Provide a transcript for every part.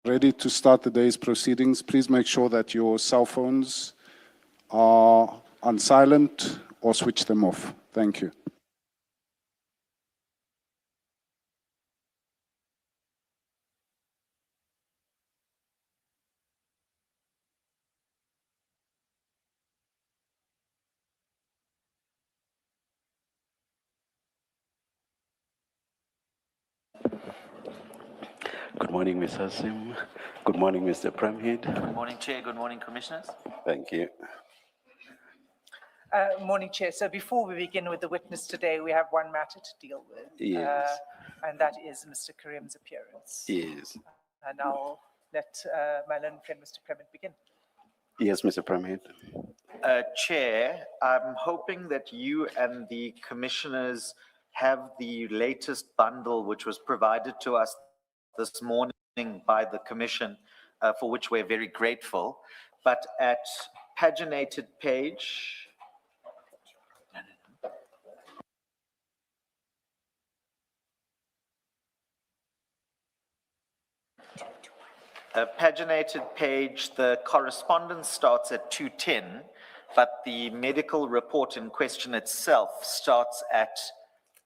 ready to start the day's proceedings. Please make sure that your cell phones are on silent or switch them off. Thank you. Good morning, Ms. Hassim. Good morning, Mr. Premhead. Good morning, Chair. Good morning, Commissioners. Thank you. Morning, Chair. So before we begin with the witness today, we have one matter to deal with. Yes. And that is Mr. Karim's appearance. Yes. And I'll let my learned friend, Mr. Clement, begin. Yes, Mr. Premhead. Chair, I'm hoping that you and the Commissioners have the latest bundle which was provided to us this morning by the Commission, for which we're very grateful. But at paginated page, paginated page, the correspondence starts at 210, but the medical report in question itself starts at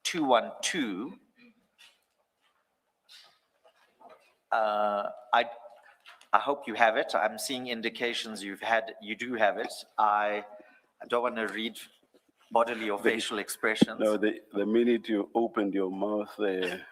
212. I hope you have it. I'm seeing indications you do have it. I don't want to read bodily or facial expressions. No, the minute you opened your mouth,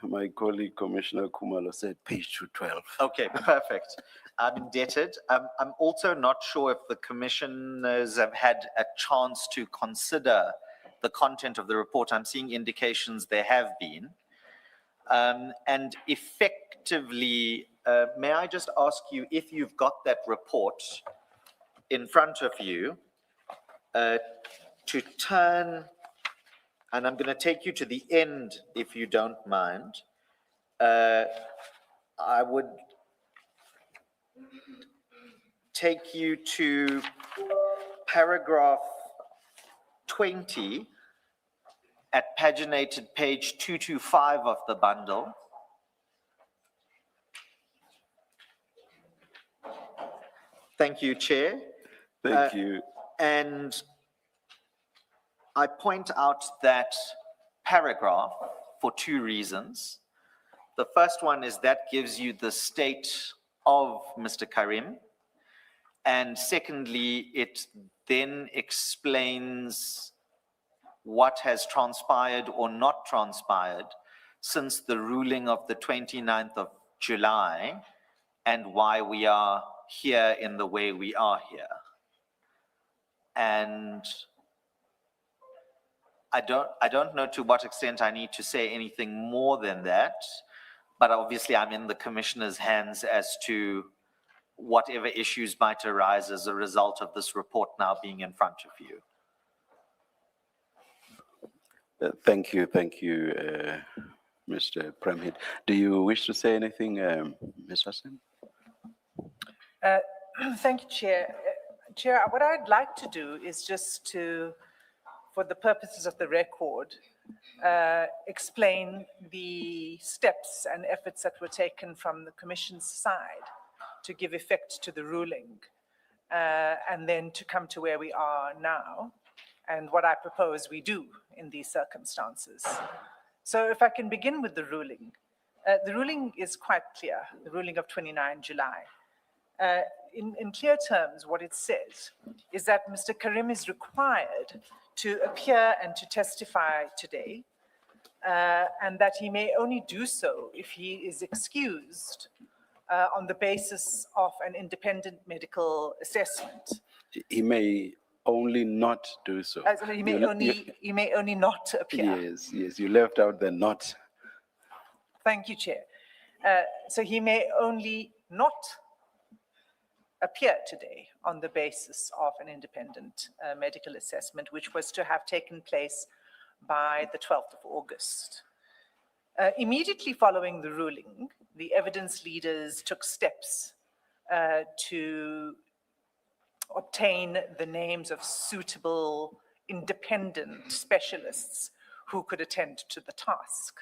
my colleague Commissioner Kumalo said page 212. Okay, perfect. I'm indebted. I'm also not sure if the commissioners have had a chance to consider the content of the report. I'm seeing indications there have been. And effectively, may I just ask you if you've got that report in front of you, to turn, and I'm going to take you to the end if you don't mind. I would take you to paragraph 20 at paginated page 225 of the bundle. Thank you, Chair. Thank you. And I point out that paragraph for two reasons. The first one is that gives you the state of Mr. Karim. And secondly, it then explains what has transpired or not transpired since the ruling of the 29th of July and why we are here in the way we are here. And I don't know to what extent I need to say anything more than that, but obviously I'm in the Commissioner's hands as to whatever issues might arise as a result of this report now being in front of you. Thank you, Mr. Premhead. Do you wish to say anything, Ms. Hassim? Thank you, Chair. Chair, what I'd like to do is just to, for the purposes of the record, explain the steps and efforts that were taken from the Commission's side to give effect to the ruling, and then to come to where we are now, and what I propose we do in these circumstances. So if I can begin with the ruling. The ruling is quite clear, the ruling of 29 July. In clear terms, what it says is that Mr. Karim is required to appear and to testify today, and that he may only do so if he is excused on the basis of an independent medical assessment. He may only not do so. He may only not appear. Yes, you left out the not. Thank you, Chair. So he may only not appear today on the basis of an independent medical assessment, which was to have taken place by the 12th of August. Immediately following the ruling, the evidence leaders took steps to obtain the names of suitable independent specialists who could attend to the task.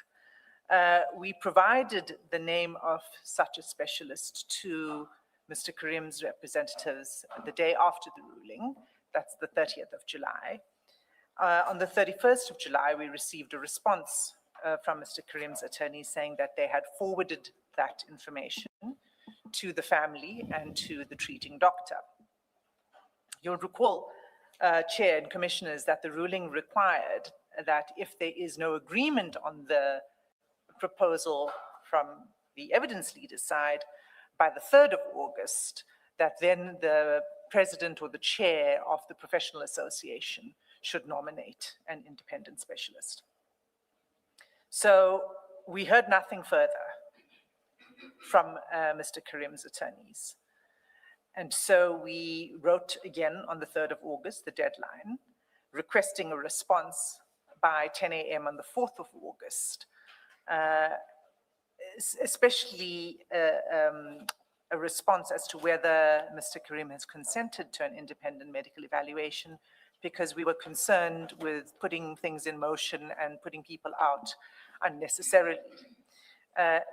We provided the name of such a specialist to Mr. Karim's representatives the day after the ruling. That's the 30th of July. On the 31st of July, we received a response from Mr. Karim's attorney saying that they had forwarded that information to the family and to the treating doctor. You'll recall, Chair and Commissioners, that the ruling required that if there is no agreement on the proposal from the evidence leader's side by the 3rd of August, that then the president or the chair of the professional association should nominate an independent specialist. So we heard nothing further from Mr. Karim's attorneys. And so we wrote again on the 3rd of August, the deadline, requesting a response by 10 a.m. on the 4th of August, especially a response as to whether Mr. Karim has consented to an independent medical evaluation, because we were concerned with putting things in motion and putting people out unnecessarily.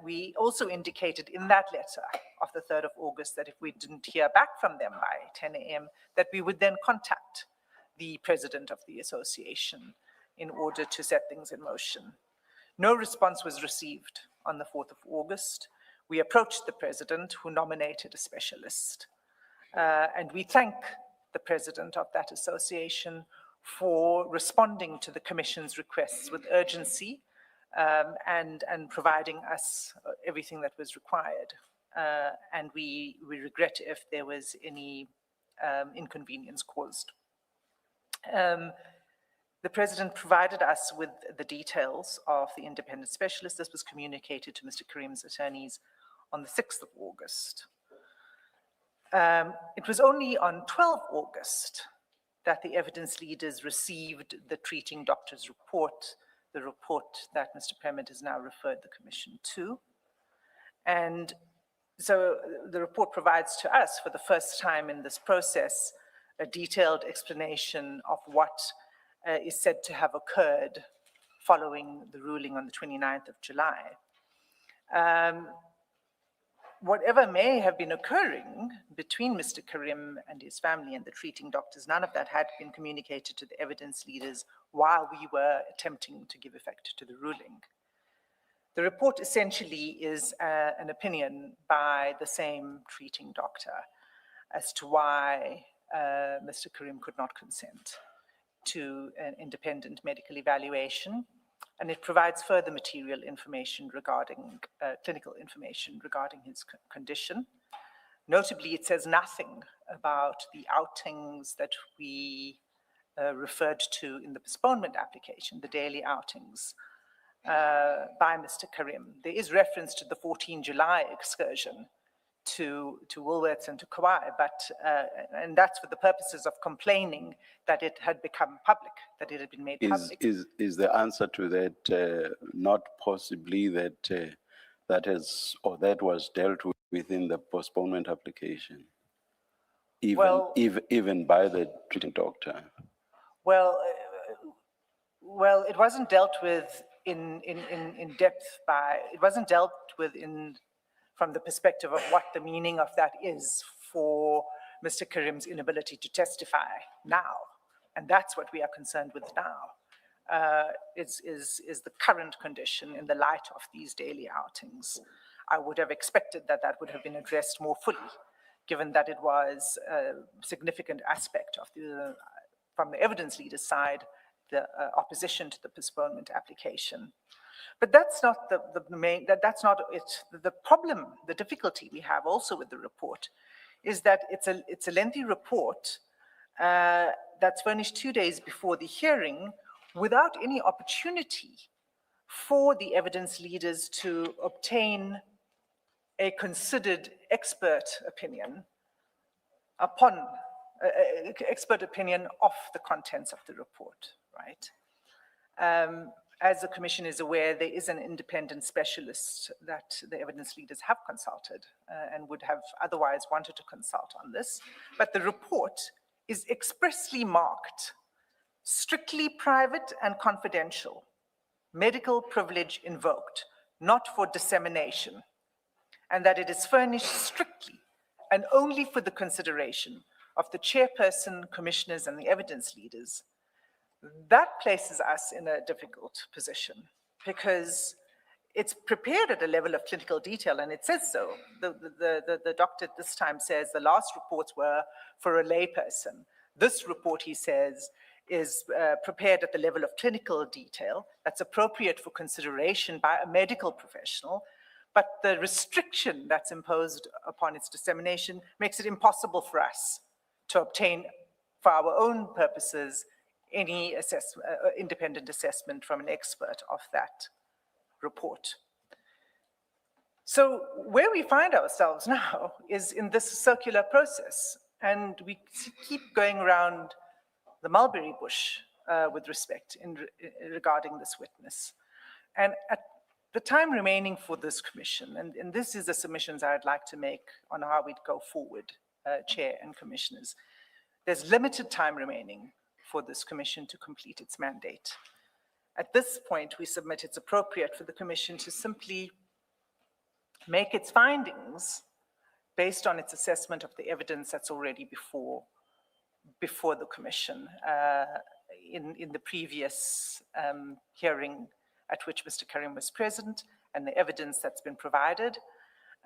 We also indicated in that letter of the 3rd of August that if we didn't hear back from them by 10 a.m., that we would then contact the president of the association in order to set things in motion. No response was received on the 4th of August. We approached the president, who nominated a specialist. And we thank the president of that association for responding to the commission's requests with urgency and providing us everything that was required. And we regret if there was any inconvenience caused. The president provided us with the details of the independent specialist. This was communicated to Mr. Karim's attorneys on the 6th of August. It was only on 12 August that the evidence leaders received the treating doctor's report, the report that Mr. Premad has now referred the commission to. And so the report provides to us, for the first time in this process, a detailed explanation of what is said to have occurred following the ruling on the 29th of July. Whatever may have been occurring between Mr. Karim and his family and the treating doctors, none of that had been communicated to the evidence leaders while we were attempting to give effect to the ruling. The report essentially is an opinion by the same treating doctor as to why Mr. Karim could not consent to an independent medical evaluation, and it provides further material information regarding, clinical information regarding his condition. Notably, it says nothing about the outings that we referred to in the postponement application, the daily outings by Mr. Karim. There is reference to the 14 July excursion to Woolworths and to Kauai, but, and that's for the purposes of complaining that it had become public, that it had been made public. Is the answer to that not possibly that that was dealt with within the postponement application, even by the treating doctor? Well, it wasn't dealt with in depth by, it wasn't dealt with from the perspective of what the meaning of that is for Mr. Karim's inability to testify now. And that's what we are concerned with now, is the current condition in the light of these daily outings. I would have expected that that would have been addressed more fully, given that it was a significant aspect of from the evidence leader's side, the opposition to the postponement application. But that's not the main, that's not it. The problem, the difficulty we have also with the report is that it's a lengthy report that's furnished 2 days before the hearing without any opportunity for the evidence leaders to obtain a considered expert opinion upon expert opinion of the contents of the report, right? As the Commission is aware, there is an independent specialist that the evidence leaders have consulted and would have otherwise wanted to consult on this. But the report is expressly marked strictly private and confidential, medical privilege invoked, not for dissemination, and that it is furnished strictly and only for the consideration of the chairperson, commissioners, and the evidence leaders, that places us in a difficult position because it's prepared at a level of clinical detail, and it says so. The doctor this time says the last reports were for a layperson. This report, he says, is prepared at the level of clinical detail that's appropriate for consideration by a medical professional, but the restriction that's imposed upon its dissemination makes it impossible for us to obtain, for our own purposes, any independent assessment from an expert of that report. So where we find ourselves now is in this circular process, and we keep going around the mulberry bush with respect regarding this witness. And at the time remaining for this commission, and this is the submissions I'd like to make on how we'd go forward, Chair and Commissioners, there's limited time remaining for this commission to complete its mandate. At this point, we submit it's appropriate for the commission to simply make its findings based on its assessment of the evidence that's already before the commission in the previous hearing at which Mr. Karim was present, and the evidence that's been provided,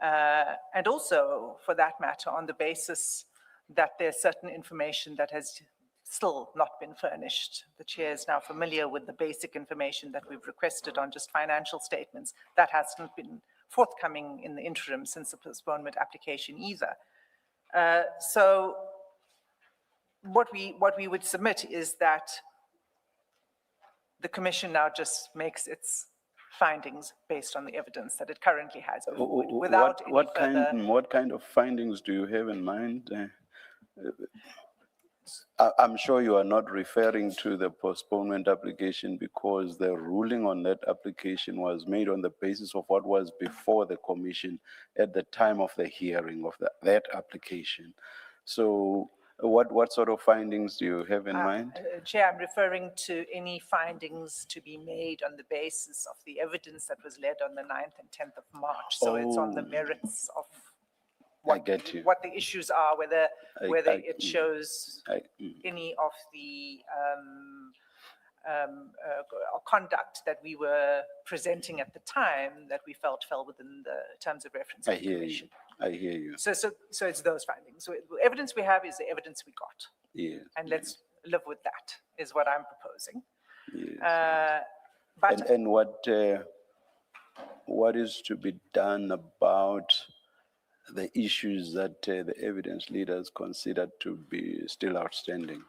and also, for that matter, on the basis that there's certain information that has still not been furnished. The chair is now familiar with the basic information that we've requested on just financial statements. That hasn't been forthcoming in the interim since the postponement application either. So what we would submit is that the commission now just makes its findings based on the evidence that it currently has without any further... What kind of findings do you have in mind? I'm sure you are not referring to the postponement application because the ruling on that application was made on the basis of what was before the commission at the time of the hearing of that application. So what sort of findings do you have in mind? Chair, I'm referring to any findings to be made on the basis of the evidence that was led on the 9th and 10th of March. So it's on the merits of what the issues are, whether it shows any of the conduct that we were presenting at the time that we felt fell within the terms of reference of the commission. I hear you. So it's those findings. So the evidence we have is the evidence we got. Yes. And let's live with that, is what I'm proposing. Yes. But and what is to be done about the issues that the evidence leaders considered to be still outstanding?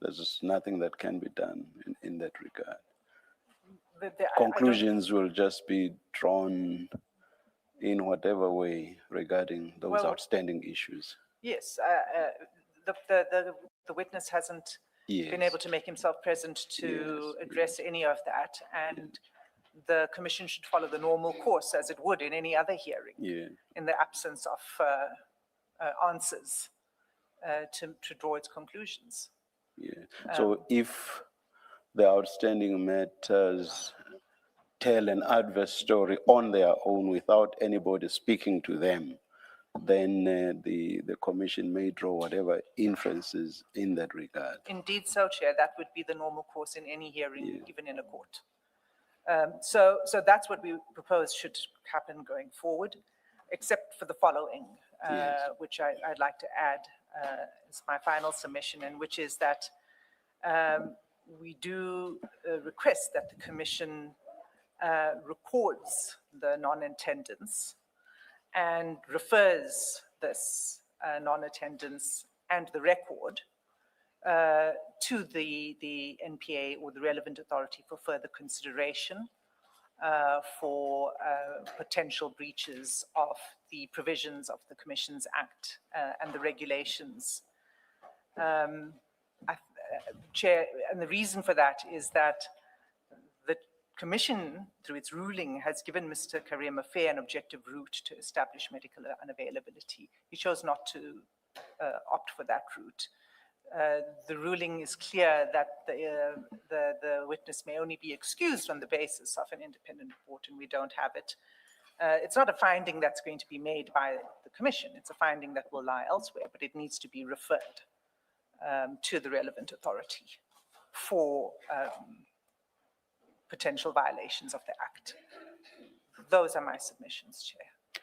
There's just nothing that can be done in that regard. Conclusions will just be drawn in whatever way regarding those outstanding issues. Yes, the witness hasn't been able to make himself present to address any of that, and the commission should follow the normal course as it would in any other hearing in the absence of answers to draw its conclusions. So if the outstanding matters tell an adverse story on their own without anybody speaking to them, then the commission may draw whatever inferences in that regard. Indeed so, Chair. That would be the normal course in any hearing, even in a court. So that's what we propose should happen going forward, except for the following, which I'd like to add as my final submission, and which is that we do request that the commission records the non-attendance and refers this non-attendance and the record to the NPA or the relevant authority for further consideration for potential breaches of the provisions of the Commissions Act and the regulations. Chair, and the reason for that is that the Commission, through its ruling, has given Mr. Karim a fair and objective route to establish medical unavailability. He chose not to opt for that route. the ruling is clear that the witness may only be excused on the basis of an independent report, and we don't have it. It's not a finding that's going to be made by the commission. It's a finding that will lie elsewhere, but it needs to be referred to the relevant authority for potential violations of the Act. Those are my submissions, Chair.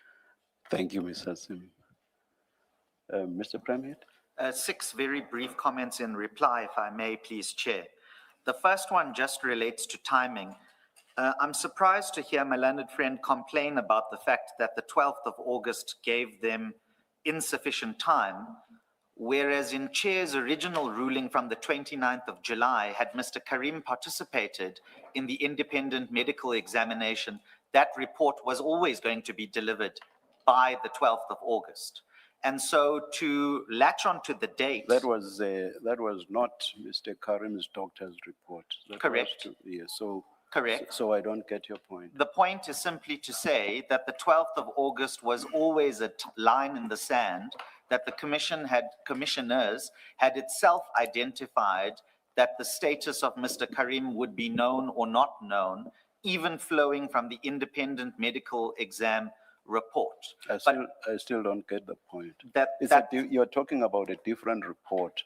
Thank you, Ms. Hassim. Mr. Premier? 6 very brief comments in reply, if I may, please, Chair. The first one just relates to timing. I'm surprised to hear my learned friend complain about the fact that the 12th of August gave them insufficient time, whereas in Chair's original ruling from the 29th of July, had Mr. Karim participated in the independent medical examination, that report was always going to be delivered by the 12th of August. And so to latch onto the date. That was not Mr. Karim's doctor's report. That Correct. Correct. So I don't get your point. The point is simply to say that the 12th of August was always a line in the sand that the commissioners had itself identified that the status of Mr. Karim would be known or not known, even flowing from the independent medical exam report. I still don't get the point. You're talking about a different report,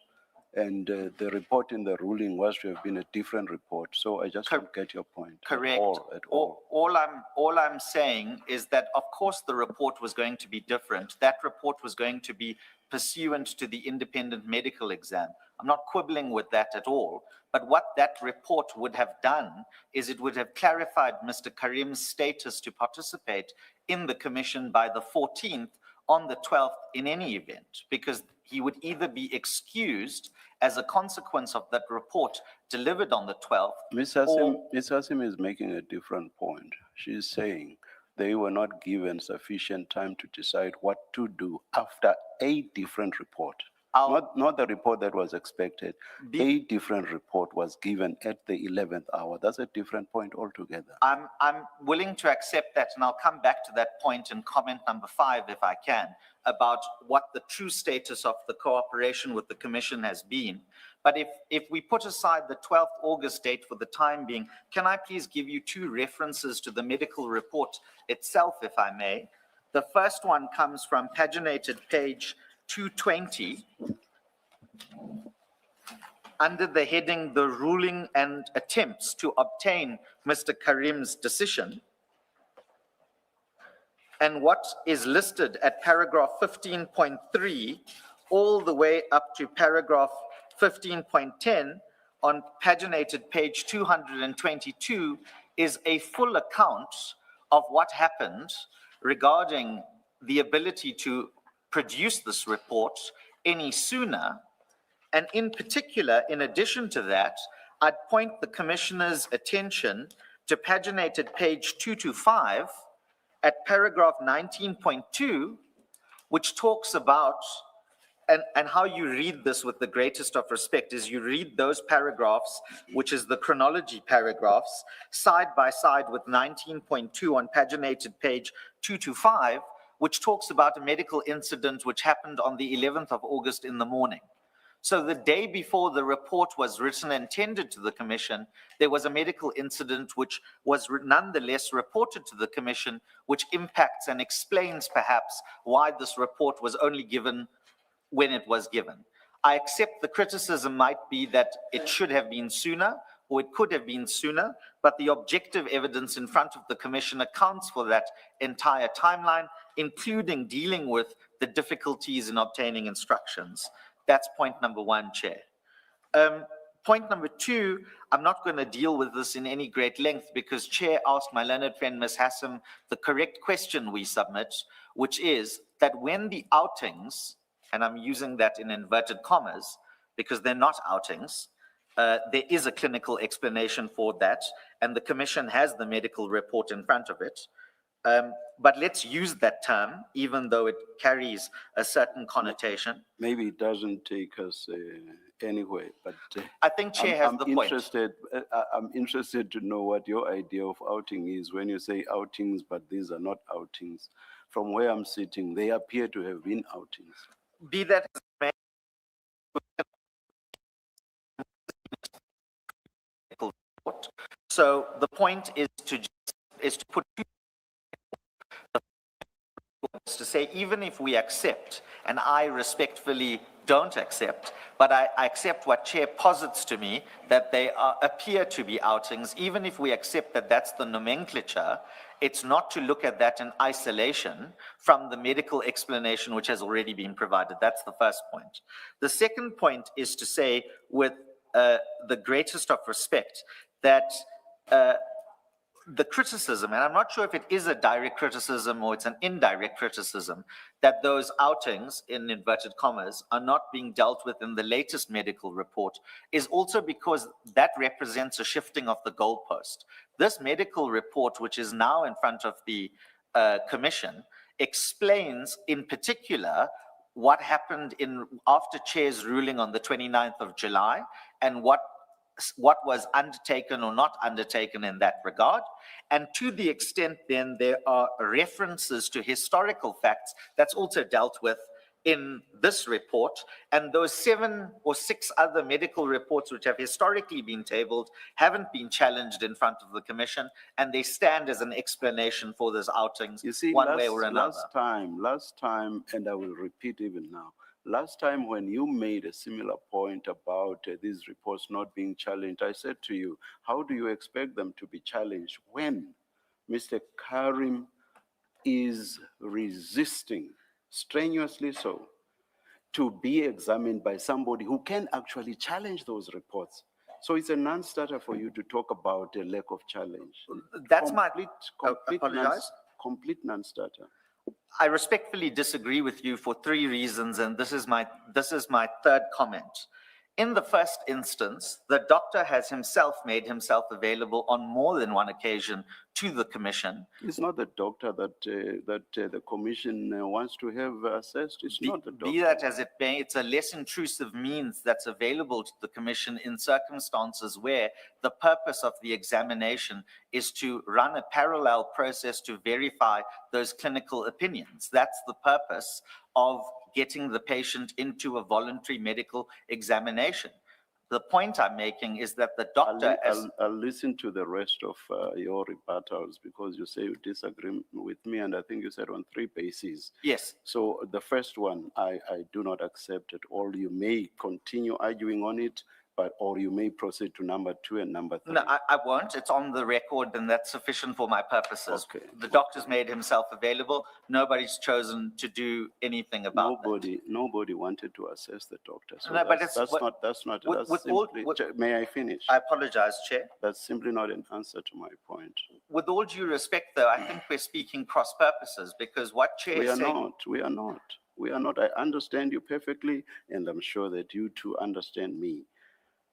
and the report in the ruling was to have been a different report. So I just don't get your point. Correct. At all. All I'm saying is that, of course, the report was going to be different. That report was going to be pursuant to the independent medical exam. I'm not quibbling with that at all. But what that report would have done is it would have clarified Mr. Karim's status to participate in the commission by the 14th, on the 12th in any event, because he would either be excused as a consequence of that report delivered on the 12th. Ms. Hassim is making a different point. She's saying they were not given sufficient time to decide what to do after a different report. Not the report that was expected. A different report was given at the 11th hour. That's a different point altogether. I'm willing to accept that, and I'll come back to that point in comment number 5, if I can, about what the true status of the cooperation with the commission has been. But if we put aside the 12th August date for the time being, can I please give you 2 references to the medical report itself, if I may? The first one comes from paginated page 220, under the heading, "The Ruling and Attempts to Obtain Mr. Karim's Decision." And what is listed at paragraph 15.3 all the way up to paragraph 15.10 on paginated page 222 is a full account of what happened regarding the ability to produce this report any sooner. And in particular, in addition to that, I'd point the commissioner's attention to paginated page 225 at paragraph 19.2, which talks about, and how you read this with the greatest of respect is you read those paragraphs, which is the chronology paragraphs, side by side with 19.2 on paginated page 225, which talks about a medical incident which happened on the 11th of August in the morning. So the day before the report was written and tendered to the commission, there was a medical incident which was nonetheless reported to the commission, which impacts and explains perhaps why this report was only given when it was given. I accept the criticism might be that it should have been sooner, or it could have been sooner, but the objective evidence in front of the commission accounts for that entire timeline, including dealing with the difficulties in obtaining instructions. That's point number 1, Chair. Point number 2, I'm not going to deal with this in any great length because Chair asked my learned friend, Ms. Hassim, the correct question we submit, which is that when the outings, and I'm using that in inverted commas because they're not outings, there is a clinical explanation for that, and the commission has the medical report in front of it. But let's use that term, even though it carries a certain connotation. Maybe it doesn't take us anywhere, but I think Chair has the point. I'm interested to know what your idea of outing is when you say outings, but these are not outings. From where I'm sitting, they appear to have been outings. Be that as it may, So the point is to put two to say, even if we accept, and I respectfully don't accept, but I accept what Chair posits to me, that they appear to be outings, even if we accept that that's the nomenclature, it's not to look at that in isolation from the medical explanation which has already been provided. That's the first point. The second point is to say, with the greatest of respect, that the criticism, and I'm not sure if it is a direct criticism or it's an indirect criticism, that those outings, in inverted commas, are not being dealt with in the latest medical report, is also because that represents a shifting of the goalpost. This medical report, which is now in front of the Commission, explains in particular what happened after Chair's ruling on the 29th of July and what was undertaken or not undertaken in that regard. And to the extent then there are references to historical facts, that's also dealt with in this report. And those 7 or 6 other medical reports which have historically been tabled haven't been challenged in front of the Commission, and they stand as an explanation for those outings, You see, one way or another. last time, and I will repeat even now, last time when you made a similar point about these reports not being challenged, I said to you, how do you expect them to be challenged when Mr. Karim is resisting, strenuously so, to be examined by somebody who can actually challenge those reports? So it's a non-starter for you to talk about a lack of challenge. That's my, Complete complete non-starter. I respectfully disagree with you for 3 reasons, and this is my third comment. In the first instance, the doctor has himself made himself available on more than one occasion to the Commission. It's not the doctor that the Commission wants to have assessed. It's not the doctor. Be that as it may, it's a less intrusive means that's available to the Commission in circumstances where the purpose of the examination is to run a parallel process to verify those clinical opinions. That's the purpose of getting the patient into a voluntary medical examination. The point I'm making is that the doctor... I'll listen to the rest of your rebuttals, because you say you disagree with me, and I think you said on 3 bases. Yes. So the first one, I do not accept at all. You may continue arguing on it, or you may proceed to number 2 and number 3. No, I won't. It's on the record, and that's sufficient for my purposes. Okay. The doctor's made himself available. Nobody's chosen to do anything about that. Nobody wanted to assess the doctor. So No, but may I finish? I apologize, Chair. That's simply not an answer to my point. With all due respect, though, I think we're speaking cross purposes, because what Chair We are said... not. We are not. I understand you perfectly, and I'm sure that you too understand me.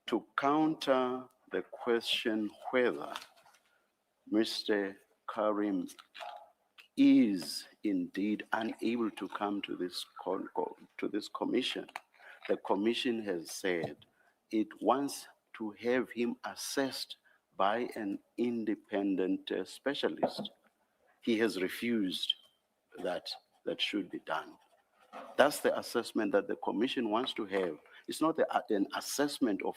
To counter the question whether Mr. Karim is indeed unable to come to this commission, the commission has said it wants to have him assessed by an independent specialist. He has refused that should be done. That's the assessment that the commission wants to have. It's not an assessment of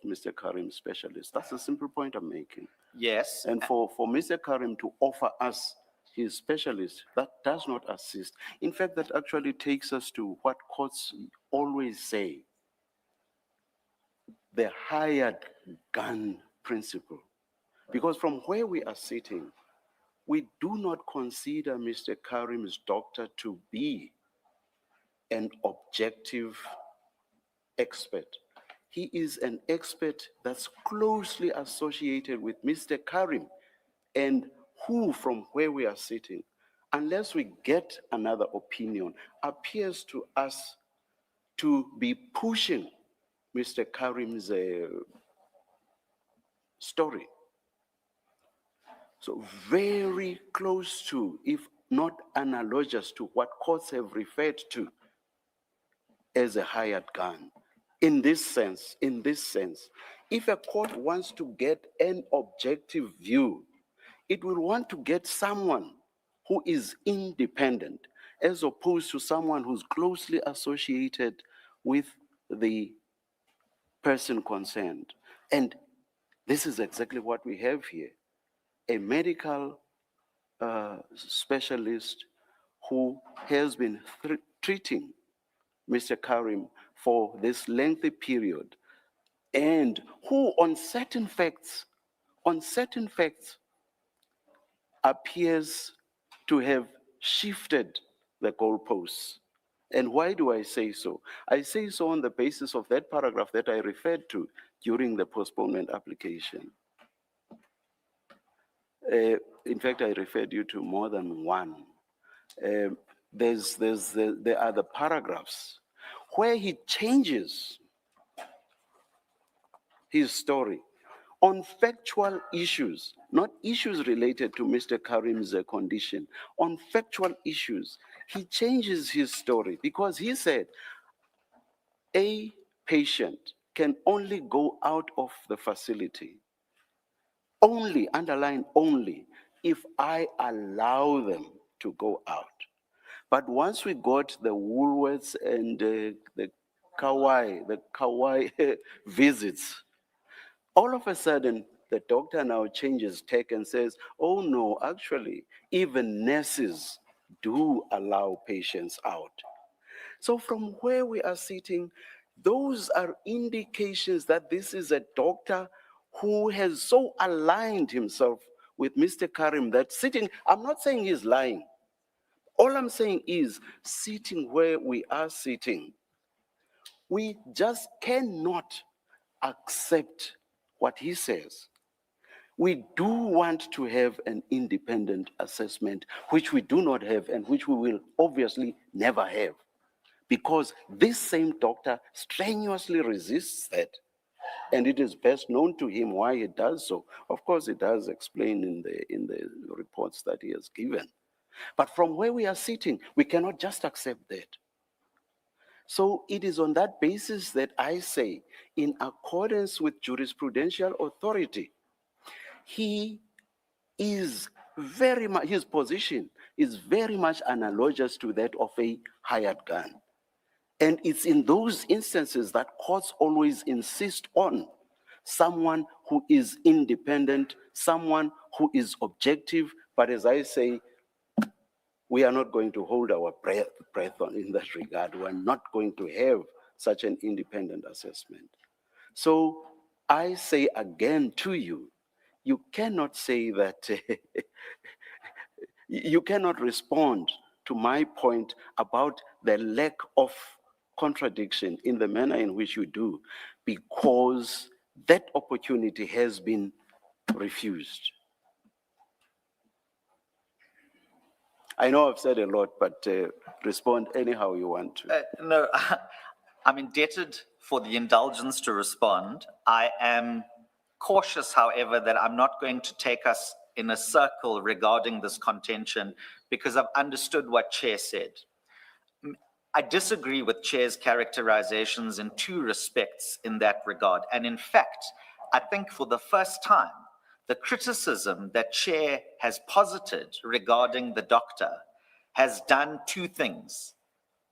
Mr. Karim's specialist. That's a simple point I'm making. Yes. And for Mr. Karim to offer us his specialist, that does not assist. In fact, that actually takes us to what courts always say, the hired gun principle. Because from where we are sitting, we do not consider Mr. Karim's doctor to be an objective expert. He is an expert that's closely associated with Mr. Karim, and who, from where we are sitting, unless we get another opinion, appears to us to be pushing Mr. Karim's story. So very close to, if not analogous to, what courts have referred to as a hired gun. In this sense, if a court wants to get an objective view, it will want to get someone who is independent, as opposed to someone who's closely associated with the person concerned. And This is exactly what we have here. A medical specialist who has been treating Mr. Karim for this lengthy period, and who on certain facts appears to have shifted the goalposts. And why do I say so? I say so on the basis of that paragraph that I referred to during the postponement application. In fact, I referred you to more than one. There are the paragraphs where he changes his story on factual issues, not issues related to Mr. Karim's condition, on factual issues. He changes his story because he said a patient can only go out of the facility, only, underline only, if I allow them to go out. But once we got the Woolworths and the Kauai visits, all of a sudden, the doctor now changes tack and says, oh no, actually, even nurses do allow patients out. So from where we are sitting, those are indications that this is a doctor who has so aligned himself with Mr. Karim that sitting, I'm not saying he's lying. All I'm saying is, sitting where we are sitting, we just cannot accept what he says. We do want to have an independent assessment, which we do not have and which we will obviously never have, because this same doctor strenuously resists that. And it is best known to him why he does so. Of course, it does explain in the reports that he has given. But from where we are sitting, we cannot just accept that. So it is on that basis that I say, in accordance with jurisprudential authority, he is very much, his position is very much analogous to that of a hired gun. And it's in those instances that courts always insist on someone who is independent, someone who is objective. But as I say, we are not going to hold our breath on in that regard. We are not going to have such an independent assessment. So I say again to you, you cannot say that, you cannot respond to my point about the lack of contradiction in the manner in which you do, because that opportunity has been refused. I know I've said a lot, but respond anyhow you want to. No, I'm indebted for the indulgence to respond. I am cautious, however, that I'm not going to take us in a circle regarding this contention, because I've understood what Chair said. I disagree with Chair's characterizations in two respects in that regard. And in fact, I think for the first time, the criticism that Chair has posited regarding the doctor has done two things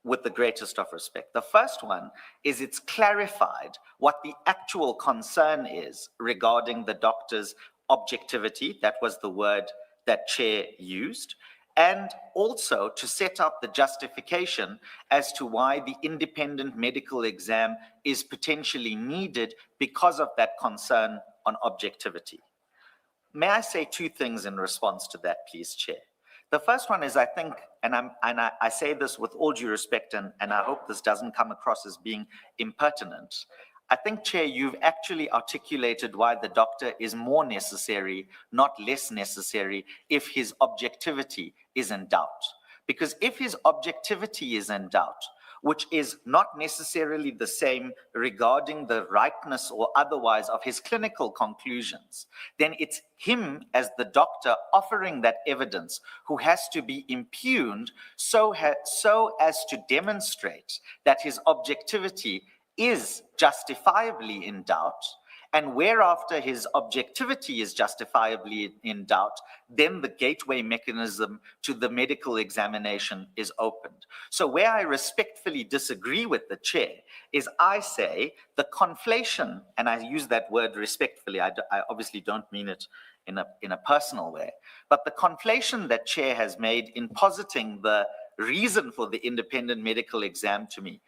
with the greatest of respect. The first one is it's clarified what the actual concern is regarding the doctor's objectivity. That was the word that Chair used. And also to set out the justification as to why the independent medical exam is potentially needed because of that concern on objectivity. May I say two things in response to that, please, Chair? The first one is, I think, and I say this with all due respect, and I hope this doesn't come across as being impertinent. I think, Chair, you've actually articulated why the doctor is more necessary, not less necessary, if his objectivity is in doubt. Because if his objectivity is in doubt, which is not necessarily the same regarding the rightness or otherwise of his clinical conclusions, then it's him as the doctor offering that evidence who has to be impugned so as to demonstrate that his objectivity is justifiably in doubt, And whereafter his objectivity is justifiably in doubt, then the gateway mechanism to the medical examination is opened. So where I respectfully disagree with the chair is I say the conflation, and I use that word respectfully, I obviously don't mean it in a personal way, but the conflation that chair has made in positing the reason for the independent medical exam to me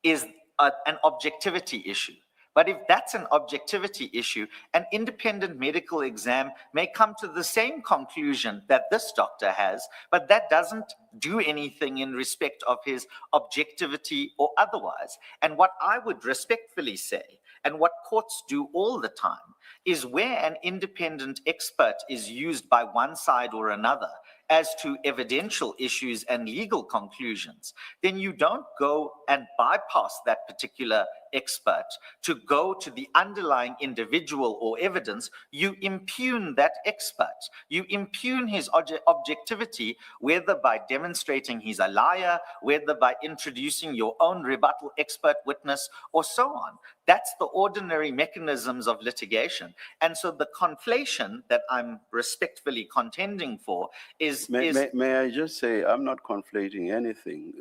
is an objectivity issue. But if that's an objectivity issue, an independent medical exam may come to the same conclusion that this doctor has, but that doesn't do anything in respect of his objectivity or otherwise. And what I would respectfully say, and what courts do all the time, is where an independent expert is used by one side or another as to evidential issues and legal conclusions, then you don't go and bypass that particular expert to go to the underlying individual or evidence. You impugn that expert. You impugn his objectivity, whether by demonstrating he's a liar, whether by introducing your own rebuttal expert witness, or so on. That's the ordinary mechanisms of litigation. And so the conflation that I'm respectfully contending for is... May I just say, I'm not conflating anything.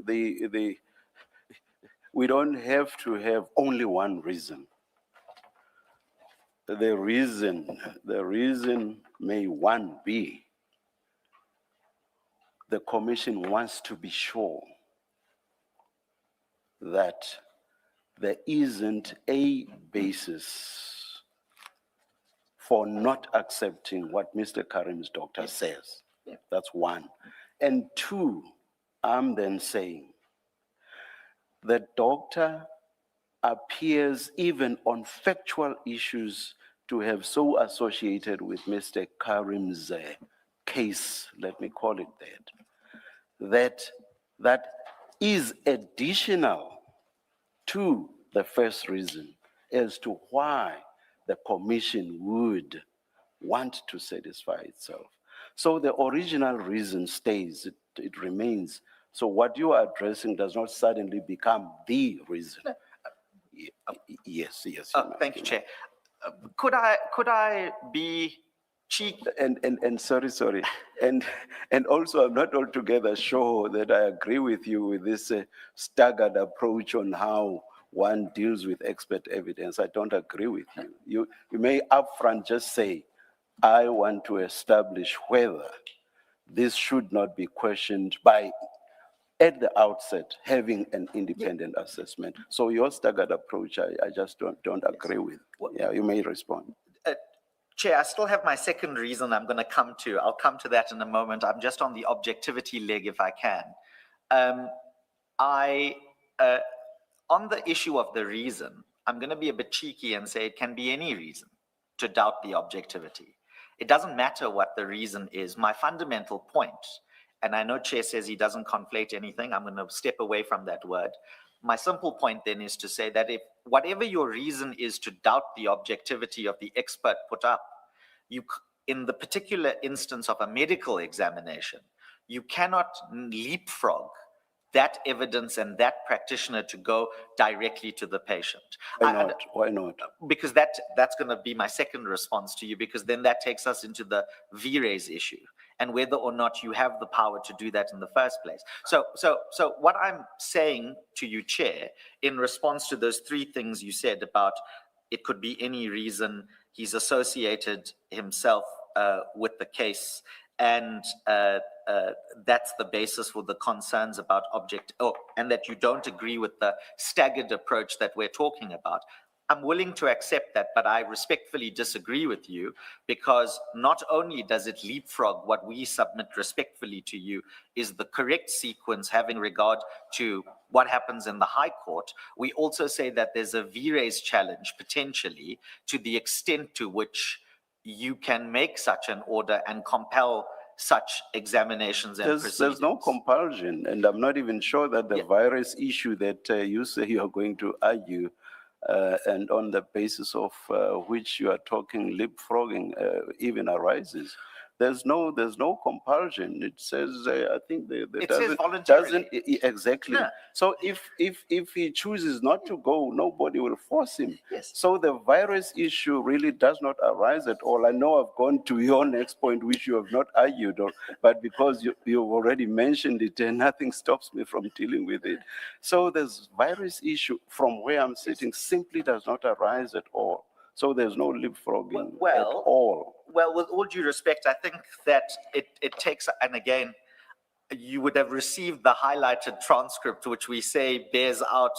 We don't have to have only one reason. The reason may one be the commission wants to be sure that there isn't a basis for not accepting what Mr. Karim's doctor says. That's one. And two, I'm then saying, the doctor appears even on factual issues to have so associated with Mr. Karim's case, let me call it that is additional to the first reason as to why the commission would want to satisfy itself. So the original reason stays, it remains. So what you are addressing does not suddenly become the reason. Yes. Thank you, Chair. Could I be cheeky? And sorry. And also I'm not altogether sure that I agree with you with this staggered approach on how one deals with expert evidence. I don't agree with you. You may upfront just say, I want to establish whether this should not be questioned by, at the outset, having an independent assessment. So your staggered approach, I just don't agree with. Yeah, you may respond. Chair, I still have my second reason I'm going to come to. I'll come to that in a moment. I'm just on the objectivity leg if I can. On the issue of the reason, I'm going to be a bit cheeky and say it can be any reason to doubt the objectivity. It doesn't matter what the reason is. My fundamental point, and I know Chair says he doesn't conflate anything, I'm going to step away from that word. My simple point then is to say that if whatever your reason is to doubt the objectivity of the expert put up, in the particular instance of a medical examination, you cannot leapfrog that evidence and that practitioner to go directly to the patient. Why not? Because that's going to be my second response to you, because then that takes us into the V-raise issue and whether or not you have the power to do that in the first place. So what I'm saying to you, Chair, in response to those three things you said about it could be any reason he's associated himself with the case, and that's the basis for the concerns about and that you don't agree with the staggered approach that we're talking about. I'm willing to accept that, but I respectfully disagree with you, because not only does it leapfrog what we submit respectfully to you is the correct sequence having regard to what happens in the High Court, we also say that there's a V-raise challenge potentially to the extent to which you can make such an order and compel such examinations and proceedings. There's no compulsion, and I'm not even sure that the virus issue that you say you're going to argue and on the basis of which you are talking leapfrogging even arises. There's no compulsion. It says, I think It says voluntarily. Exactly. Yeah. So if he chooses not to go, nobody will force him. Yes. So the virus issue really does not arise at all. I know I've gone to your next point, which you have not argued, but because you've already mentioned it, and nothing stops me from dealing with it. So this virus issue, from where I'm sitting, simply does not arise at all. So there's no leapfrogging at Well- all. Well, with all due respect, I think that it takes, and again, you would have received the highlighted transcript, which we say bears out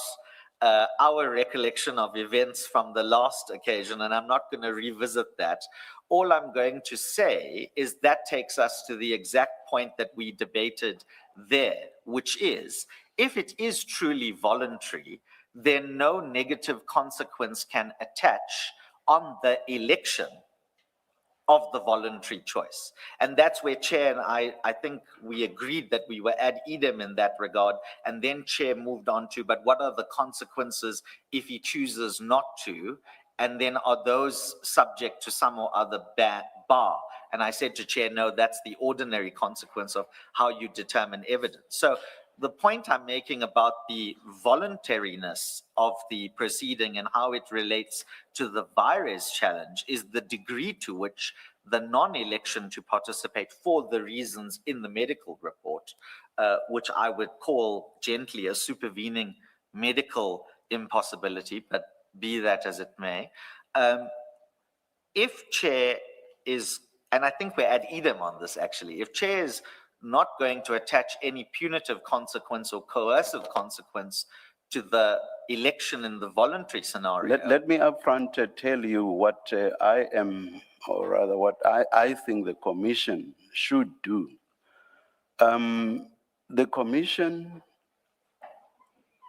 our recollection of events from the last occasion, and I'm not going to revisit that. All I'm going to say is that takes us to the exact point that we debated there, which is, if it is truly voluntary, then no negative consequence can attach on the election of the voluntary choice. And that's where Chair and I think we agreed that we were ad idem in that regard. And then Chair moved on to, but what are the consequences if he chooses not to? And then are those subject to some or other bar? And I said to Chair, no, that's the ordinary consequence of how you determine evidence. So the point I'm making about the voluntariness of the proceeding and how it relates to the virus challenge is the degree to which the non-election to participate for the reasons in the medical report, which I would call gently a supervening medical impossibility, but be that as it may. If Chair is, and I think we're ad idem on this actually, if Chair is not going to attach any punitive consequence or coercive consequence to the election in the voluntary scenario. Let me upfront tell you what I am, or rather what I think the commission should do. The commission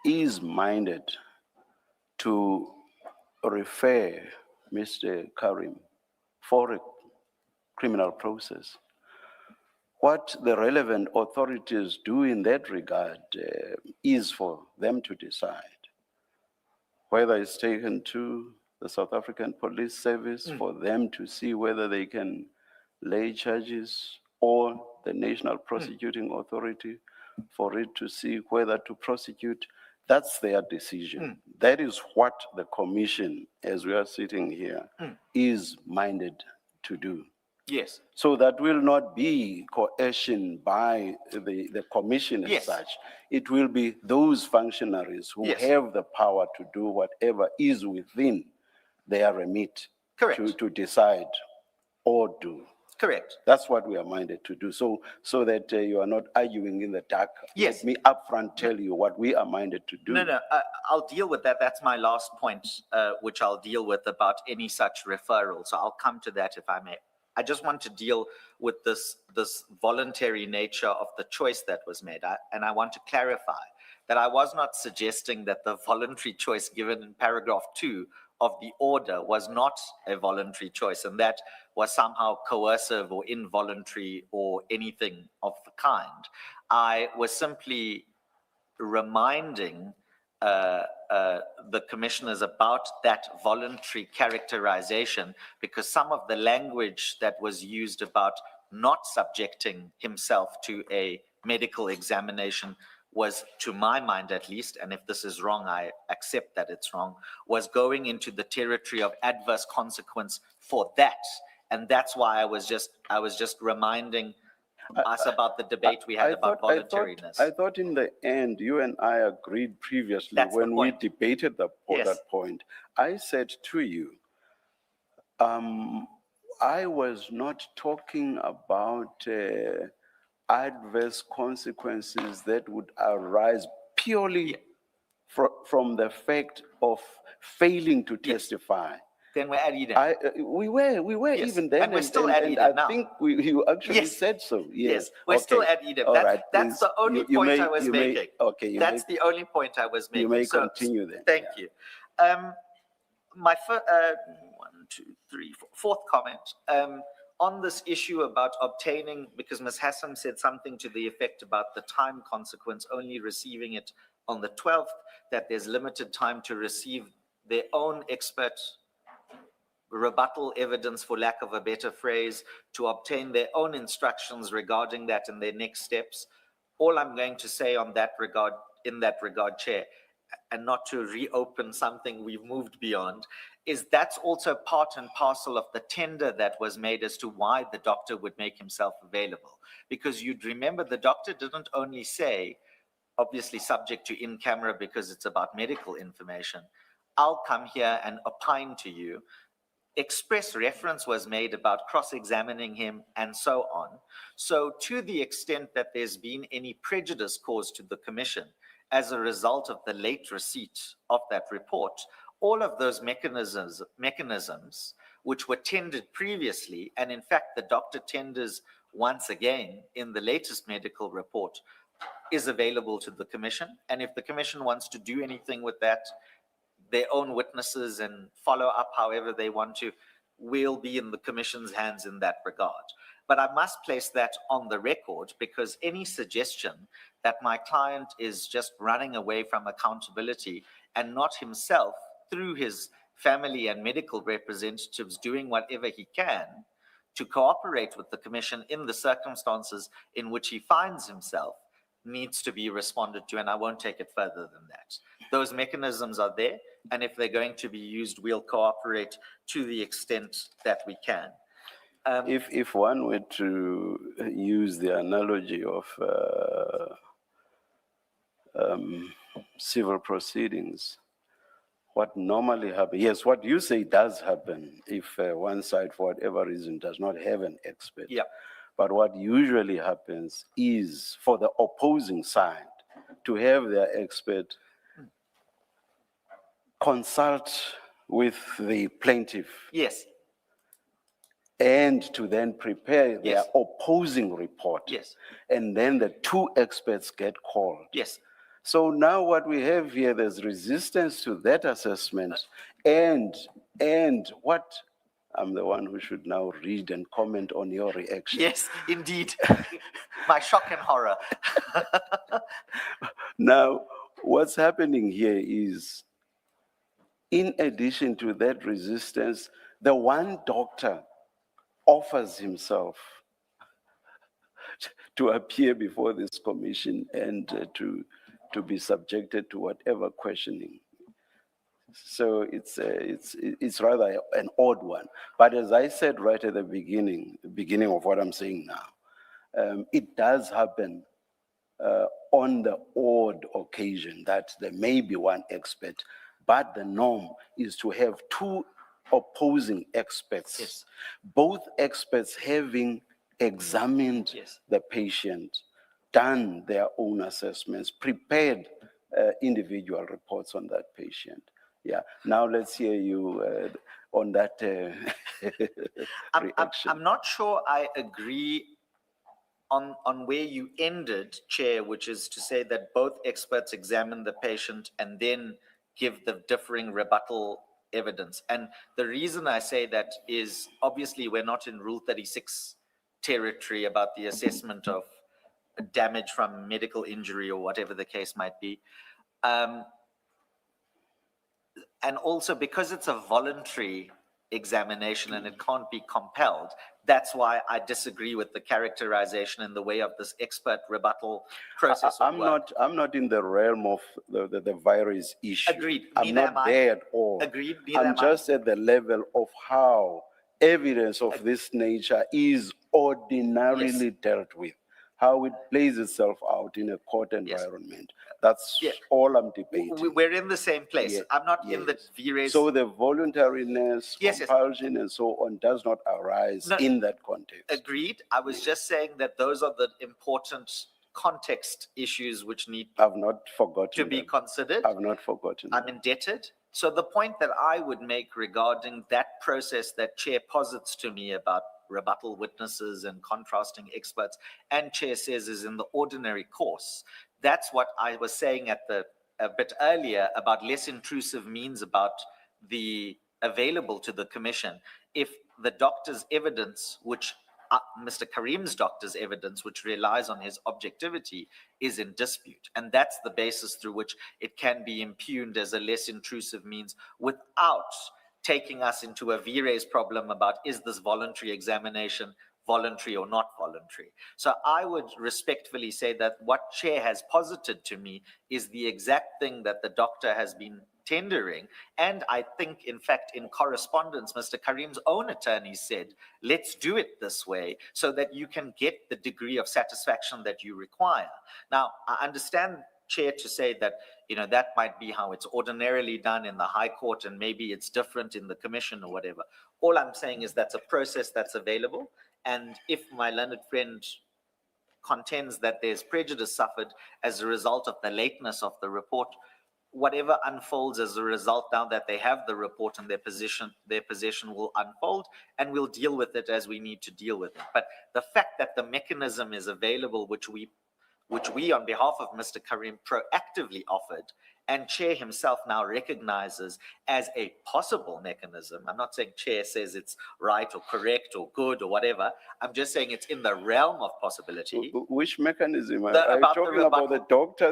is minded to refer Mr. Karim for a criminal process. What the relevant authorities do in that regard is for them to decide whether it's taken to the South African Police Service for them to see whether they can lay charges, or the National Prosecuting Authority for it to see whether to prosecute. That's their decision. That is what the commission, as we are sitting here, is minded to do. Yes. So that will not be coercion by the commission as Yes. such. It will be those functionaries who Yes. have the power to do whatever is within their remit Correct. to decide or do. Correct. That's what we are minded to do. So that you are not arguing in the dark. Yes. Let me upfront tell you what we are minded to do. No, I'll deal with that. That's my last point, which I'll deal with about any such referral. So I'll come to that if I may. I just want to deal with this voluntary nature of the choice that was made. And I want to clarify that I was not suggesting that the voluntary choice given in paragraph 2 of the order was not a voluntary choice, and that was somehow coercive or involuntary or anything of the kind. I was simply reminding the commissioners about that voluntary characterization, because some of the language that was used about not subjecting himself to a medical examination was, to my mind at least, and if this is wrong, I accept that it's wrong, was going into the territory of adverse consequence for that. And that's why I was just reminding us about the debate we had about voluntariness. I thought in the end, you and I agreed previously That's the when we point. debated Yes. that point. I said to you, I was not talking about adverse consequences that would arise purely from the fact of failing to testify. Then we're at Eden. We were Yes, even then, and we're still at Eden now. I think you actually Yes. said so. Yes, we're still at Eden. All right, That's please. the only You point may- I was you may- making. Okay, you That's may- the only point I was making. You may So, continue then. Thank Yeah. you. My fourth comment. On this issue about obtaining, because Ms. Hassam said something to the effect about the time consequence, only receiving it on the 12th, that there's limited time to receive their own expert rebuttal evidence, for lack of a better phrase, to obtain their own instructions regarding that and their next steps. All I'm going to say on that regard, in that regard, Chair, and not to reopen something we've moved beyond, is that's also part and parcel of the tender that was made as to why the doctor would make himself available. Because you'd remember the doctor didn't only say, obviously subject to in camera because it's about medical information, I'll come here and opine to you. Express reference was made about cross-examining him and so on. So to the extent that there's been any prejudice caused to the commission as a result of the late receipt of that report, all of those mechanisms which were tendered previously, and in fact the doctor tenders once again in the latest medical report, is available to the commission. And if the commission wants to do anything with that, their own witnesses and follow up however they want to, will be in the commission's hands in that regard. But I must place that on the record, because any suggestion that my client is just running away from accountability and not himself, through his family and medical representatives, doing whatever he can to cooperate with the commission in the circumstances in which he finds himself, needs to be responded to, and I won't take it further than that. Those mechanisms are there, and if they're going to be used, we'll cooperate to the extent that we can. If one were to use the analogy of civil proceedings, what normally happens, yes, what you say does happen if one side, for whatever reason, does not have an expert. Yeah. But what usually happens is for the opposing side to have their expert consult with the plaintiff Yes, and to then prepare their Yes. opposing report. yes, And then the two experts get called. yes. So now what we have here, there's resistance to that assessment, and what, I'm the one who should now read and comment on your reaction. Yes, indeed. My shock and horror. Now, what's happening here is, in addition to that resistance, the one doctor offers himself to appear before this commission and to be subjected to whatever questioning. So it's rather an odd one. But as I said right at the beginning of what I'm saying now, it does happen on the odd occasion that there may be one expert, but the norm is to have two opposing experts, Yes. both experts having examined Yes. the patient, done their own assessments, prepared individual reports on that patient. Yeah. Now let's hear you on that reaction. I'm not sure I agree on where you ended, Chair, which is to say that both experts examine the patient and then give the differing rebuttal evidence. And the reason I say that is, obviously we're not in Rule 36 territory about the assessment of damage from medical injury or whatever the case might be. And also because it's a voluntary examination and it can't be compelled, that's why I disagree with the characterization in the way of this expert rebuttal process. I'm not in the realm of the virus issue. Agreed. I'm Neither not am I. there at all. Agreed. Neither I'm am I. just at the level of how evidence of this nature is ordinarily dealt with, how it plays itself out in a court environment. That's Yeah. all I'm debating. We're in the same place. Yeah, I'm not in the yes. V-Rays. So the voluntariness, Yes, yes. compulsion, and so on does not arise No. in that context. Agreed. I was just saying that those are the important context issues which need I've not forgotten to be them. considered. I've not forgotten I'm them. indebted. So the point that I would make regarding that process that Chair posits to me about rebuttal witnesses and contrasting experts, and Chair says is in the ordinary course, that's what I was saying a bit earlier about less intrusive means about the available to the commission. If the doctor's evidence, which Mr. Karim's doctor's evidence, which relies on his objectivity, is in dispute. And that's the basis through which it can be impugned as a less intrusive means without taking us into a V-Rays problem about is this voluntary examination voluntary or not voluntary. So I would respectfully say that what Chair has posited to me is the exact thing that the doctor has been tendering. And I think, in fact, in correspondence, Mr. Karim's own attorney said, let's do it this way so that you can get the degree of satisfaction that you require. Now, I understand, Chair, to say that, that might be how it's ordinarily done in the High Court and maybe it's different in the Commission or whatever. All I'm saying is that's a process that's available. And if my learned friend contends that there's prejudice suffered as a result of the lateness of the report, whatever unfolds as a result, now that they have the report and their possession will unfold, and we'll deal with it as we need to deal with it. But the fact that the mechanism is available, which we on behalf of Mr. Karim proactively offered, and Chair himself now recognizes as a possible mechanism. I'm not saying Chair says it's right or correct or good or whatever. I'm just saying it's in the realm of possibility. Which mechanism? Are you talking about the doctor?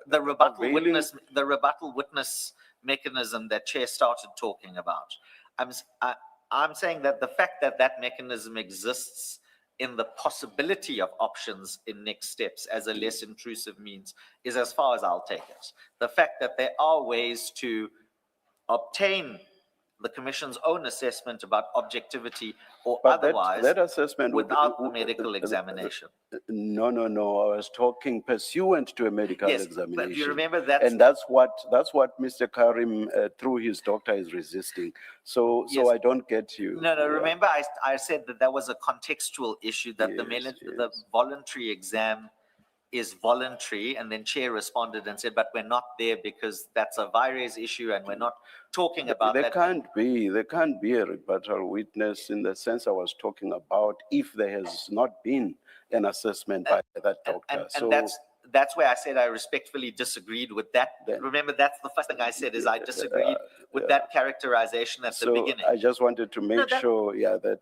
The rebuttal witness mechanism that Chair started talking about. I'm saying that the fact that that mechanism exists in the possibility of options in next steps as a less intrusive means is as far as I'll take it. The fact that there are ways to obtain the Commission's own assessment about objectivity or But otherwise that assessment without the medical examination. No. I was talking pursuant to a medical Yes, examination. but you remember that. And that's what Mr. Karim, through his doctor, is resisting. So Yes. I don't get you. No, remember I said that was a contextual issue, that the voluntary exam is voluntary, and then Chair responded and said, but we're not there because that's a virus issue and we're not talking about that. There can't be a rebuttal witness in the sense I was talking about if there has not been an assessment by that doctor. And that's where I said I respectfully disagreed with that. Remember, that's the first thing I said is I disagreed with that characterization at the beginning. I just wanted to make sure, that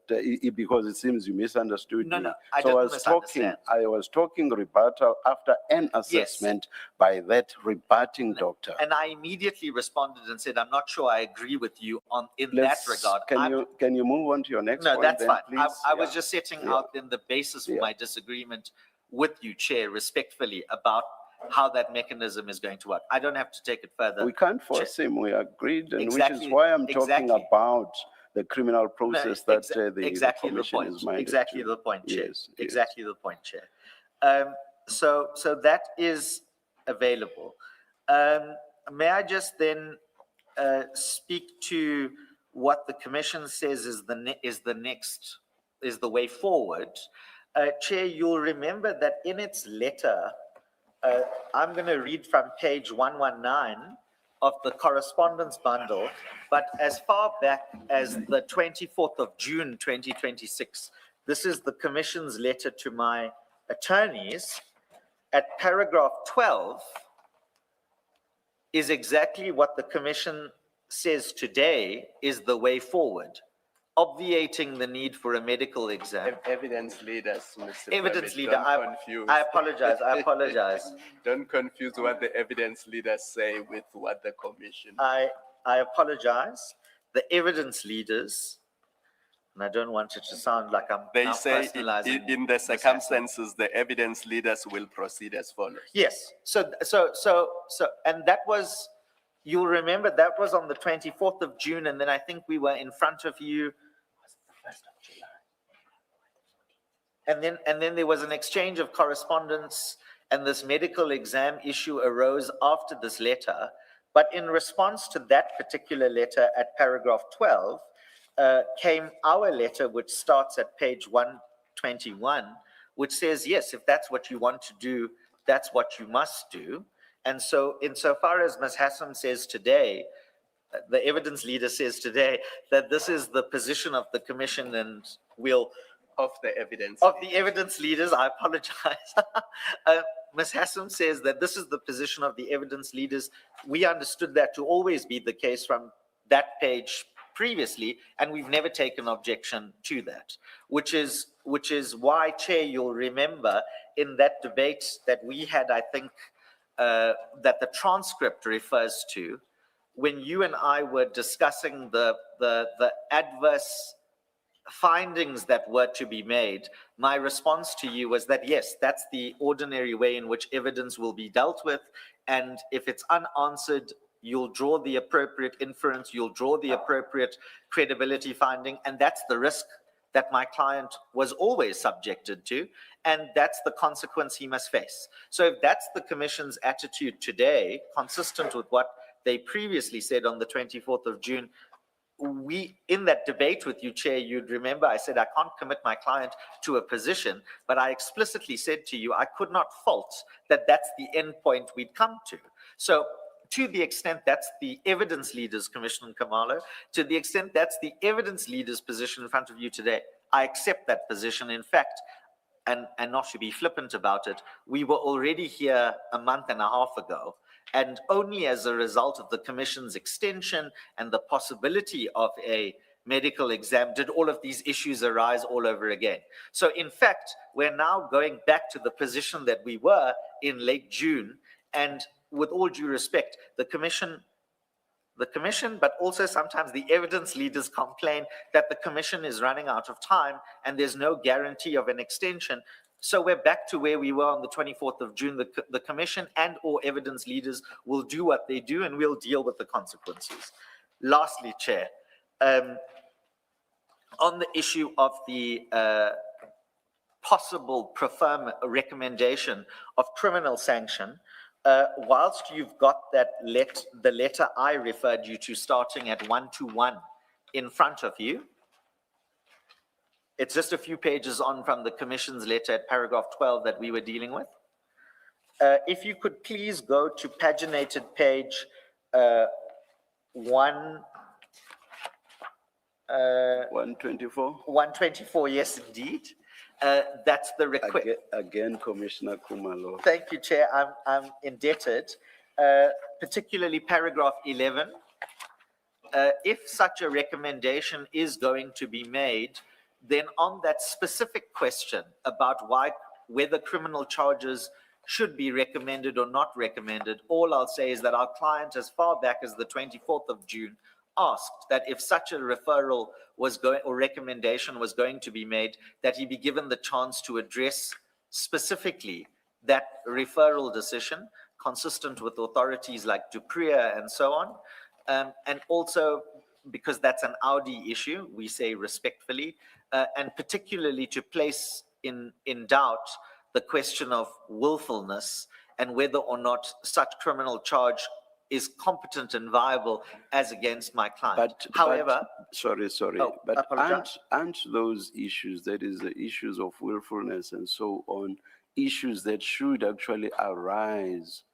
because it seems you misunderstood me. I didn't misunderstand. I was talking rebuttal after an assessment by that rebutting doctor. And I immediately responded and said, I'm not sure I agree with you in that regard. Can you move on to your next point? No, that's fine. Please? I was just setting out then the basis for my disagreement with you, Chair, respectfully, about how that mechanism is going to work. I don't have to take it further. We can't force him, we agreed, and Exactly, which is why I'm talking about the criminal process that the Commission is minded Exactly to. the point, Chair. Yes, Exactly the point, Chair. So that is available. May I just then speak to what the Commission says is the way forward? Chair, you'll remember that in its letter, I'm going to read from page 119 of the correspondence bundle, but as far back as the 24th of June, 2026, this is the Commission's letter to my attorneys. At paragraph 12 is exactly what the Commission says today is the way forward, obviating the need for a medical exam. Evidence leaders, Mr. Evidence Private, leader, don't confuse. I apologize. Don't confuse what the evidence leaders say with what the Commission. I apologize. The evidence leaders, and I don't want it to sound like I'm They now say personalizing in the this aspect. circumstances, the evidence leaders will proceed as follows. Yes, so, and that was, you'll remember that was on the 24th of June, and then I think we were in front of you. And then there was an exchange of correspondence, and this medical exam issue arose after this letter. But in response to that particular letter at paragraph 12, came our letter, which starts at page 121, which says, yes, if that's what you want to do, that's what you must do. And so insofar as Ms. Hassan says today, the evidence leader says today, that this is the position of the Commission, and we'll... Of the evidence. Of the evidence leaders, I apologize. Ms. Hassan says that this is the position of the evidence leaders. We understood that to always be the case from that page previously, and we've never taken objection to that, which is why, Chair, you'll remember in that debate that we had, I think, that the transcript refers to, when you and I were discussing the adverse findings that were to be made, my response to you was that, yes, that's the ordinary way in which evidence will be dealt with. And if it's unanswered, you'll draw the appropriate inference, you'll draw the appropriate credibility finding, and that's the risk that my client was always subjected to, and that's the consequence he must face. So if that's the Commission's attitude today, consistent with what they previously said on the 24th of June, in that debate with you, Chair, you'd remember I said I can't commit my client to a position, but I explicitly said to you I could not fault that that's the end point we'd come to. So to the extent that's the evidence leaders, Commissioner Kamalo, to the extent that's the evidence leaders' position in front of you today, I accept that position. In fact, and not to be flippant about it, we were already here a month and a half ago, and only as a result of the Commission's extension and the possibility of a medical exam did all of these issues arise all over again. So in fact, we're now going back to the position that we were in late June, and with all due respect, the Commission, but also sometimes the evidence leaders complain that the Commission is running out of time and there's no guarantee of an extension. So we're back to where we were on the 24th of June. The Commission and or evidence leaders will do what they do, and we'll deal with the consequences. Lastly, Chair, on the issue of the possible preferred recommendation of criminal sanction, whilst you've got that the letter I referred you to starting at 121 in front of you, it's just a few pages on from the Commission's letter at paragraph 12 that we were dealing with. If you could please go to paginated page 124. 124, yes, indeed. That's the request. Again, Commissioner Kumalo. Thank you, Chair. I'm indebted, particularly paragraph 11. If such a recommendation is going to be made, then on that specific question about whether criminal charges should be recommended or not recommended, all I'll say is that our client, as far back as the 24th of June, asked that if such a referral was going or recommendation was going to be made, that he be given the chance to address specifically that referral decision, consistent with authorities like Dupree and so on. And also, because that's an Audi issue, we say respectfully, and particularly to place in doubt the question of willfulness and whether or not such criminal charge is competent and viable as against my client. However, sorry, Oh, but apologize. aren't those issues, that is the issues of willfulness and so on, issues that should actually arise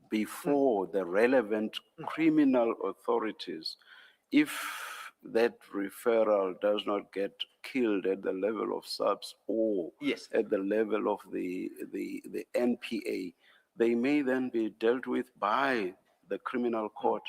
before the relevant criminal authorities, if that referral does not get killed at the level of SAPS or Yes. at the level of the NPA, they may then be dealt with by the criminal court.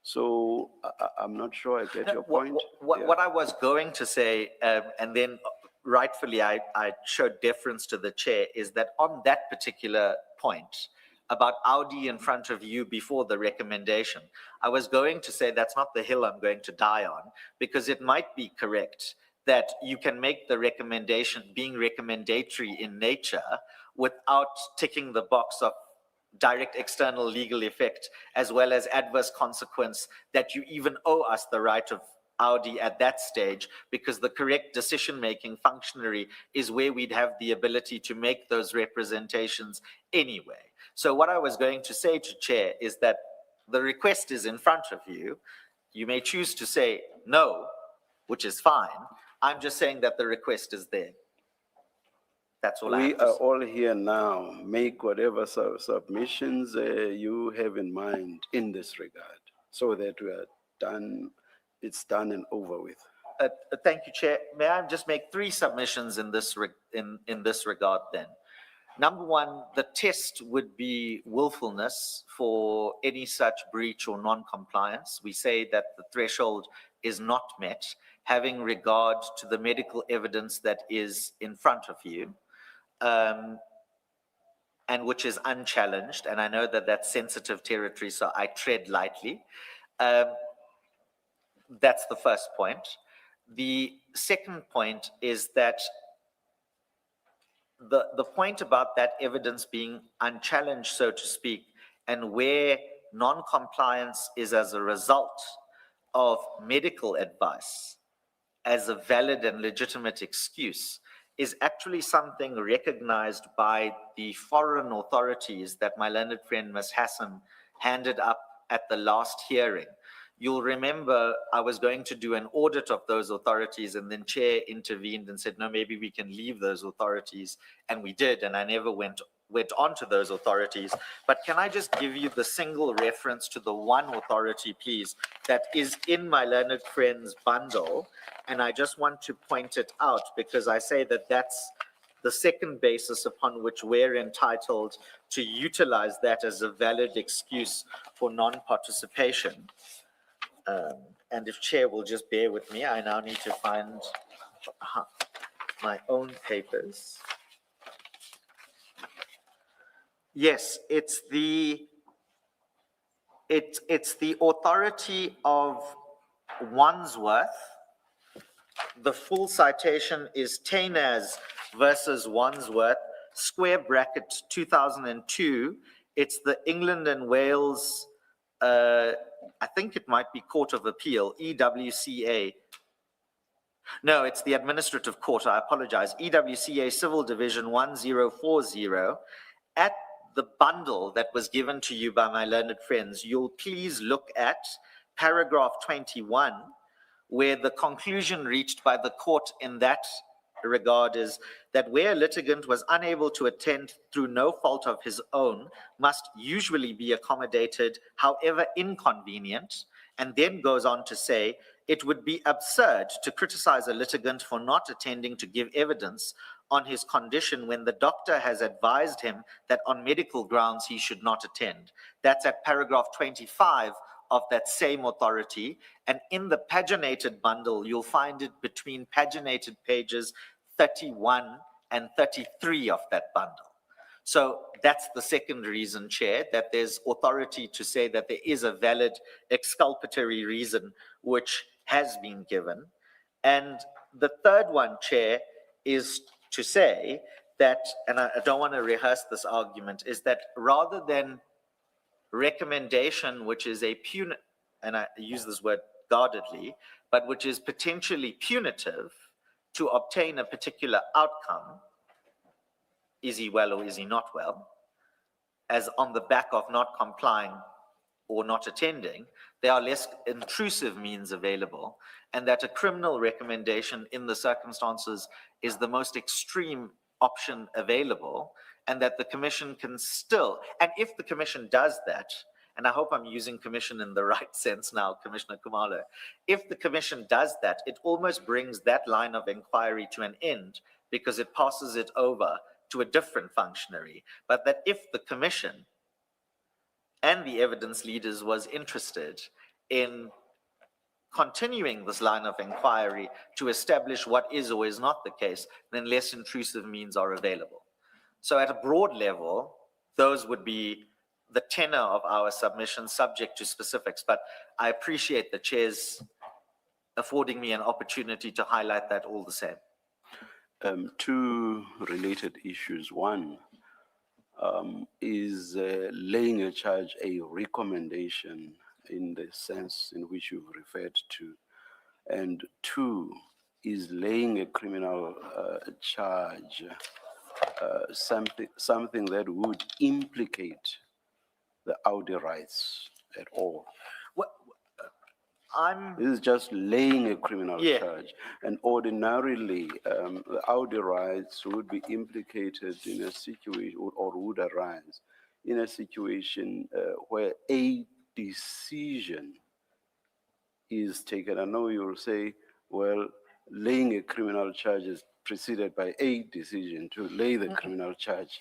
So I'm not sure I get your point. What I was going to say, and then rightfully I showed deference to the chair, is that on that particular point about Audi in front of you before the recommendation, I was going to say that's not the hill I'm going to die on, because it might be correct that you can make the recommendation being recommendatory in nature without ticking the box of direct external legal effect, as well as adverse consequence, that you even owe us the right of Audi at that stage, because the correct decision-making functionary is where we'd have the ability to make those representations anyway. So what I was going to say to Chair is that the request is in front of you. You may choose to say no, which is fine. I'm just saying that the request is there. That's all I We have to are say. all here now. Make whatever submissions you have in mind in this regard, so that we are done, it's done and over with. Thank you, Chair. May I just make 3 submissions in this regard then? Number one, the test would be willfulness for any such breach or non-compliance. We say that the threshold is not met, having regard to the medical evidence that is in front of you, and which is unchallenged. And I know that that's sensitive territory, so I tread lightly. That's the first point. The second point is that the point about that evidence being unchallenged, so to speak, and where non-compliance is as a result of medical advice as a valid and legitimate excuse is actually something recognized by the foreign authorities that my learned friend Ms. Hassan handed up at the last hearing. You'll remember I was going to do an audit of those authorities, and then Chair intervened and said, no, maybe we can leave those authorities. And we did, and I never went on to those authorities. But can I just give you the single reference to the one authority, please, that is in my learned friend's bundle? And I just want to point it out because I say that that's the second basis upon which we're entitled to utilize that as a valid excuse for non-participation. And if Chair will just bear with me, I now need to find my own papers. Yes, it's the authority of Wandsworth. The full citation is Tainaz versus Wandsworth, square bracket 2002. It's the England and Wales, I think it might be Court of Appeal, EWCA. No, it's the Administrative Court, I apologize. EWCA Civil Division 1040. At the bundle that was given to you by my learned friends, you'll please look at paragraph 21, where the conclusion reached by the court in that regard is that where a litigant was unable to attend through no fault of his own, must usually be accommodated, however inconvenient, and then goes on to say, it would be absurd to criticize a litigant for not attending to give evidence on his condition when the doctor has advised him that on medical grounds he should not attend. That's at paragraph 25 of that same authority. And in the paginated bundle, you'll find it between paginated pages 31 and 33 of that bundle. So that's the second reason, Chair, that there's authority to say that there is a valid exculpatory reason which has been given. And the third one, Chair, is to say that, and I don't want to rehearse this argument, is that rather than recommendation, which is a punitive, and I use this word guardedly, but which is potentially punitive to obtain a particular outcome, is he well or is he not well, as on the back of not complying or not attending, there are less intrusive means available, and that a criminal recommendation in the circumstances is the most extreme option available, and that the commission can still, and if the commission does that, and I hope I'm using commission in the right sense now, Commissioner Kumalo, if the commission does that, it almost brings that line of inquiry to an end because it passes it over to a different functionary. But that if the commission and the evidence leaders was interested in continuing this line of inquiry to establish what is or is not the case, then less intrusive means are available. So at a broad level, those would be the tenor of our submission, subject to specifics. But I appreciate the Chair's affording me an opportunity to highlight that all the same. Two related issues. One, is laying a charge a recommendation in the sense in which you've referred to? And two, is laying a criminal charge something that would implicate the Audi rights at all? This is just laying a criminal charge. And ordinarily, the Audi rights would be implicated in a situation, or would arise in a situation where a decision is taken. I know you'll say, well, laying a criminal charge is preceded by a decision to lay the criminal charge.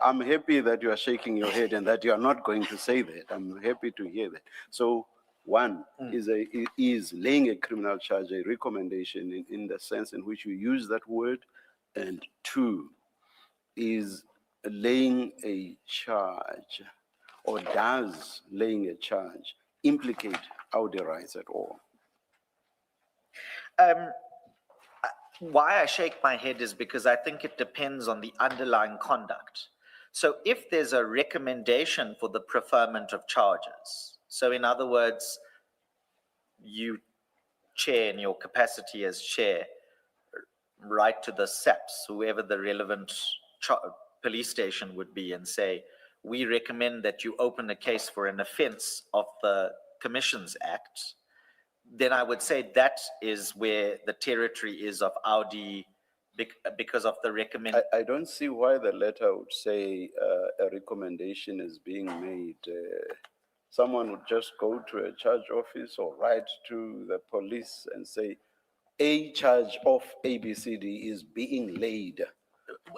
I'm happy that you are shaking your head and that you are not going to say that. I'm happy to hear that. So one is laying a criminal charge a recommendation in the sense in which you use that word, and two is laying a charge, or does laying a charge implicate Audi rights at all? Why I shake my head is because I think it depends on the underlying conduct. So if there's a recommendation for the preferment of charges, so in other words, you, Chair, in your capacity as Chair, write to the SAPS, whoever the relevant police station would be, and say, we recommend that you open a case for an offense of the Commissions Act, then I would say that is where the territory is of Audi because of the recommend. I don't see why the letter would say a recommendation is being made. Someone would just go to a charge office or write to the police and say, a charge of ABCD is being laid.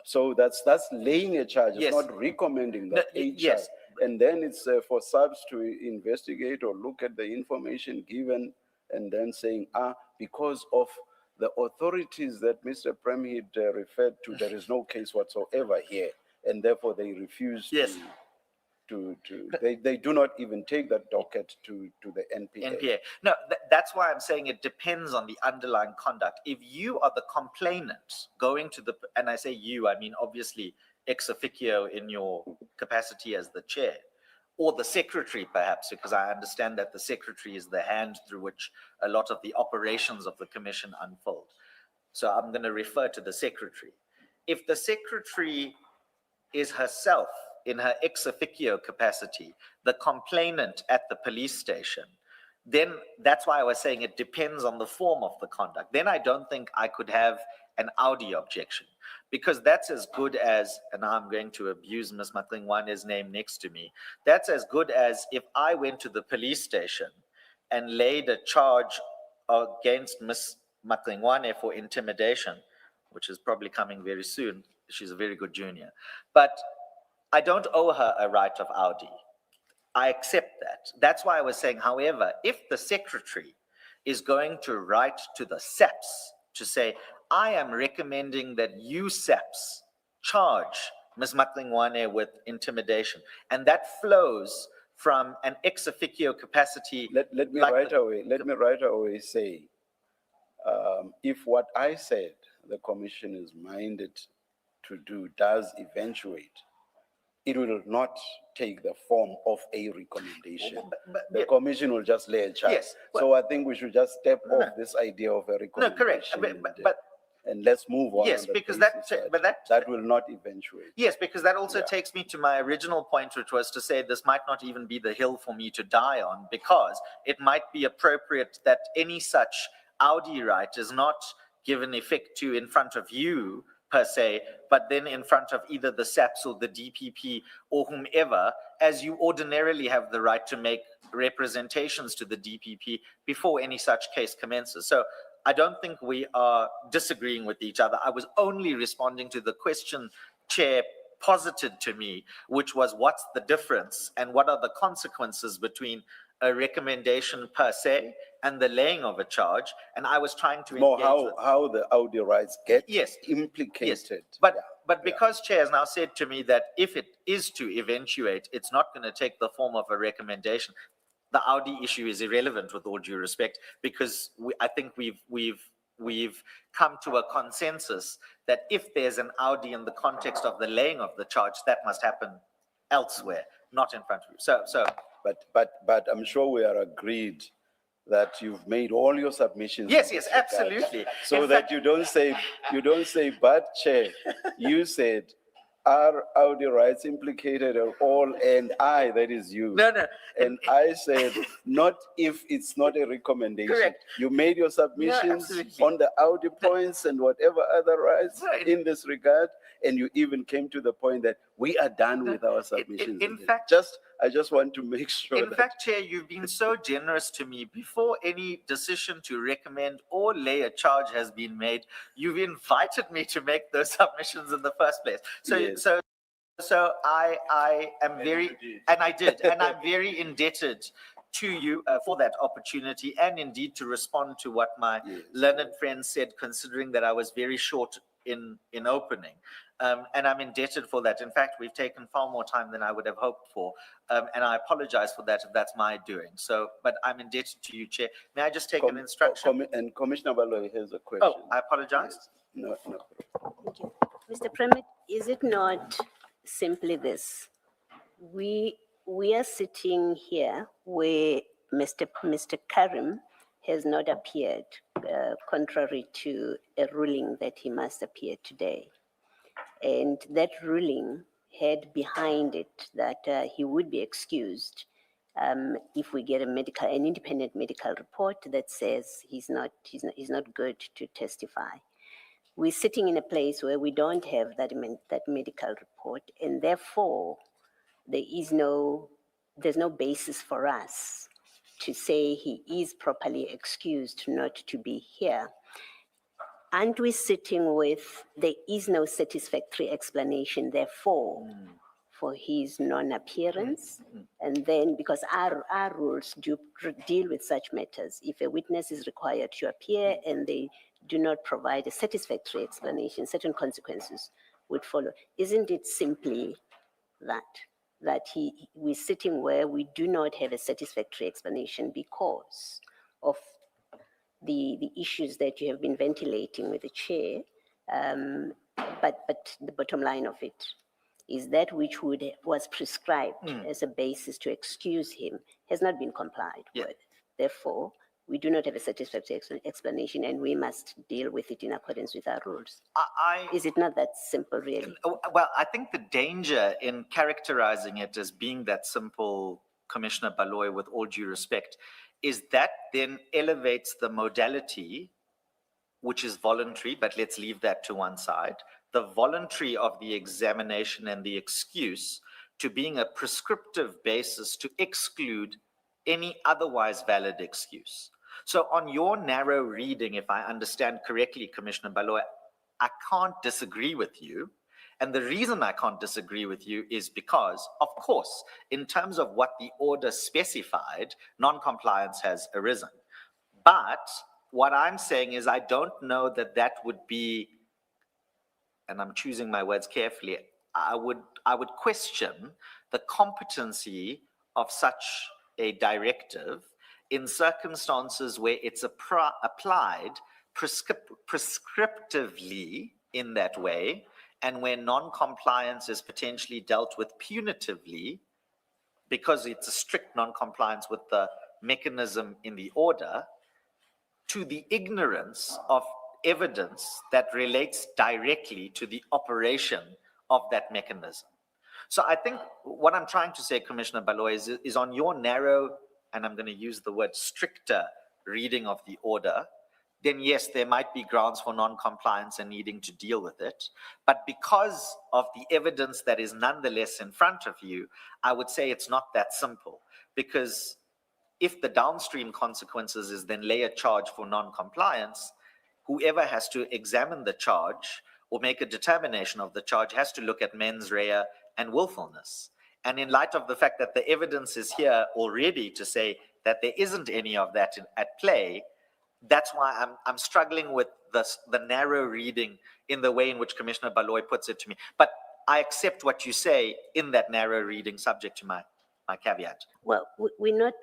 So that's laying a charge. It's Yes. not recommending No, that a charge. yes. And then it's for subs to investigate or look at the information given and then saying, because of the authorities that Mr. Prem had referred to, there is no case whatsoever here. And therefore they refuse Yes. they do not even take that docket to the NPA. NPA. No, that's why I'm saying it depends on the underlying conduct. If you are the complainant going to the, and I say you, I mean obviously ex officio in your capacity as the chair, or the secretary perhaps, because I understand that the secretary is the hand through which a lot of the operations of the commission unfold. So I'm going to refer to the secretary. If the secretary is herself, in her ex officio capacity, the complainant at the police station, then that's why I was saying it depends on the form of the conduct. Then I don't think I could have an Audi objection, because that's as good as, and now I'm going to abuse Ms. Madlangwa's name next to me, that's as good as if I went to the police station and laid a charge against Ms. Madlangwa for intimidation, which is probably coming very soon. She's a very good junior. But I don't owe her a right of Audi. I accept that. That's why I was saying, however, if the secretary is going to write to the SAPS to say, I am recommending that you SAPS charge Ms. Madlangwa with intimidation, and that flows from an ex officio capacity. Let me right away say, if what I said the commission is minded to do does eventuate, it will not take the form of a recommendation. The commission will just lay a charge. Yes, so I think we should just step off this idea of a recommendation. No, correct. And let's move on. Yes, on the because basis that will not eventuate. Yes, because that also takes me to my original point, which was to say this might not even be the hill for me to die on, because it might be appropriate that any such Audi right is not given effect to in front of you per se, but then in front of either the SAPS or the DPP or whomever, as you ordinarily have the right to make representations to the DPP before any such case commences. So I don't think we are disagreeing with each other. I was only responding to the question Chair posited to me, which was what's the difference and what are the consequences between a recommendation per se and the laying of a charge. And I was trying to engage how the Audi rights get implicated. Yes. But because Chair has now said to me that if it is to eventuate, it's not going to take the form of a recommendation, the Audi issue is irrelevant with all due respect, because I think we've come to a consensus that if there's an Audi in the context of the laying of the charge, that must happen elsewhere, not in front of you. But I'm sure we are agreed that you've made all your submissions. Yes, absolutely. So that you don't say, but Chair, you said, are Audi rights implicated at all? And that is you. No. And I said, not if it's not a recommendation. Correct. You made your submissions on the Audi points and whatever other rights in this regard. And you even came to the point that we are done with our submissions. In fact, I just want to make sure. In fact, Chair, you've been so generous to me. Before any decision to recommend or lay a charge has been made, you've invited me to make those submissions in the first place. So I am very, and I did, and I'm very indebted to you for that opportunity, and indeed to respond to what my learned friend said, considering that I was very short in opening. And I'm indebted for that. In fact, we've taken far more time than I would have hoped for. And I apologize for that if that's my doing. So, but I'm indebted to you, Chair. May I just take an instruction? And Commissioner Baloyi has a question. Oh, I apologize. No, no. Thank you. Mr. Premier, is it not simply this? We are sitting here where Mr. Karim has not appeared, contrary to a ruling that he must appear today. And that ruling had behind it that he would be excused if we get an independent medical report that says he's not good to testify. We're sitting in a place where we don't have that medical report, and therefore there's no basis for us to say he is properly excused not to be here. Aren't we sitting with there is no satisfactory explanation, therefore, for his non-appearance? And then, because our rules do deal with such matters, if a witness is required to appear and they do not provide a satisfactory explanation, certain consequences would follow. Isn't it simply that we're sitting where we do not have a satisfactory explanation because of the issues that you have been ventilating with the chair, but the bottom line of it is that which was prescribed as a basis to excuse him has not been complied with. Therefore, we do not have a satisfactory explanation, and we must deal with it in accordance with our rules. Is it not that simple, really? Well, I think the danger in characterizing it as being that simple, Commissioner Baloyi, with all due respect, is that then elevates the modality, which is voluntary, but let's leave that to one side, the voluntary of the examination and the excuse to being a prescriptive basis to exclude any otherwise valid excuse. So on your narrow reading, if I understand correctly, Commissioner Baloyi, I can't disagree with you. And the reason I can't disagree with you is because, of course, in terms of what the order specified, non-compliance has arisen. But what I'm saying is I don't know that that would be, and I'm choosing my words carefully, I would question the competency of such a directive in circumstances where it's applied prescriptively in that way, and where non-compliance is potentially dealt with punitively because it's a strict non-compliance with the mechanism in the order, to the ignorance of evidence that relates directly to the operation of that mechanism. So I think what I'm trying to say, Commissioner Baloyi, is on your narrow, and I'm going to use the word stricter reading of the order, then yes, there might be grounds for non-compliance and needing to deal with it. But because of the evidence that is nonetheless in front of you, I would say it's not that simple. Because if the downstream consequences is then lay a charge for non-compliance, whoever has to examine the charge or make a determination of the charge has to look at mens rea and willfulness. And in light of the fact that the evidence is here already to say that there isn't any of that at play, that's why I'm struggling with the narrow reading in the way in which Commissioner Baloyi puts it to me. But I accept what you say in that narrow reading, subject to my caveat. Well, we're not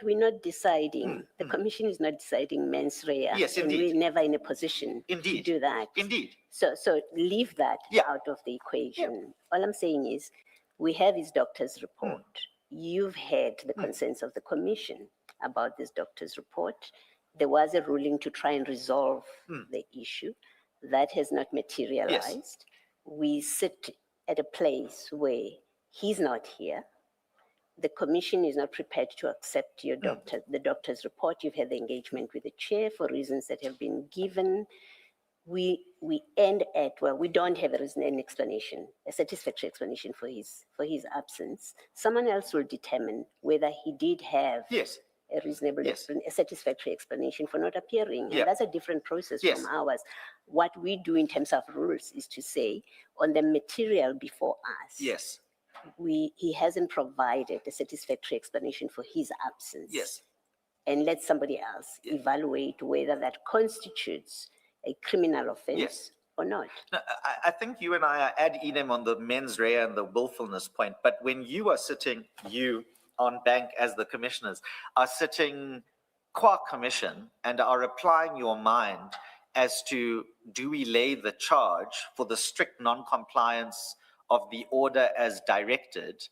deciding. The commission is not deciding mens rea. Yes, and indeed. we're never in a position to do that. Indeed. So leave that out of the equation. All I'm saying is, we have his doctor's report. You've had the concerns of the commission about this doctor's report. There was a ruling to try and resolve the issue. That has not materialized. We sit at a place where he's not here. The commission is not prepared to accept the doctor's report. You've had the engagement with the chair for reasons that have been given. We end at, well, we don't have an explanation, a satisfactory explanation for his absence. Someone else will determine whether he did have a reasonable, a satisfactory explanation for not appearing. And that's a different process from ours. What we do in terms of rules is to say, on the material before us, he hasn't provided a satisfactory explanation for his absence. And let somebody else evaluate whether that constitutes a criminal offense or not? No, I think you and I are ad idem on the mens rea and the willfulness point, but when you are sitting, you on bank as the commissioners, are sitting qua commission and are applying your mind as to do we lay the charge for the strict non-compliance of the order as directed,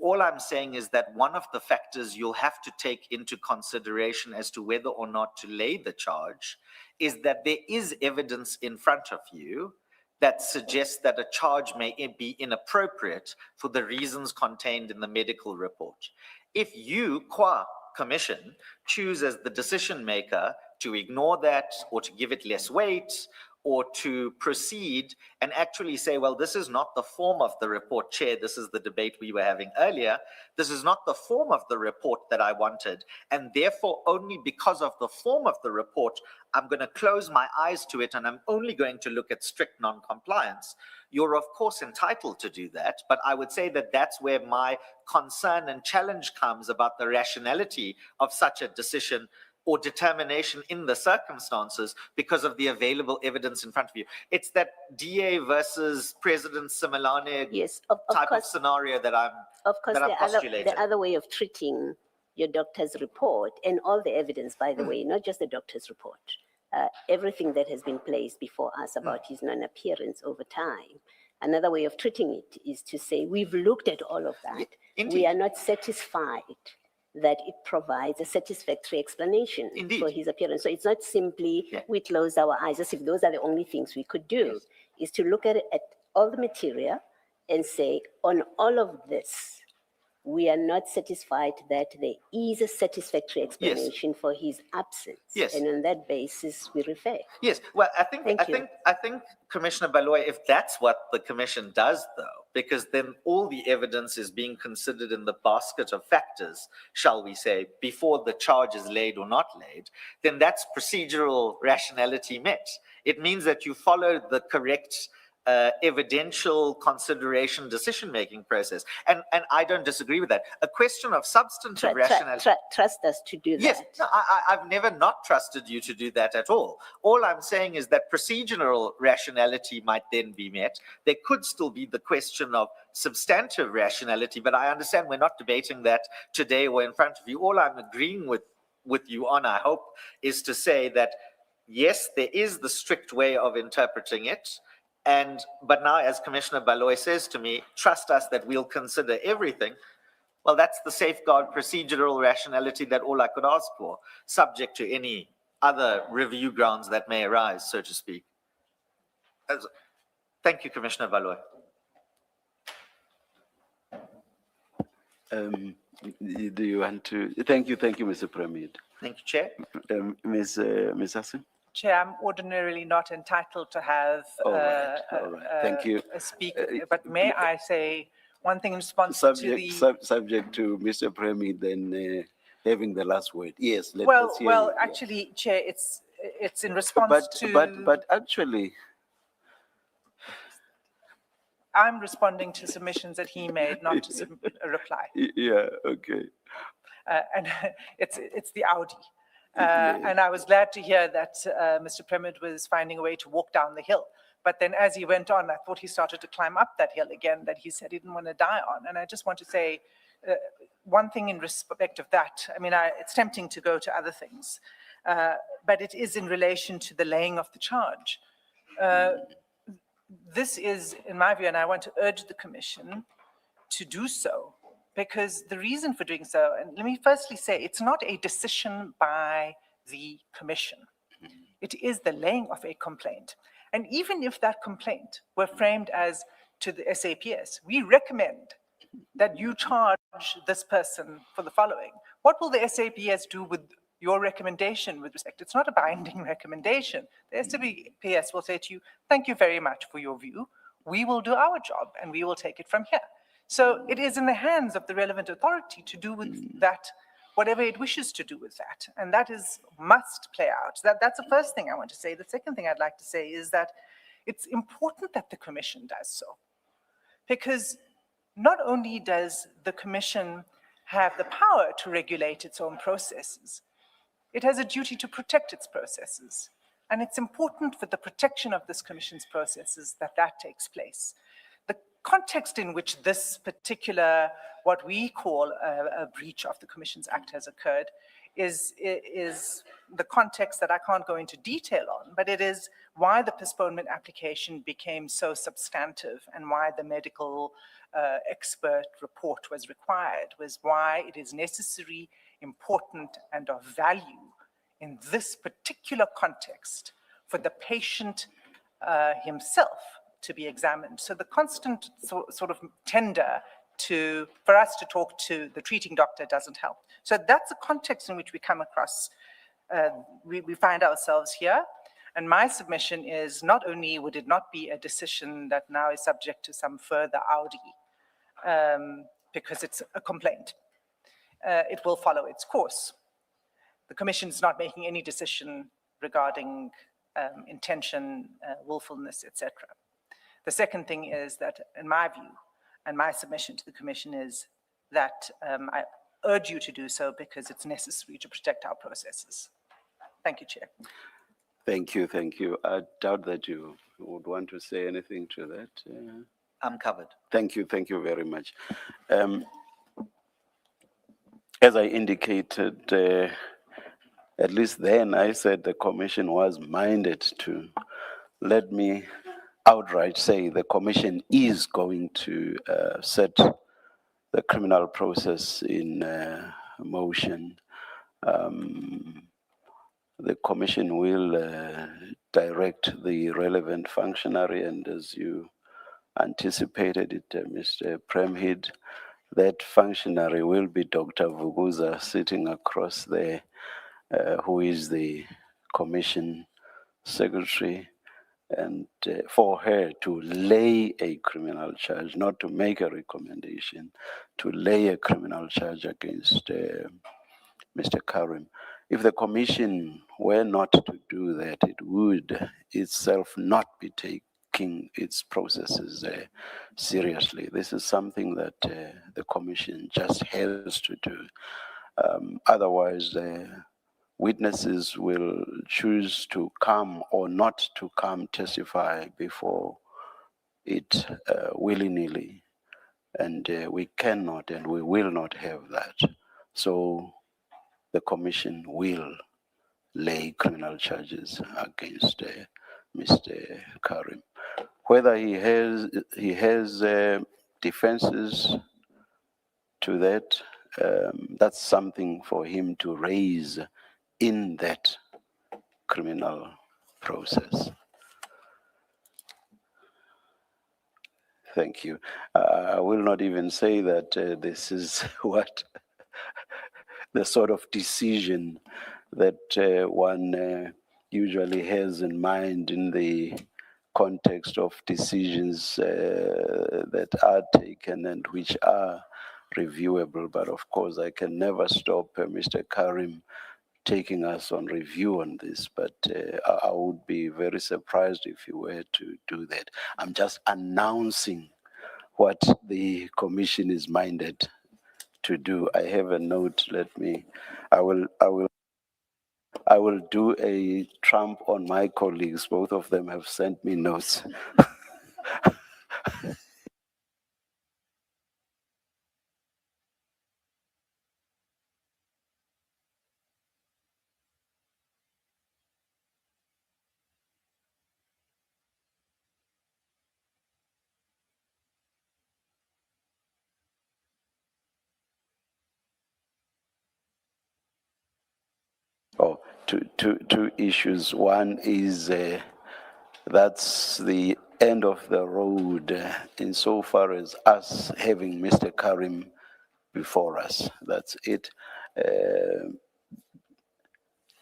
all I'm saying is that one of the factors you'll have to take into consideration as to whether or not to lay the charge is that there is evidence in front of you that suggests that a charge may be inappropriate for the reasons contained in the medical report. If you, qua commission, choose as the decision maker to ignore that or to give it less weight or to proceed and actually say, well, this is not the form of the report, Chair, this is the debate we were having earlier, this is not the form of the report that I wanted, and therefore only because of the form of the report, I'm going to close my eyes to it and I'm only going to look at strict non-compliance. You're of course entitled to do that, but I would say that that's where my concern and challenge comes about the rationality of such a decision or determination in the circumstances because of the available evidence in front of you. It's that DA versus President Simelane Yes, type of course, scenario that I'm postulating. the other way of treating your doctor's report and all the evidence, by the way, not just the doctor's report, everything that has been placed before us about his non-appearance over time. Another way of treating it is to say, we've looked at all of that. Indeed. We are not satisfied that it provides a satisfactory explanation Indeed. for his appearance. So it's not simply we closed our eyes as if those are the only things we could do. Is to look at all the material and say, on all of this, we are not satisfied that there is a satisfactory explanation for his absence. Yes. And on that basis, we refer. Yes, well, I Thank you. think Commissioner Baloy, if that's what the commission does though, because then all the evidence is being considered in the basket of factors, shall we say, before the charge is laid or not laid, then that's procedural rationality met. It means that you followed the correct evidential consideration decision-making process. And I don't disagree with that. A question of substantive rationality. Trust us to do that. Yes, no, I've never not trusted you to do that at all. All I'm saying is that procedural rationality might then be met. There could still be the question of substantive rationality, but I understand we're not debating that today or in front of you. All I'm agreeing with you on, I hope, is to say that, yes, there is the strict way of interpreting it, but now, as Commissioner Baloy says to me, trust us that we'll consider everything. Well, that's the safeguard procedural rationality that all I could ask for, subject to any other review grounds that may arise, so to speak. Thank you, Commissioner Baloy. Do you want to? Thank you, Mr. Premier. Thank you, Chair. Ms. Hassan? Chair, I'm ordinarily not entitled to have All right. Thank you. a speaker, but may I say one thing in response to the... Subject to Mr. Premier then having the last word. Yes. Well, let's hear you. actually, Chair, it's in response to... But actually... I'm responding to submissions that he made, not to a reply. Yeah, okay. And it's the Audi. And I was glad to hear that Mr. Premier was finding a way to walk down the hill. But then as he went on, I thought he started to climb up that hill again that he said he didn't want to die on. And I just want to say one thing in respect of that. I mean, it's tempting to go to other things, but it is in relation to the laying of the charge. This is, in my view, and I want to urge the Commission to do so, because the reason for doing so, and let me firstly say, it's not a decision by the Commission. It is the laying of a complaint. And even if that complaint were framed as to the SAPS, we recommend that you charge this person for the following. What will the SAPS do with your recommendation with respect? It's not a binding recommendation. The SAPS will say to you, thank you very much for your view. We will do our job and we will take it from here. So it is in the hands of the relevant authority to do with that whatever it wishes to do with that. And that must play out. That's the first thing I want to say. The second thing I'd like to say is that it's important that the Commission does so. Because not only does the Commission have the power to regulate its own processes, it has a duty to protect its processes. And it's important for the protection of this commission's processes that that takes place. The context in which this particular, what we call a breach of the Commissions Act has occurred is the context that I can't go into detail on, but it is why the postponement application became so substantive and why the medical expert report was required, was why it is necessary, important, and of value in this particular context for the patient himself to be examined. So the constant sort of tender for us to talk to the treating doctor doesn't help. So that's the context in which we come across, we find ourselves here. And my submission is not only would it not be a decision that now is subject to some further audi, because it's a complaint, it will follow its course. The Commission's not making any decision regarding intention, willfulness, etc. The second thing is that, in my view, and my submission to the Commission is that I urge you to do so because it's necessary to protect our processes. Thank you, Chair. Thank you, thank you. I doubt that you would want to say anything to that. I'm covered. Thank you very much. As I indicated, at least then I said the Commission was minded to. Let me outright say the Commission is going to set the criminal process in motion. The Commission will direct the relevant functionary, and as you anticipated it, Mr. Premhid, that functionary will be Dr. Vuguza sitting across there, who is the Commission Secretary, and for her to lay a criminal charge, not to make a recommendation, to lay a criminal charge against Mr. Karim. If the Commission were not to do that, it would itself not be taking its processes seriously. This is something that the Commission just has to do. Otherwise, witnesses will choose to come or not to come testify before it willy-nilly. And we cannot and we will not have that. So the Commission will lay criminal charges against Mr. Karim. Whether he has defenses to that, that's something for him to raise in that criminal process. Thank you. I will not even say that this is what the sort of decision that one usually has in mind in the context of decisions that are taken and which are reviewable. But of course, I can never stop Mr. Karim taking us on review on this, but I would be very surprised if he were to do that. I'm just announcing what the Commission is minded to do. I have a note. I will do a trump on my colleagues. Both of them have sent me notes. Oh, two issues. One is that's the end of the road insofar as us having Mr. Karim before us. That's it.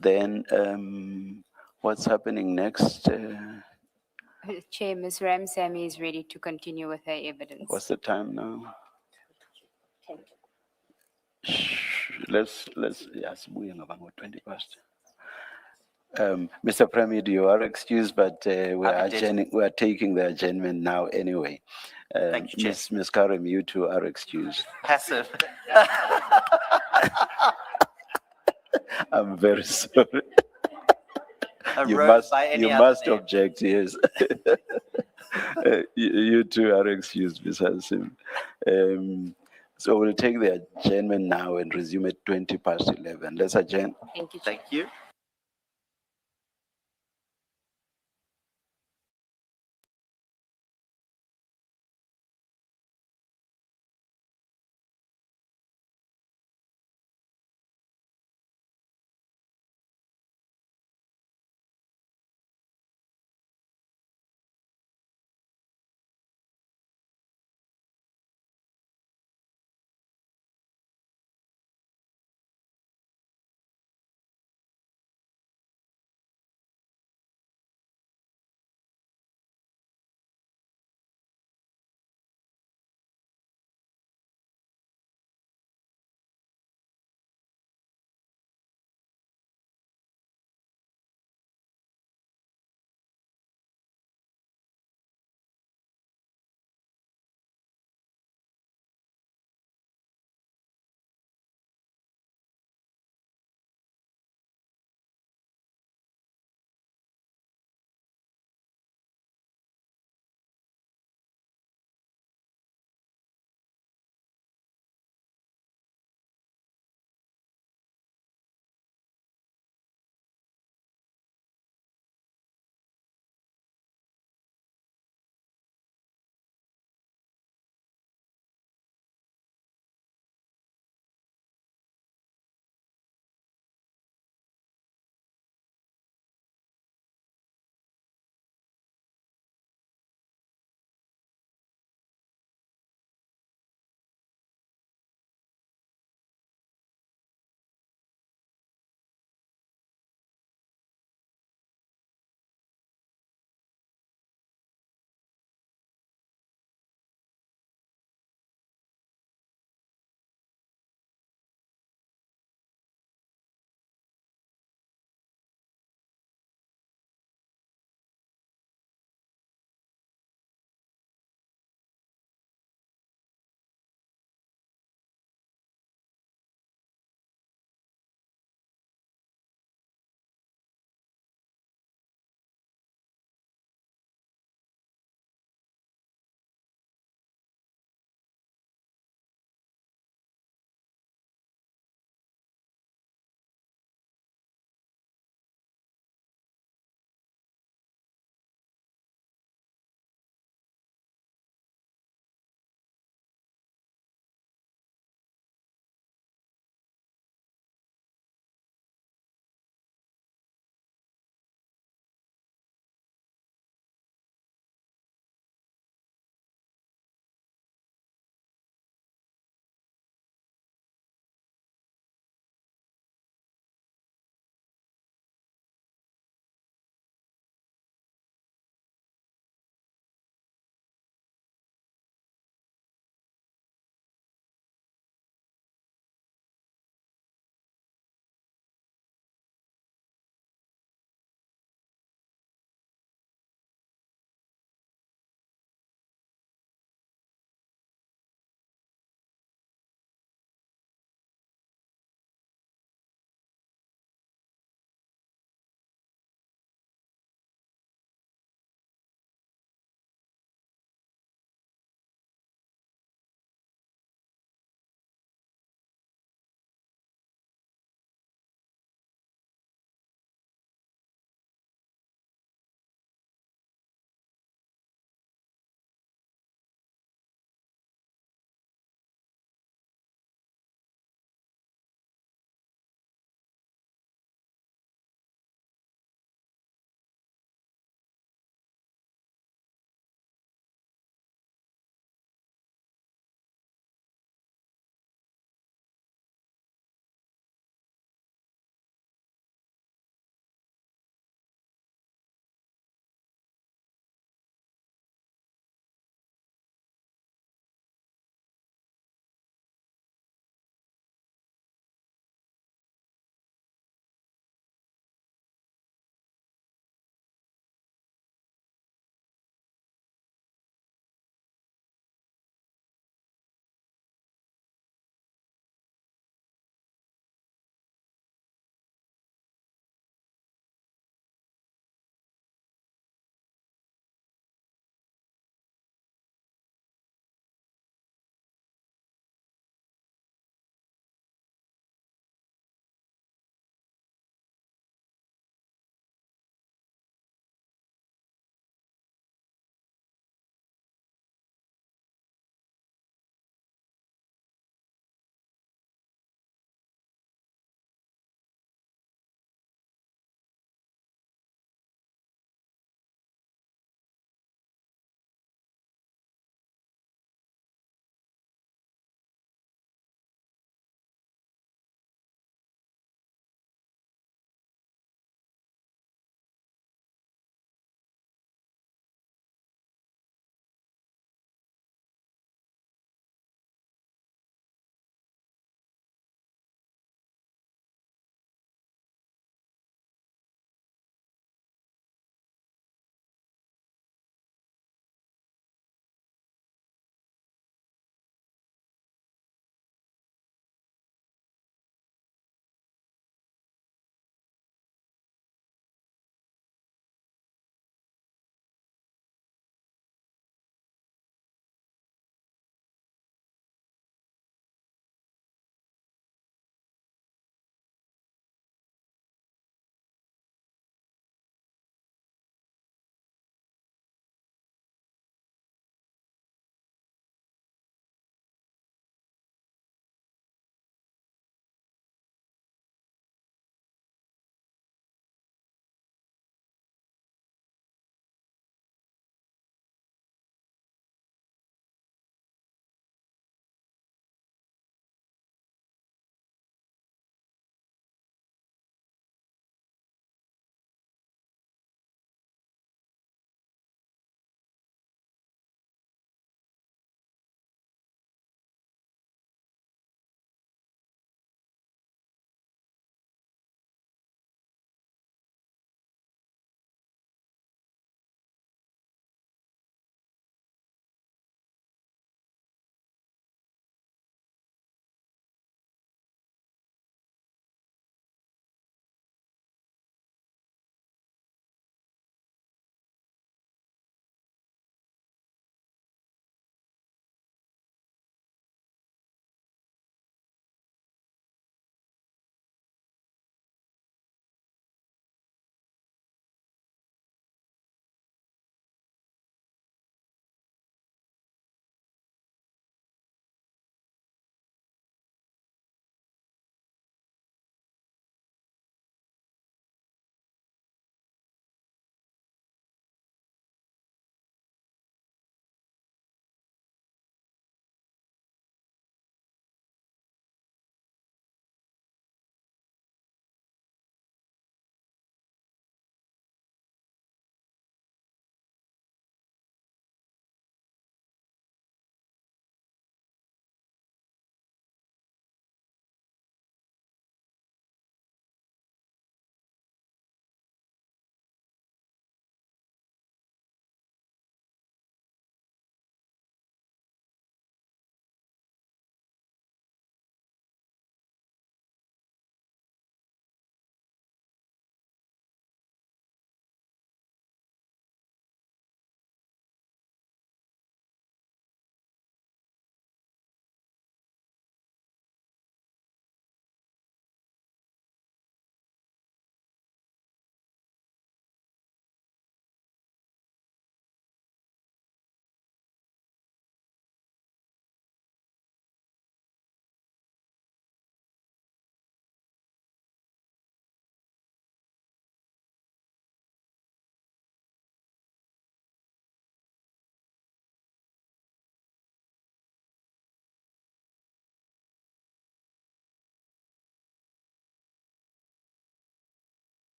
Then what's happening next? Chair, Ms. Ramsamy is ready to continue with her evidence. What's the time now? Let's yes, we are about 20 past. Mr. Premier, you are excused, but we are taking the adjournment now anyway. Thank you, Chair. Ms. Karim, you two are excused. Passive. I'm very sorry. erode by any You other must name. object, yes. You two are excused, Ms. Hassim. So we'll take the adjournment now and resume at 11:20. Let's adjourn. Thank you, Chair. Thank you.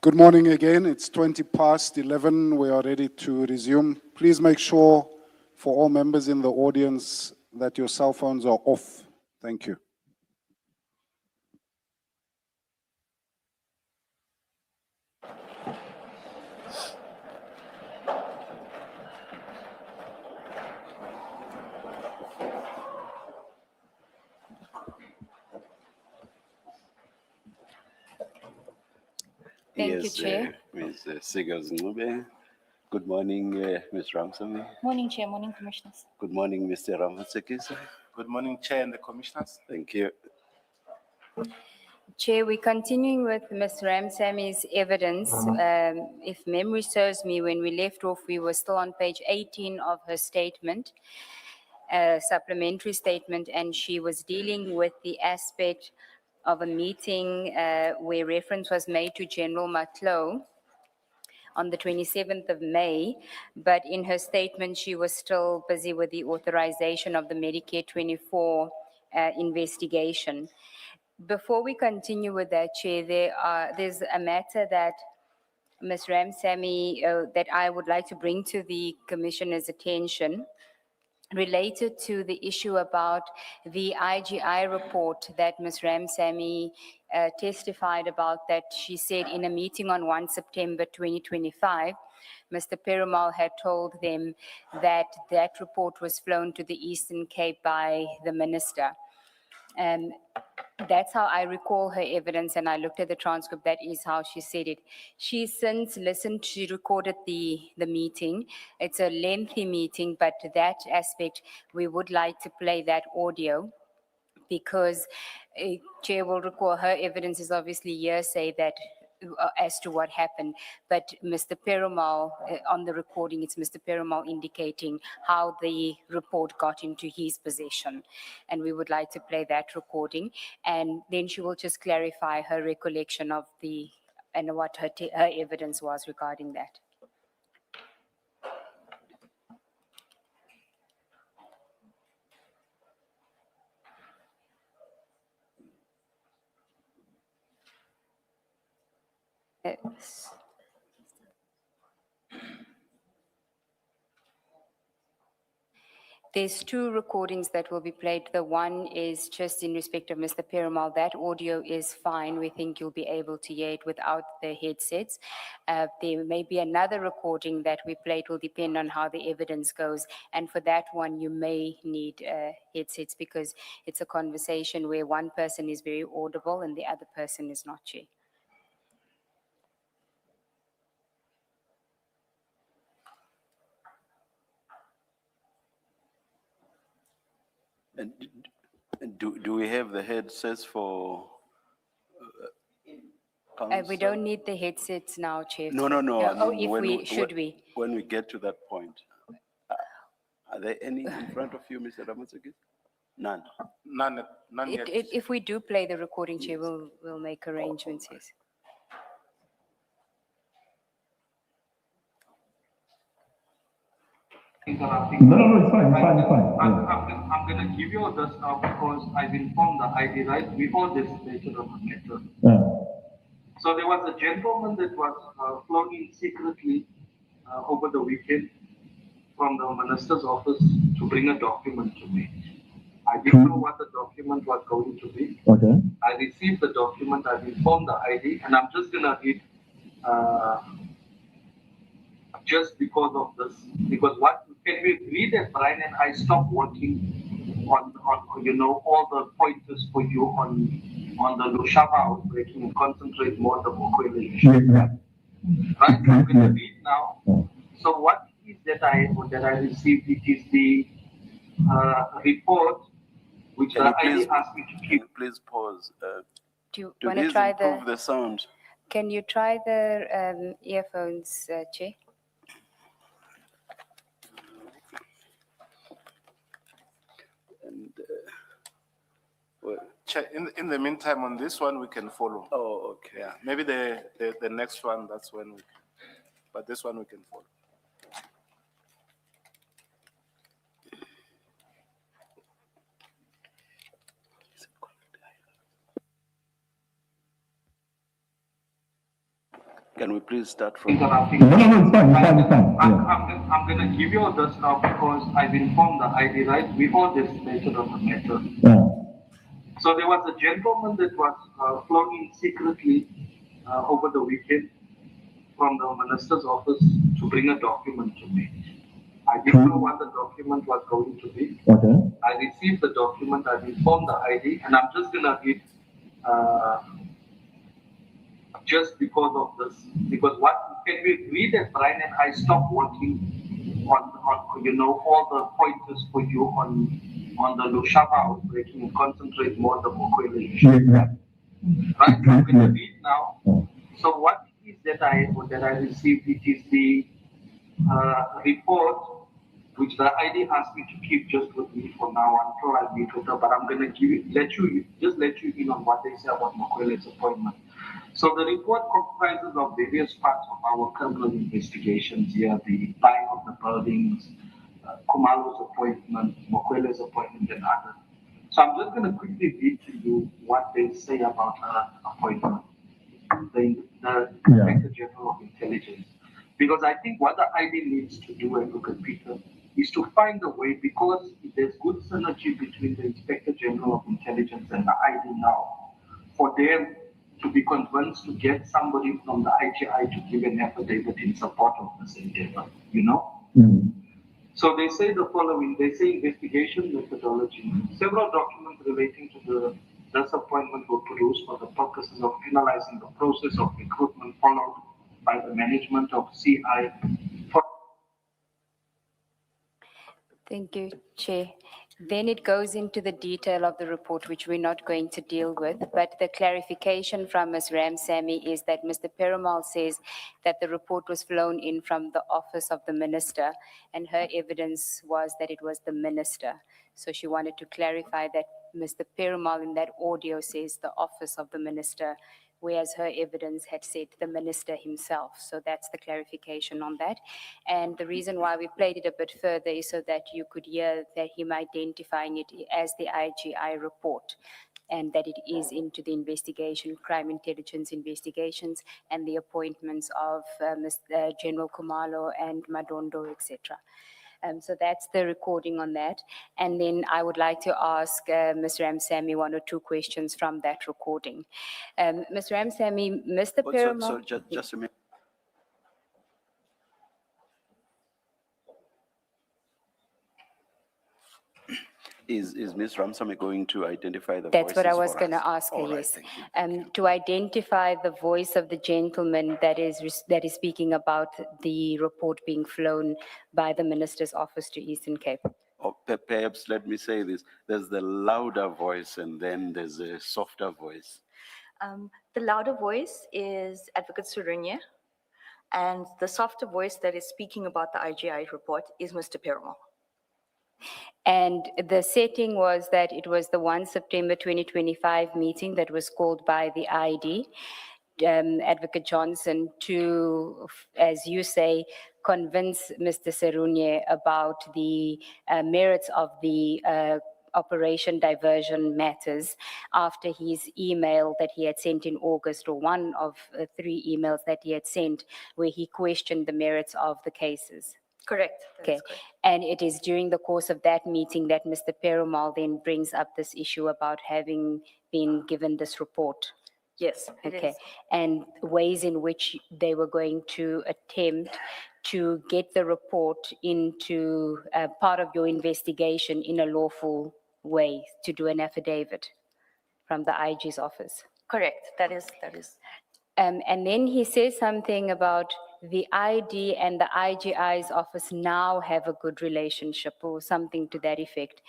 Good morning again. It's 11:20. We are ready to resume. Please make sure for all members in the audience that your cell phones are off. Thank you. Thank you, Yes, Chair. Ms. Sigels Ngube. Good morning, Ms. Ramsamy. Morning, Chair. Morning, Commissioners. Good morning, Mr. Ramatsekisa. Good morning, Chair and the Commissioners. Thank you. Chair, we're continuing with Ms. Ramsami's evidence. If memory serves me, when we left off, we were still on page 18 of her statement, supplementary statement, and she was dealing with the aspect of a meeting where reference was made to General Matlo on the 27th of May, but in her statement, she was still busy with the authorization of the Medicare 24 investigation. Before we continue with that, Chair, there's a matter that Ms. Ramsamy, that I would like to bring to the Commissioner's attention related to the issue about the IGI report that Ms. Ramsamy testified about, that she said in a meeting on 1 September 2025, Mr. Perumal had told them that that report was flown to the Eastern Cape by the minister. That's how I recall her evidence, and I looked at the transcript. That is how she said it. She since listened, she recorded the meeting. It's a lengthy meeting, but that aspect, we would like to play that audio because Chair will recall her evidence is obviously hearsay that as to what happened, but Mr. Perumal, on the recording, it's Mr. Perumal indicating how the report got into his possession, and we would like to play that recording, and then she will just clarify her recollection of and what her evidence was regarding that. There's two recordings that will be played. The one is just in respect of Mr. Perumal. That audio is fine. We think you'll be able to hear it without the headsets. There may be another recording that we play. It will depend on how the evidence goes. And for that one, you may need headsets because it's a conversation where one person is very audible and the other person is not, Chair. And do we have the headsets for? We don't need the headsets now, Chair. No. I Oh, mean, if when should we? When we get to that point, are there any in front of you, Mr. Ramatsekisa? None. None yet. If we do play the recording, Chair, we'll make arrangements, yes. Interrupting. No, it's fine. I'm going to give you this now because I've informed the ID, right? We all designated on the matter. Yeah. So there was a gentleman that was flown in secretly over the weekend from the minister's office to bring a document to me. I didn't know what the document was going to be. Okay. I received the document, I've informed the ID, and I'm just going to read just because of this. Because what can we agree that Brian and I stopped working on all the pointers for you on the Lushaba outbreaking and concentrate more on the Mokwele issue. Yeah. Right? I'm going to read now. So what is that I received? It is the report which the ID asked me to keep. Please pause. Do you Do want to these try improve the sound? Can you try the earphones, Chair? And, Chair, in the meantime, on this one, we can follow. oh, okay. Yeah, maybe the next one, that's when we can. But this one we can follow. Can we please start from? interrupting. No, it's fine, it's fine, it's fine. I'm gonna give you this now because I've informed the ID, right? We all decided on the matter. Yeah. So there was a gentleman that was flown in secretly over the weekend from the minister's office to bring a document to me. I didn't know what the document was going to be. Okay. I received the document, I informed the ID, and I'm just gonna read just because of this. Because what can we agree that Brian and I stopped working on you know all the pointers for you on the Lushaba outbreaking and concentrate more on the Mokwele issue. Yeah. Right? I'm gonna read now. So what it is that I received, it is the report which the ID asked me to keep just with me for now until I meet with her, but I'm gonna let you in on what they say about Mokwele's appointment. So the report comprises of various parts of our criminal investigations here, the buying of the buildings, Kumalo's appointment, Mokwele's appointment, and others. So I'm just gonna quickly read to you what they say about her appointment, the Inspector General of Intelligence. Because I think what the ID needs to do, and look at Peter, is to find a way, because there's good synergy between the Inspector General of Intelligence and the ID now, for them to be convinced to get somebody from the IGI to give an affidavit in support of this endeavor, you know? So they say the following, they say investigation methodology. Several documents relating to this appointment were produced for the purposes of analyzing the process of recruitment followed by the management of CI. Thank you, Chair. Then it goes into the detail of the report, which we're not going to deal with, but the clarification from Ms. Ramsamy is that Mr. Perumal says that the report was flown in from the office of the minister, and her evidence was that it was the minister. So she wanted to clarify that Mr. Perumal in that audio says the office of the minister, whereas her evidence had said the minister himself. So that's the clarification on that. And the reason why we played it a bit further is so that you could hear that him identifying it as the IGI report, and that it is into the investigation, crime intelligence investigations, and the appointments of Mr. General Kumalo and Madondo, etc. So that's the recording on that. And then I would like to ask Ms. Ramsamy one or two questions from that recording. Ms. Ramsamy, Mr. Perumal... So just a minute. Is Ms. Ramsamy going to identify the That's voices what I was for going us? to ask her, All right, yes. thank you. To identify the voice of the gentleman that is speaking about the report being flown by the minister's office to Eastern Cape. Or perhaps let me say this, there's the louder voice and then there's a softer voice. The louder voice is Advocate Surunya, and the softer voice that is speaking about the IGI report is Mr. Perumal. And the setting was that it was the 1 September 2025 meeting that was called by the ID, Advocate Johnson, to, as you say, convince Mr. Serunye about the merits of the Operation Diversion matters after his email that he had sent in August, or one of 3 emails that he had sent, where he questioned the merits of the cases. Correct. Okay, and it is during the course of that meeting that Mr. Perumal then brings up this issue about having been given this report. Yes, it Okay, is. and ways in which they were going to attempt to get the report into part of your investigation in a lawful way, to do an affidavit from the IG's office. Correct, that is. And then he says something about the ID and the IGI's office now have a good relationship, or something to that effect,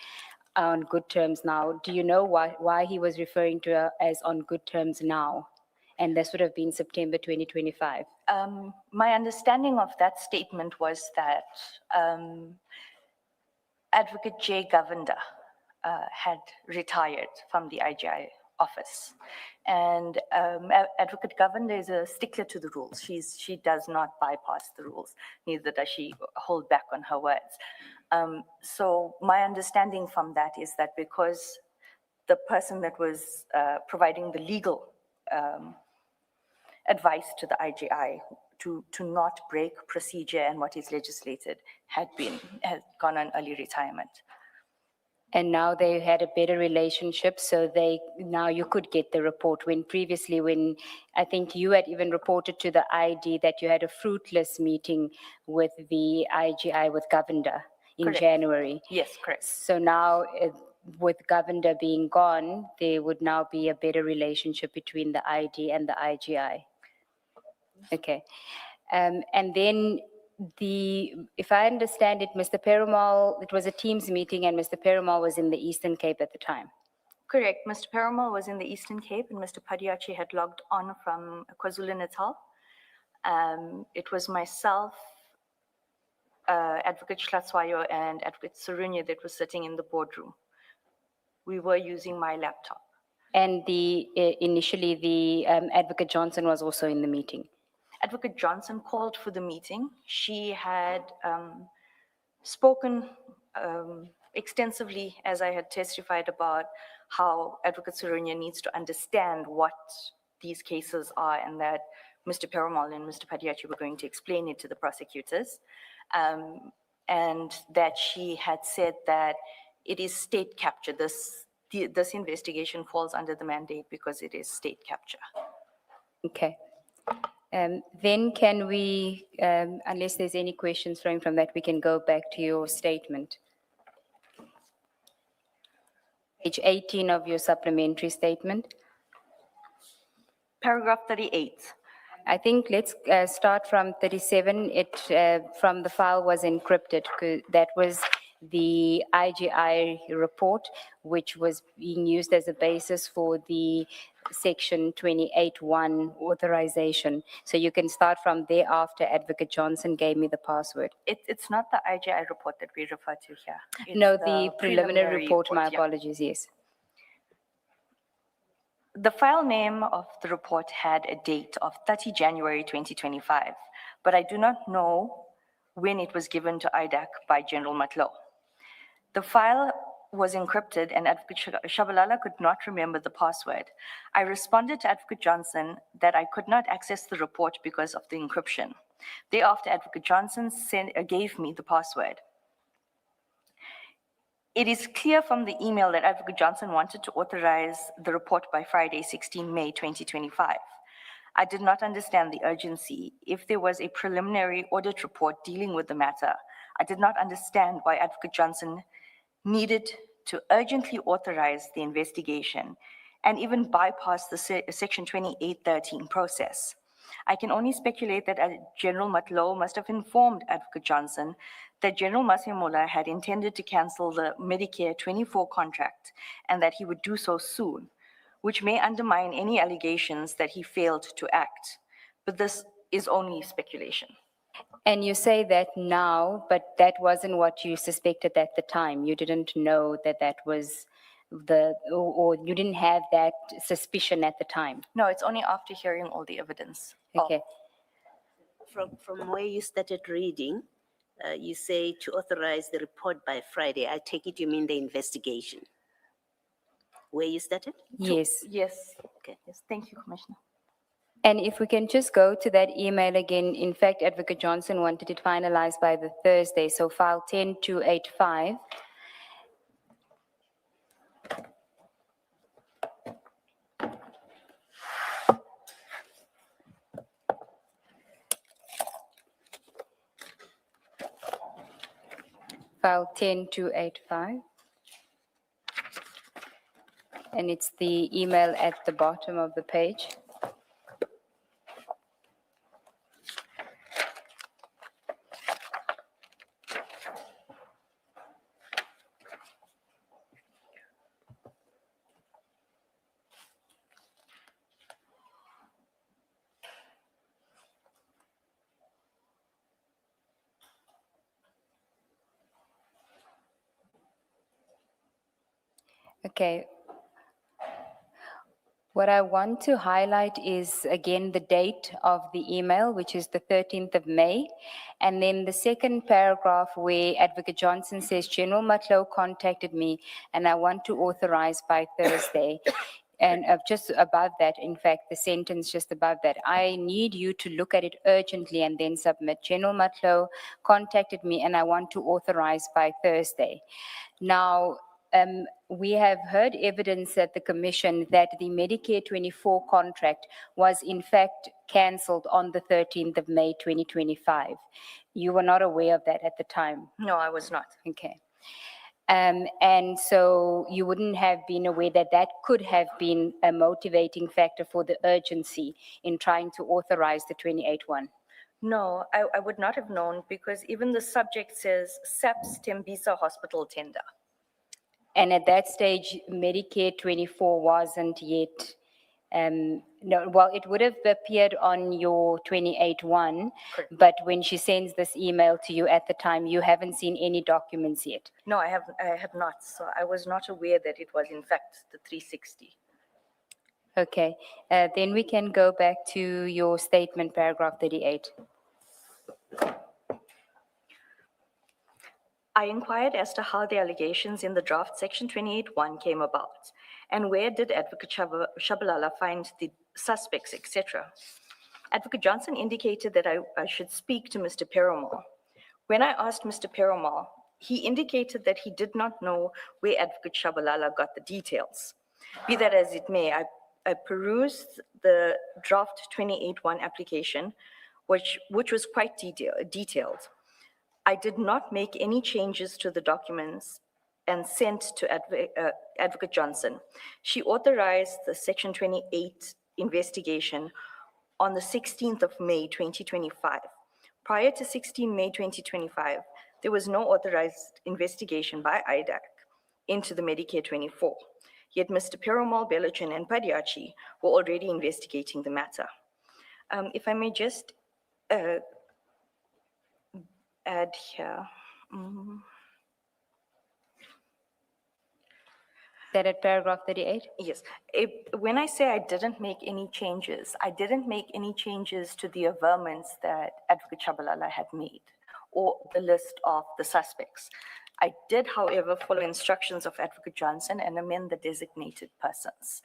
on good terms now. Do you know why he was referring to as on good terms now? And this would have been September 2025. My understanding of that statement was that Advocate J. Govender had retired from the IGI office. And Advocate Govender is a stickler to the rules. She does not bypass the rules, neither does she hold back on her words. So my understanding from that is that because the person that was providing the legal advice to the IGI to not break procedure and what is legislated had gone on early retirement. And now they had a better relationship, so now you could get the report, when previously, when I think you had even reported to the ID that you had a fruitless meeting with the IGI with Governor in Correct. January. Yes, correct. So now, with Governor being gone, there would now be a better relationship between the ID and the IGI. Okay. And then if I understand it, Mr. Perumal, it was a Teams meeting and Mr. Perumal was in the Eastern Cape at the time. Correct. Mr. Perumal was in the Eastern Cape and Mr. Padiachi had logged on from KwaZulu-Natal. It was myself, Advocate Schlatzwayo and Advocate Sarunya that was sitting in the boardroom. We were using my laptop. And initially, the Advocate Johnson was also in the meeting. Advocate Johnson called for the meeting. She had spoken extensively, as I had testified, about how Advocate Sarunya needs to understand what these cases are and that Mr. Perumal and Mr. Padiachi were going to explain it to the prosecutors. And that she had said that it is state capture. This investigation falls under the mandate because it is state capture. Okay. Then can we, unless there's any questions flowing from that, we can go back to your statement. Page 18 of your supplementary statement. Paragraph 38. I think let's start from 37. From the file was encrypted. That was the IGI report, which was being used as a basis for the Section 28(1) authorization. So you can start from there after Advocate Johnson gave me the password. It's not the IGI report that we refer to here. It's No, the preliminary report, my yeah. apologies, yes. The file name of the report had a date of 30 January 2025, but I do not know when it was given to IDAC by General Matlo. The file was encrypted and Advocate Shabalala could not remember the password. I responded to Advocate Johnson that I could not access the report because of the encryption. Thereafter, Advocate Johnson gave me the password. It is clear from the email that Advocate Johnson wanted to authorize the report by Friday, 16 May 2025. I did not understand the urgency. If there was a preliminary audit report dealing with the matter, I did not understand why Advocate Johnson needed to urgently authorize the investigation and even bypass the Section 2813 process. I can only speculate that General Matlo must have informed Advocate Johnson that General Masemola had intended to cancel the Medicare 24 contract and that he would do so soon, which may undermine any allegations that he failed to act. But this is only speculation. And you say that now, but that wasn't what you suspected at the time. You didn't know that that was or you didn't have that suspicion at the time. No, it's only after hearing all the evidence. Okay. From where you started reading, you say to authorize the report by Friday. I take it you mean the investigation. Where you started? Yes. Yes. Okay. Yes. Thank you, Commissioner. And if we can just go to that email again, in fact, Advocate Johnson wanted it finalized by the Thursday, so file 10285. File 10285. And it's the email at the bottom of the page. Okay. What I want to highlight is, again, the date of the email, which is the 13th of May. And then the second paragraph where Advocate Johnson says, General Matlo contacted me and I want to authorize by Thursday. And just above that, in fact, the sentence just above that, I need you to look at it urgently and then submit. General Matlow contacted me and I want to authorize by Thursday. Now, we have heard evidence at the commission that the Medicare 24 contract was in fact cancelled on the 13th of May 2025. You were not aware of that at the time? No, I was not. Okay. And so you wouldn't have been aware that that could have been a motivating factor for the urgency in trying to authorize the 28-1. No, I would not have known because even the subject says SAPS Tembisa Hospital tender. And at that stage, Medicare 24 wasn't yet, no, well, it would have appeared on your 28-1, Correct. but when she sends this email to you at the time, you haven't seen any documents yet. No, I have not. So I was not aware that it was in fact the 360. Okay, then we can go back to your statement, paragraph 38. I inquired as to how the allegations in the draft section 28.1 came about and where did Advocate Shabalala find the suspects, etc. Advocate Johnson indicated that I should speak to Mr. Perumal. When I asked Mr. Perumal, he indicated that he did not know where Advocate Shabalala got the details. Be that as it may, I perused the draft 28.1 application, which was quite detailed. I did not make any changes to the documents and sent to Advocate Johnson. She authorized the Section 28 investigation on the 16th of May, 2025. Prior to 16 May, 2025, there was no authorized investigation by IDAC into the Medicare 24. Yet Mr. Perumal, Belichin, and Padiachi were already investigating the matter. If I may just add here. That at paragraph 38? Yes. When I say I didn't make any changes, I didn't make any changes to the averments that Advocate Shabalala had made or the list of the suspects. I did, however, follow instructions of Advocate Johnson and amend the designated persons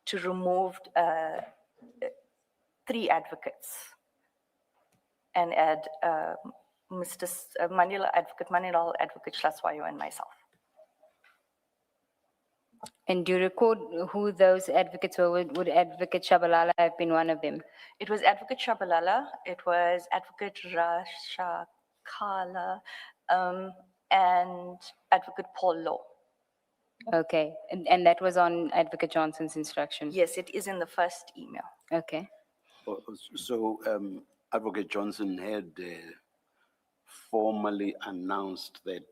to remove 3 advocates and add Advocate Manilal, Advocate Shlaswayo, and myself. And do you record who those advocates were? Would Advocate Shabalala have been one of them? It was Advocate Shabalala, it was Advocate Rasha Kala, and Advocate Paul Lowe. Okay, and that was on Advocate Johnson's instruction? Yes, it is in the first email. Okay. So Advocate Johnson had formally announced that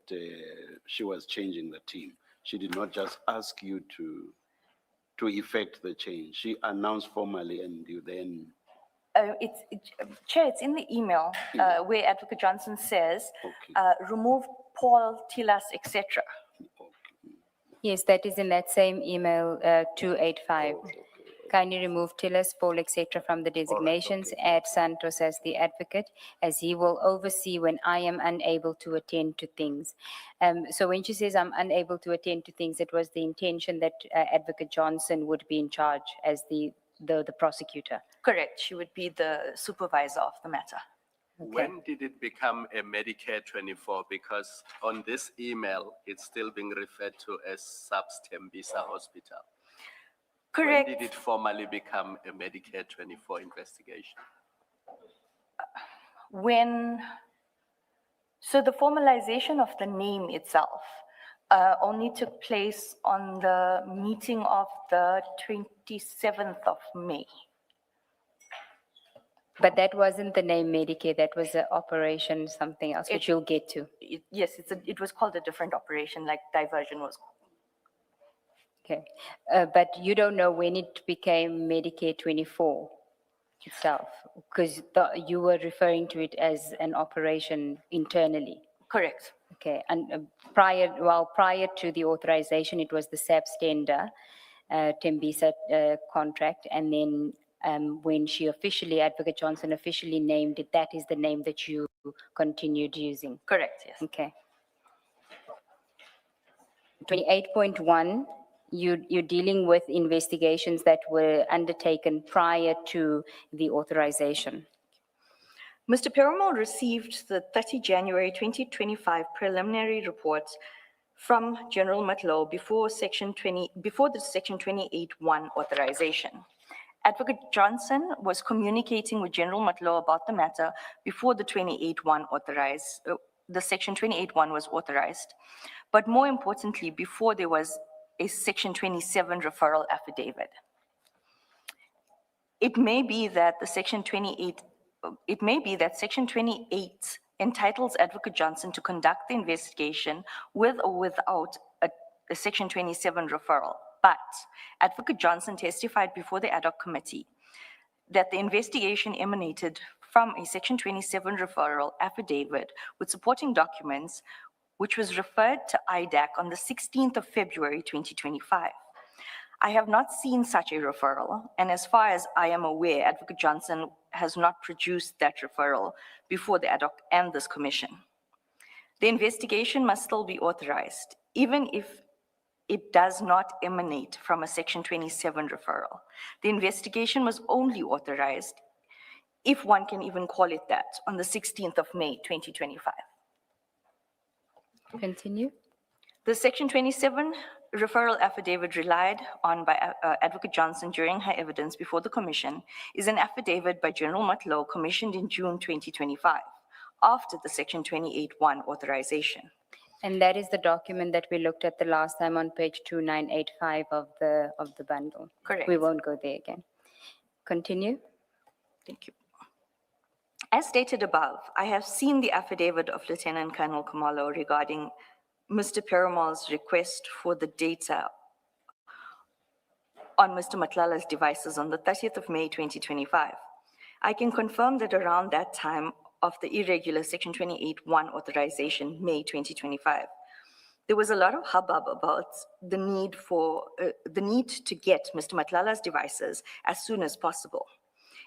she was changing the team. She did not just ask you to effect the change. She announced formally and you then... Chair, it's in the email where Advocate Johnson says, Okay. remove Paul, Tilas, etc. Yes, that is in that same email 285. Kindly remove Tillis, Paul, etc. from the designations, add Santos as the advocate, as he will oversee when I am unable to attend to things. So when she says I'm unable to attend to things, it was the intention that Advocate Johnson would be in charge as the prosecutor. Correct, she would be the supervisor of the matter. Okay. When did it become a Medicare 24? Because on this email, it's still being referred to as SAPS Tembisa Hospital. Correct. When did it formally become a Medicare 24 investigation? So the formalization of the name itself only took place on the meeting of the 27th of May. But that wasn't the name Medicare, that was an operation, something else, which you'll get to. Yes, it was called a different operation, like diversion was. Okay, but you don't know when it became Medicare 24 itself, because you were referring to it as an operation internally. Correct. Okay, and prior to the authorization, it was the SAPS tender, Tembisa contract, and then when she officially, Advocate Johnson officially named it, that is the name that you continued using. Correct, yes. Okay. 28.1, you're dealing with investigations that were undertaken prior to the authorization. Mr. Perumal received the 30 January 2025 preliminary report from General Matlow before the Section 28(1) authorization. Advocate Johnson was communicating with General Matlow about the matter before the the Section 28(1) was authorized, but more importantly, before there was a Section 27 referral affidavit. It may be that Section 28 entitles Advocate Johnson to conduct the investigation with or without a Section 27 referral. But Advocate Johnson testified before the ad hoc committee that the investigation emanated from a Section 27 referral affidavit with supporting documents, which was referred to IDAC on the 16th of February 2025. I have not seen such a referral, and as far as I am aware, Advocate Johnson has not produced that referral before the ad hoc and this commission. The investigation must still be authorized, even if it does not emanate from a Section 27 referral. The investigation was only authorized, if one can even call it that, on the 16th of May 2025. Continue. The Section 27 referral affidavit relied on by Advocate Johnson during her evidence before the commission is an affidavit by General Matlow commissioned in June 2025, after the Section 28(1) authorization. And that is the document that we looked at the last time on page 2985 of the bundle. Correct. We won't go there again. Continue. Thank you. As stated above, I have seen the affidavit of Lieutenant Colonel Khumalo regarding Mr. Perumal's request for the data on Mr. Matlala's devices on the 30th of May 2025. I can confirm that around that time of the irregular Section 28(1) authorization, May 2025, there was a lot of hubbub about the need to get Mr. Matlala's devices as soon as possible.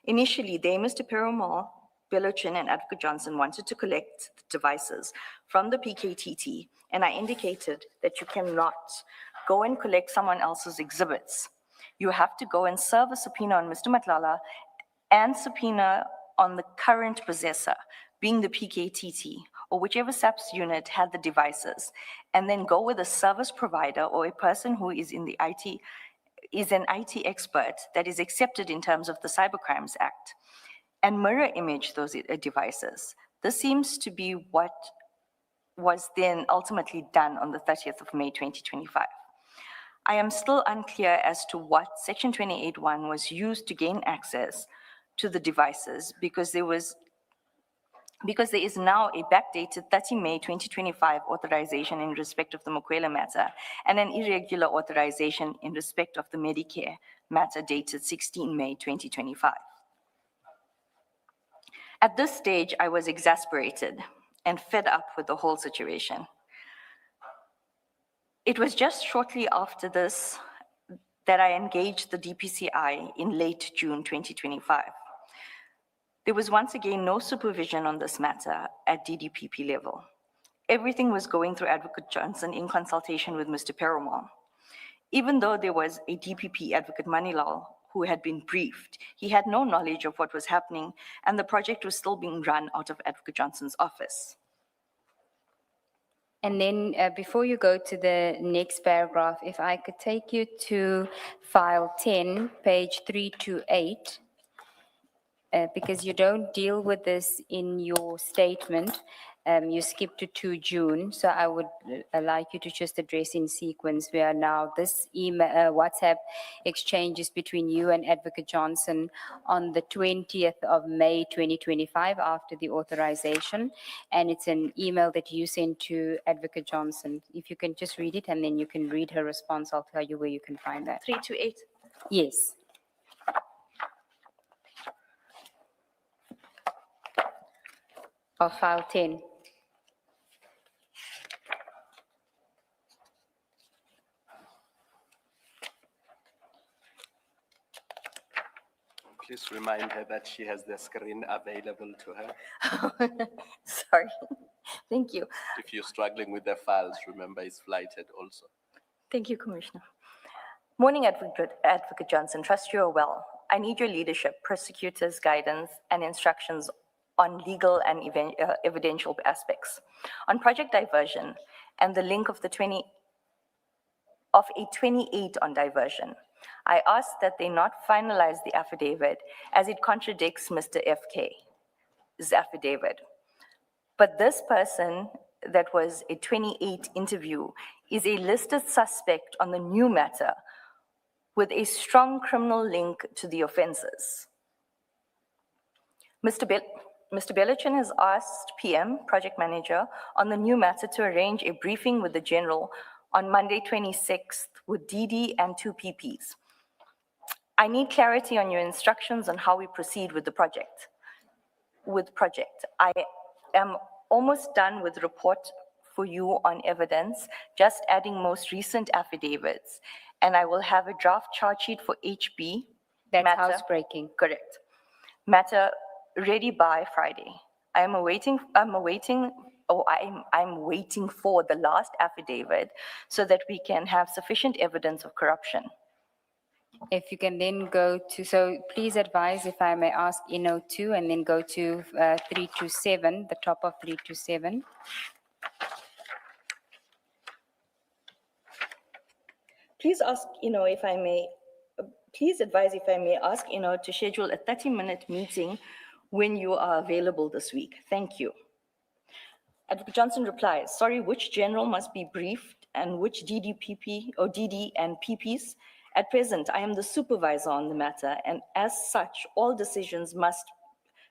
Initially, Mr. Perumal, Belochin, and Advocate Johnson wanted to collect the devices from the PKTT, and I indicated that you cannot go and collect someone else's exhibits. You have to go and serve a subpoena on Mr. Matlala and subpoena on the current possessor, being the PKTT, or whichever SAPS unit had the devices, and then go with a service provider or a person who is in the IT, is an IT expert that is accepted in terms of the Cybercrimes Act, and mirror image those devices. This seems to be what was then ultimately done on the 30th of May 2025. I am still unclear as to what Section 28(1) was used to gain access to the devices, because there is now a backdated 30 May 2025 authorization in respect of the Mokwela matter and an irregular authorization in respect of the Medicare matter dated 16 May 2025. At this stage, I was exasperated and fed up with the whole situation. It was just shortly after this that I engaged the DPCI in late June 2025. There was once again no supervision on this matter at DDPP level. Everything was going through Advocate Johnson in consultation with Mr. Perumal. Even though there was a DPP Advocate Manilal who had been briefed, he had no knowledge of what was happening, and the project was still being run out of Advocate Johnson's office. And then before you go to the next paragraph, if I could take you to file 10, page 328, because you don't deal with this in your statement. You skip to 2 June, so I would like you to just address in sequence where now this email, WhatsApp exchange is between you and Advocate Johnson on the 20th of May 2025 after the authorization, and it's an email that you sent to Advocate Johnson. If you can just read it and then you can read her response, I'll tell you where you can find that. 328. Yes. Of file 10. Please remind her that she has the screen available to her. Sorry. Thank you. If you're struggling with the files, remember it's flighted also. Thank you, Commissioner. Morning, Advocate Johnson. Trust you are well. I need your leadership, prosecutors' guidance, and instructions on legal and evidential aspects. On project diversion and the link of a 28 on diversion, I asked that they not finalize the affidavit as it contradicts Mr. FK's affidavit. But this person that was a 28 interview is a listed suspect on the new matter with a strong criminal link to the offenses. Mr. Bellichin has asked PM, project manager, on the new matter to arrange a briefing with the general on Monday 26th with DD and 2 PPs. I need clarity on your instructions on how we proceed with the project. I am almost done with report for you on evidence, just adding most recent affidavits. And I will have a draft charge sheet for HB. That's matter- housebreaking. Correct. Matter ready by Friday. I'm waiting for the last affidavit so that we can have sufficient evidence of corruption. If you can then go to, so please advise if I may ask NO2 and then go to 327, the top of 327. Please ask, if I may, please advise if I may ask, to schedule a 30-minute meeting when you are available this week. Thank you. Advocate Johnson replies, sorry, which general must be briefed and which DDPP or DD and PPs? At present, I am the supervisor on the matter, and as such, all decisions must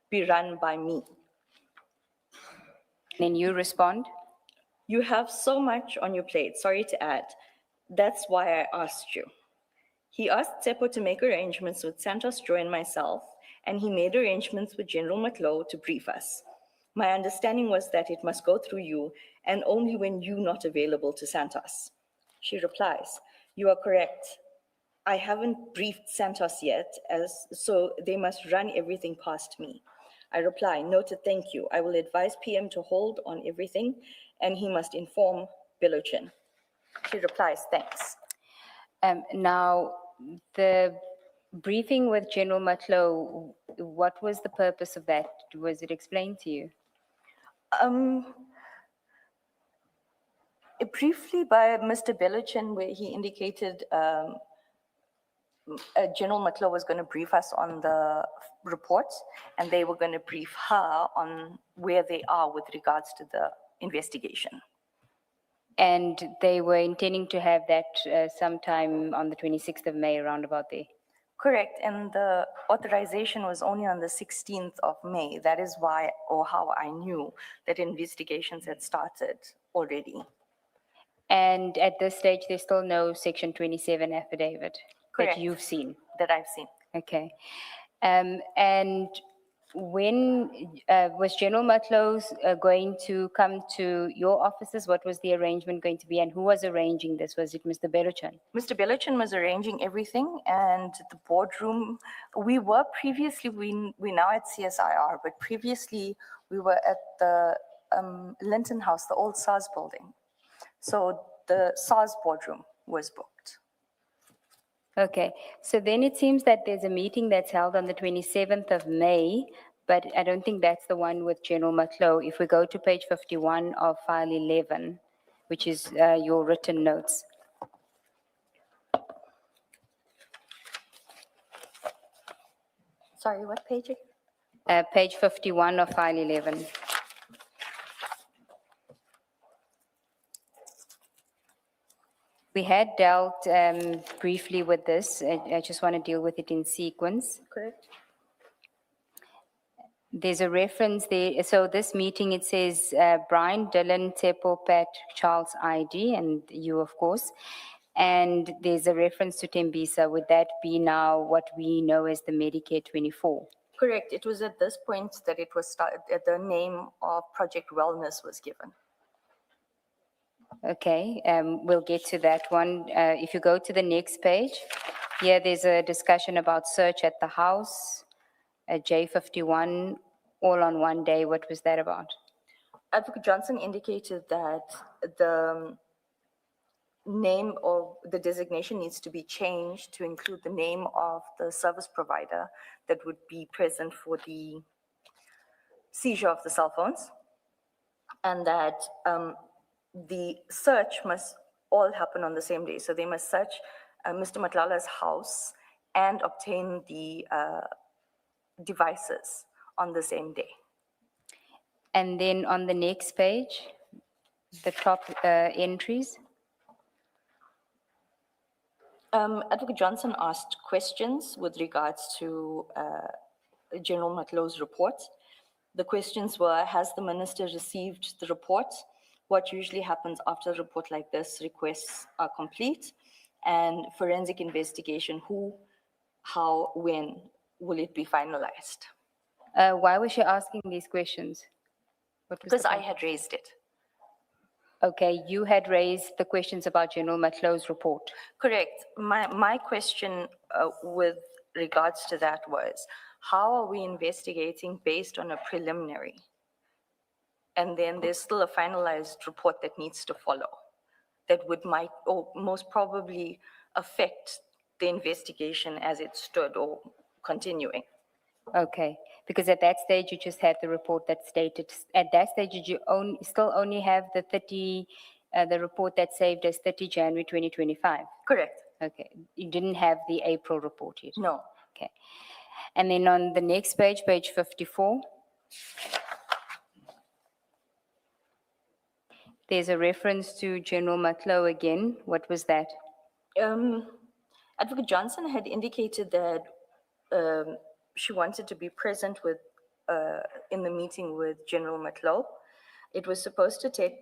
be run by me. Then you respond. You have so much on your plate, sorry to add. That's why I asked you. He asked Tsepo to make arrangements with Santos, Joy, and myself, and he made arrangements with General Matlow to brief us. My understanding was that it must go through you, and only when you're not available to Santos. She replies, you are correct. I haven't briefed Santos yet, so they must run everything past me. I reply, noted, thank you. I will advise PM to hold on everything, and he must inform Belochin. She replies, thanks. Now, the briefing with General Matlow, what was the purpose of that? Was it explained to you? Briefly by Mr. Belochin, where he indicated General Matlow was going to brief us on the report, and they were going to brief her on where they are with regards to the investigation. And they were intending to have that sometime on the 26th of May, around about there. Correct, and the authorization was only on the 16th of May. That is why, or how I knew that investigations had started already. And at this stage, there's still no Section 27 affidavit Correct. that you've seen? That I've seen. Okay. And when was General Matlow going to come to your offices? What was the arrangement going to be, and who was arranging this? Was it Mr. Belochin? Mr. Belochin was arranging everything, and the boardroom, we were previously, we're now at CSIR, but previously we were at the Linton House, the old SARS building. So the SARS boardroom was booked. Okay, so then it seems that there's a meeting that's held on the 27th of May, but I don't think that's the one with General Matlow. If we go to page 51 of file 11, which is your written notes. Sorry, what page? Page 51 of file 11. We had dealt briefly with this. I just want to deal with it in sequence. Correct. There's a reference there. So this meeting, it says Brian, Dylan, Tsepo, Pat, Charles, ID, and you, of course. And there's a reference to Tembisa. Would that be now what we know as the Medicare 24? Correct. It was at this point that it was started, the name of Project Wellness was given. Okay, we'll get to that one. If you go to the next page, here there's a discussion about search at the house, J51, all on one day. What was that about? Advocate Johnson indicated that name or the designation needs to be changed to include the name of the service provider that would be present for the seizure of the cell phones. And that the search must all happen on the same day. So they must search Mr. Matlala's house and obtain the devices on the same day. And then on the next page, the top entries. Advocate Johnson asked questions with regards to General Matlow's report. The questions were, has the minister received the report? What usually happens after a report like this? Requests are complete. And forensic investigation, who, how, when will it be finalized? Why was she asking these questions? What was the Because I point? had raised it. Okay, you had raised the questions about General Matlow's report. Correct. My question with regards to that was, how are we investigating based on a preliminary? And then there's still a finalized report that needs to follow that might or most probably affect the investigation as it stood or continuing. Okay, because at that stage you just had the report that stated, at that stage did you still only have the the report that saved as 30 January 2025? Correct. Okay, you didn't have the April report yet? No. Okay. And then on the next page, page 54, there's a reference to General Matlow again. What was that? Advocate Johnson had indicated that she wanted to be present with in the meeting with General Matlow. It was supposed to take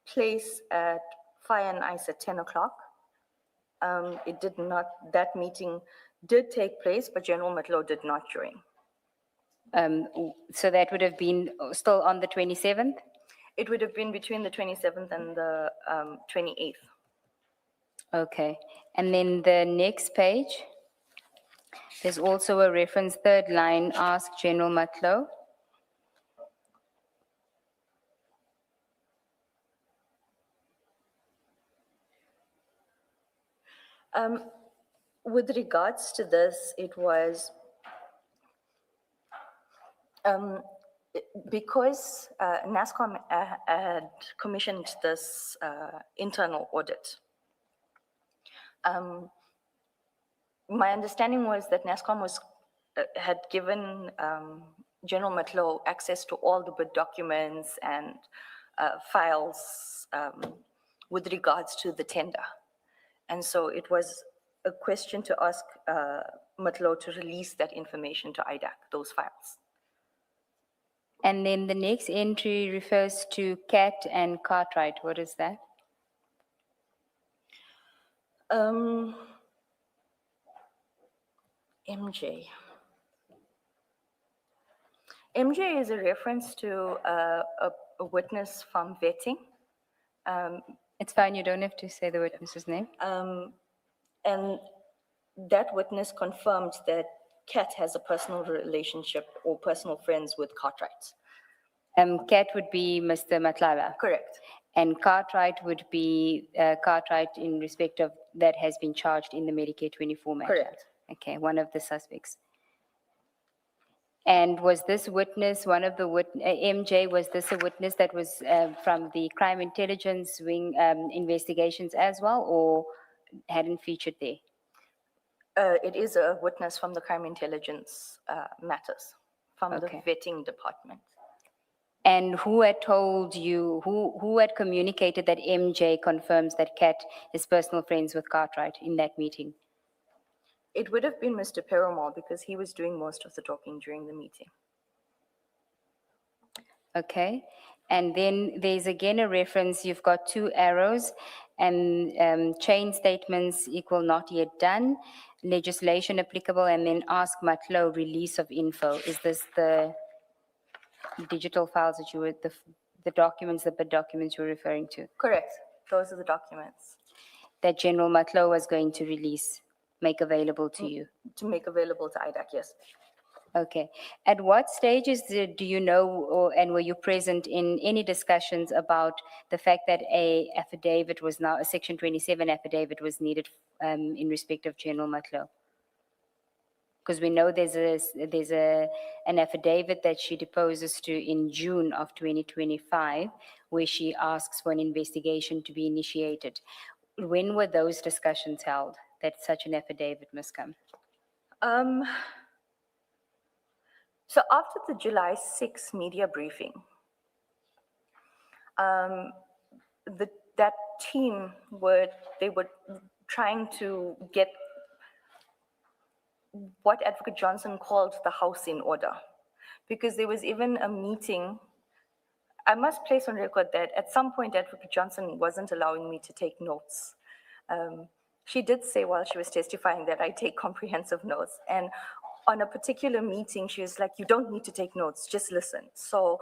place at Fire and Ice at 10 o'clock. It did not, that meeting did take place, but General Matlow did not join. So that would have been still on the 27th? It would have been between the 27th and the 28th. Okay, and then the next page, there's also a reference, third line, ask General Matlow. With regards to this, it was because NASCOM had commissioned this internal audit. My understanding was that NASCOM had given General Matlow access to all the bid documents and files with regards to the tender. And so it was a question to ask Matlow to release that information to IDAC, those files. And then the next entry refers to Cat and Cartwright. What is that? MJ. MJ is a reference to a witness from vetting. It's fine, you don't have to say the witness's name. And that witness confirmed that Cat has a personal relationship or personal friends with Cartwright. Cat would be Mr. Matlala. Correct. And Cartwright would be Cartwright in respect of that has been charged in the Medicare 24 matter. Correct. Okay, one of the suspects. And was this witness, one of the MJ, was this a witness that was from the crime intelligence wing investigations as well, or hadn't featured there? It is a witness from the crime intelligence matters, from the vetting department. And who had told you, who had communicated that MJ confirms that Cat is personal friends with Cartwright in that meeting? It would have been Mr. Perumal because he was doing most of the talking during the meeting. Okay, and then there's again a reference, you've got two arrows, and chain statements equal not yet done, legislation applicable, and then ask Matlow release of info. Is this the digital files that you were, the documents, the bid documents you're referring to? Correct, those are the documents. That General Matlow was going to release, make available to you? To make available to IDAC, yes. Okay. At what stages do you know, and were you present in any discussions about the fact that a affidavit was now, a Section 27 affidavit was needed in respect of General Matlo? Because we know there's an affidavit that she deposes to in June of 2025, where she asks for an investigation to be initiated. When were those discussions held that such an affidavit must come? So after the July 6 media briefing, that team they were trying to get what Advocate Johnson called the house in order, because there was even a meeting. I must place on record that at some point Advocate Johnson wasn't allowing me to take notes. She did say while she was testifying that I take comprehensive notes, and on a particular meeting, she was like, you don't need to take notes, just listen. So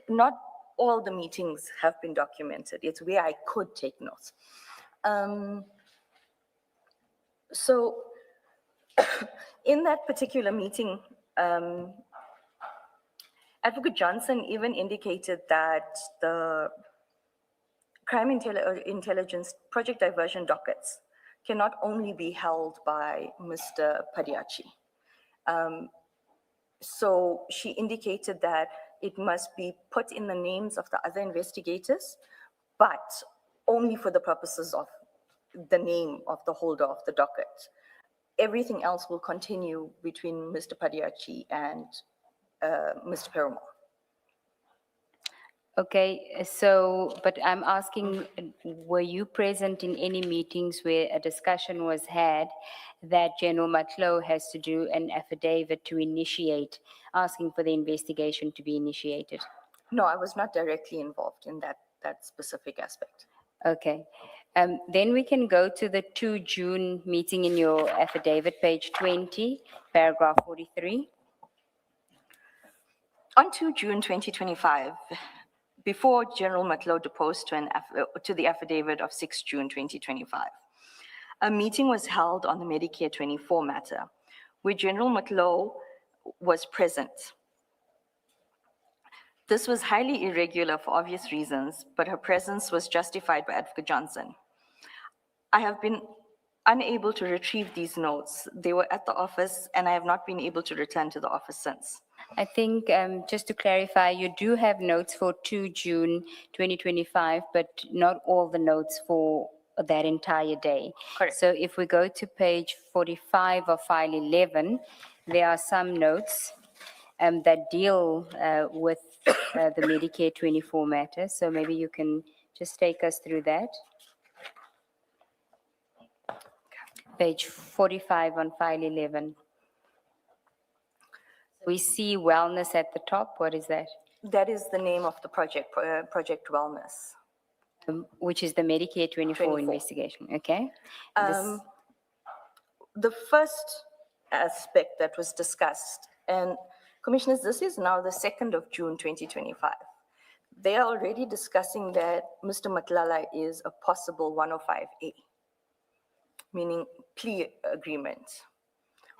not all the meetings have been documented. It's where I could take notes. So in that particular meeting, Advocate Johnson even indicated that the crime intelligence project diversion dockets cannot only be held by Mr. Padiachi. So she indicated that it must be put in the names of the other investigators, but only for the purposes of the name of the holder of the docket. Everything else will continue between Mr. Padiachi and Mr. Perumal. Okay, so, but I'm asking, were you present in any meetings where a discussion was had that General Matlo has to do an affidavit to initiate, asking for the investigation to be initiated? No, I was not directly involved in that specific aspect. Okay. Then we can go to the 2 June meeting in your affidavit, page 20, paragraph 43. On 2 June 2025, before General Matlo deposed to the affidavit of 6 June 2025, a meeting was held on the Medicare 24 matter, where General Matlo was present. This was highly irregular for obvious reasons, but her presence was justified by Advocate Johnson. I have been unable to retrieve these notes. They were at the office, and I have not been able to return to the office since. I think, just to clarify, you do have notes for 2 June 2025, but not all the notes for that entire day. Correct. So if we go to page 45 of file 11, there are some notes that deal with the Medicare 24 matter. So maybe you can just take us through that. Page 45 on file 11. We see wellness at the top. What is that? That is the name of the project, Project Wellness. Which is the Medicare 24 24. investigation, okay? The first aspect that was discussed, and Commissioners, this is now the 2nd of June 2025. They are already discussing that Mr. Matlala is a possible 105A, meaning plea agreement,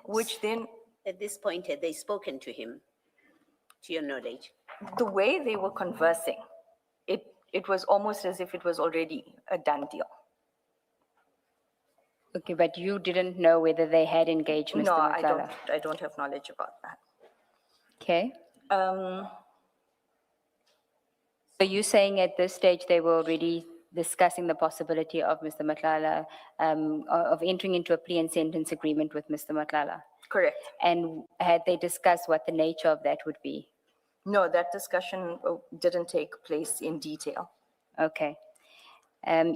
which then, At this point, had they spoken to him, to your knowledge? the way they were conversing, it was almost as if it was already a done deal. Okay, but you didn't know whether they had engaged Mr. No, Matlala? I don't have knowledge about that. Okay. Um, So you're saying at this stage they were already discussing the possibility of Mr. Matlala, of entering into a plea and sentence agreement with Mr. Matlala? Correct. And had they discussed what the nature of that would be? No, that discussion didn't take place in detail. Okay.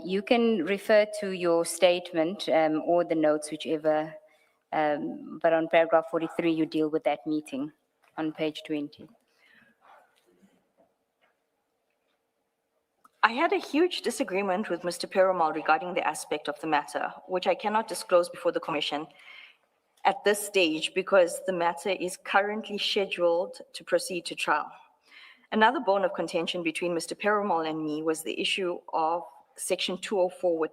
You can refer to your statement or the notes, whichever, but on paragraph 43, you deal with that meeting on page 20. I had a huge disagreement with Mr. Perumal regarding the aspect of the matter, which I cannot disclose before the Commission at this stage because the matter is currently scheduled to proceed to trial. Another bone of contention between Mr. Perumal and me was the issue of Section 204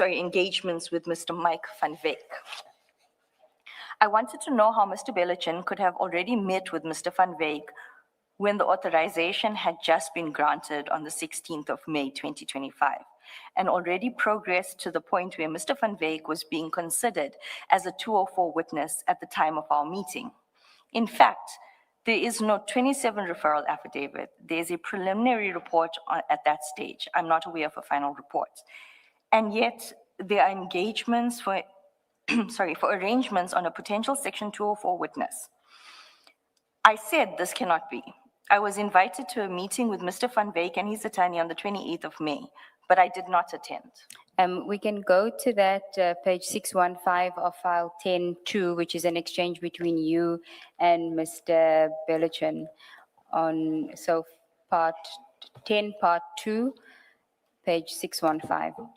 engagements with Mr. Mike van Wyk. I wanted to know how Mr. Bellichin could have already met with Mr. Van Wyk when the authorization had just been granted on the 16th of May 2025 and already progressed to the point where Mr. Van Wyk was being considered as a 204 witness at the time of our meeting. In fact, there is no 27 referral affidavit. There's a preliminary report at that stage. I'm not aware of a final report. And yet there are engagements for, for arrangements on a potential Section 204 witness. I said this cannot be. I was invited to a meeting with Mr. Van Wyk and his attorney on the 28th of May, but I did not attend. We can go to that page 615 of file 10-2, which is an exchange between you and Mr. Bellichin on, so part 10, part 2, page 615.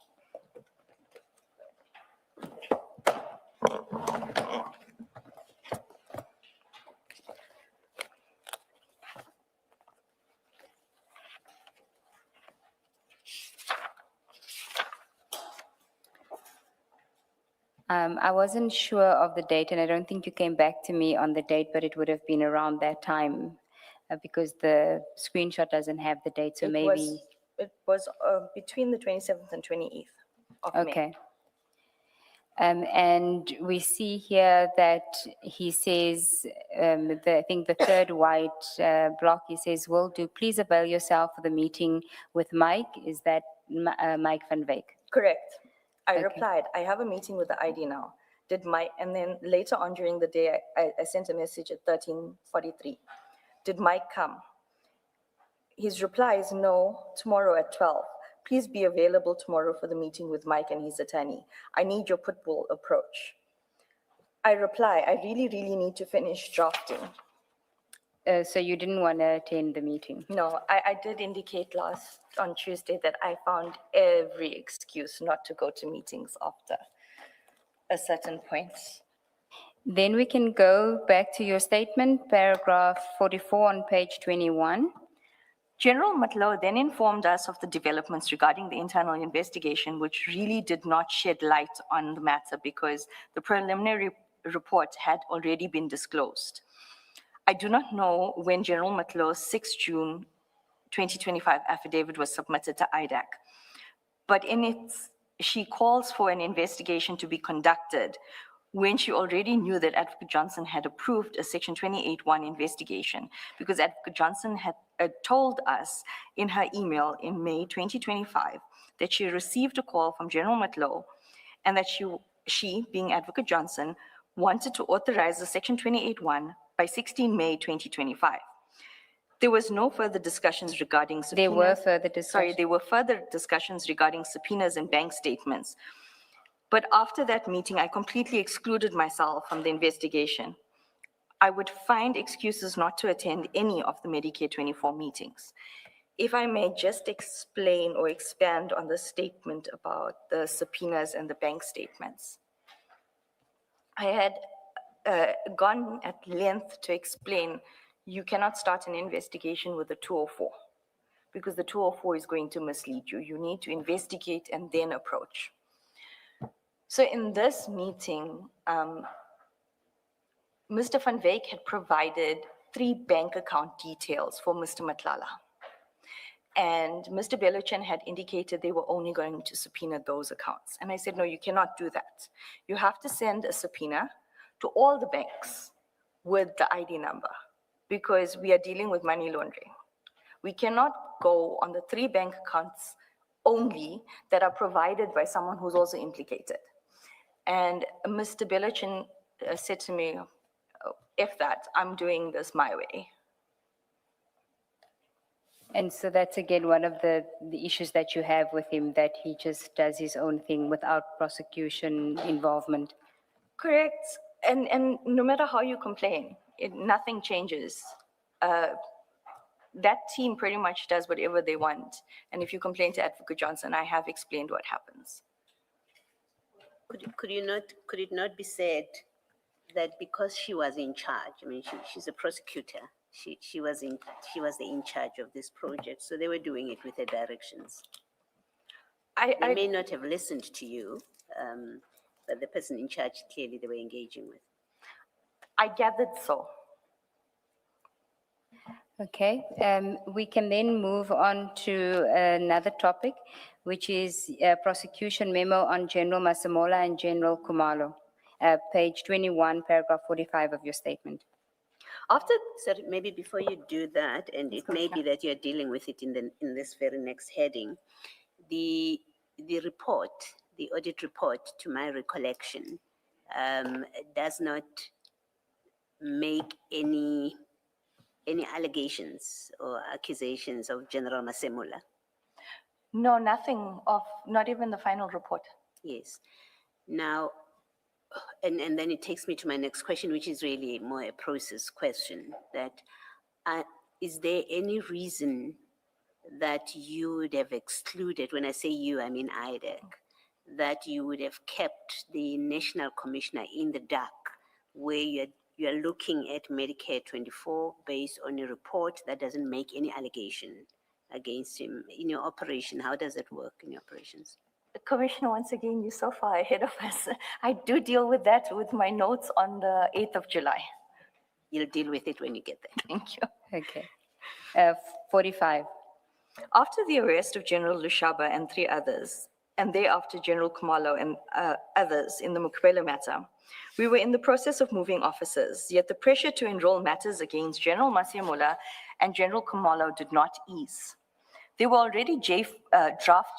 I wasn't sure of the date, and I don't think you came back to me on the date, but it would have been around that time because the screenshot doesn't have the date, so maybe. It was between the 27th and 28th of May. Okay. And we see here that he says, I think the third white block, he says, will do, please avail yourself for the meeting with Mike. Is that Mike Van Wyk? Correct. I Okay. replied, I have a meeting with the ID now. Did Mike, and then later on during the day, I sent a message at 13:43. Did Mike come? His reply is no, tomorrow at 12. Please be available tomorrow for the meeting with Mike and his attorney. I need your pitbull approach. I reply, I really need to finish drafting. So you didn't want to attend the meeting? No, I did indicate on Tuesday that I found every excuse not to go to meetings after a certain point. Then we can go back to your statement, paragraph 44 on page 21. General Matlow then informed us of the developments regarding the internal investigation, which really did not shed light on the matter because the preliminary report had already been disclosed. I do not know when General Matlow's 6 June 2025 affidavit was submitted to IDAC, but in it, she calls for an investigation to be conducted when she already knew that Advocate Johnson had approved a Section 28(1) investigation, because Advocate Johnson had told us in her email in May 2025 that she received a call from General Matlow and that she, being Advocate Johnson, wanted to authorize the Section 28(1) by 16 May 2025. There was no further discussions regarding subpoenas. There were further discussions. Sorry, there were further discussions regarding subpoenas and bank statements. But after that meeting, I completely excluded myself from the investigation. I would find excuses not to attend any of the Medicare 24 meetings. If I may just explain or expand on the statement about the subpoenas and the bank statements. I had gone at length to explain you cannot start an investigation with a 204 because the 204 is going to mislead you. You need to investigate and then approach. So in this meeting, Mr. Van Wyk had provided 3 bank account details for Mr. Matlala. And Mr. Bellichin had indicated they were only going to subpoena those accounts. And I said, no, you cannot do that. You have to send a subpoena to all the banks with the ID number because we are dealing with money laundering. We cannot go on the 3 bank accounts only that are provided by someone who's also implicated. And Mr. Bellichin said to me, if that, I'm doing this my way. And so that's again one of the issues that you have with him, that he just does his own thing without prosecution involvement. Correct. And no matter how you complain, nothing changes. That team pretty much does whatever they want. And if you complain to Advocate Johnson, I have explained what happens. Could it not be said that because she was in charge, I mean, she's a prosecutor, she was in charge of this project, so they were doing it with her directions. They may not have listened to you, but the person in charge clearly they were engaging with. I gathered so. Okay, we can then move on to another topic, which is prosecution memo on General Masemola and General Kumalo. Page 21, paragraph 45 of your statement. After, Sorry, maybe before you do that, and it may be that you're dealing with it in this very next heading, the report, the audit report, to my recollection, does not make any allegations or accusations of General Masemola. no, nothing of, not even the final report. Yes. Now, and then it takes me to my next question, which is really more a process question, that is there any reason that you would have excluded, when I say you, I mean IDEC, that you would have kept the National Commissioner in the dark, where you're looking at Medicare 24 based on a report that doesn't make any allegation against him in your operation? How does it work in your operations? Commissioner, once again, you're so far ahead of us. I do deal with that with my notes on the 8th of July. You'll deal with it when you get there. Thank you. Okay, 45. After the arrest of General Lushaba and 3 others, and thereafter General Kumalo and others in the Mukwelo matter, we were in the process of moving officers, yet the pressure to enroll matters against General Masemola and General Kumalo did not ease. There were already draft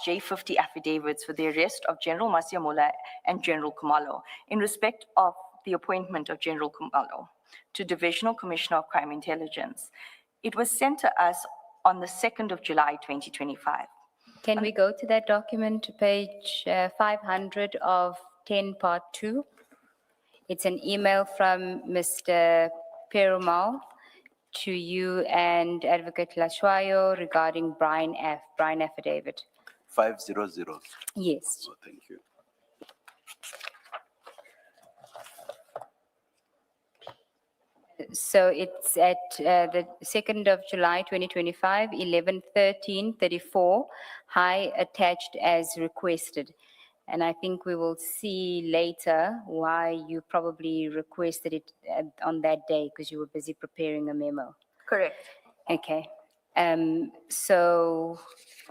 J50 affidavits for the arrest of General Masemola and General Kumalo in respect of the appointment of General Kumalo to Divisional Commissioner of Crime Intelligence. It was sent to us on the 2nd of July, 2025. Can we go to that document, page 500 of 10, part 2? It's an email from Mr. Perumal to you and Advocate Lashwayo regarding Brian affidavit. 500. Yes. Oh, thank you. So it's at the 2nd of July, 2025, 11:13:34, high attached as requested. And I think we will see later why you probably requested it on that day, because you were busy preparing a memo. Correct. Okay. So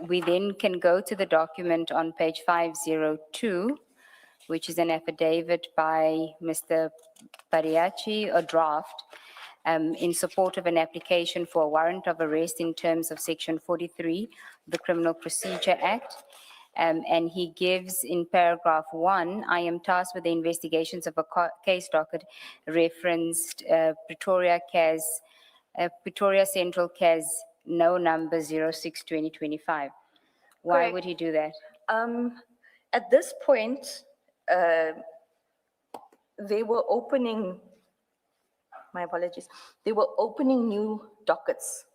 we then can go to the document on page 502, which is an affidavit by Mr. Pariachi, a draft, in support of an application for a warrant of arrest in terms of Section 43 of the Criminal Procedure Act. And he gives in paragraph 1, I am tasked with the investigations of a case docket referenced Pretoria Central CAS no number 06-2025. Why Correct. would he do that? At this point, they were opening, my apologies, they were opening new dockets.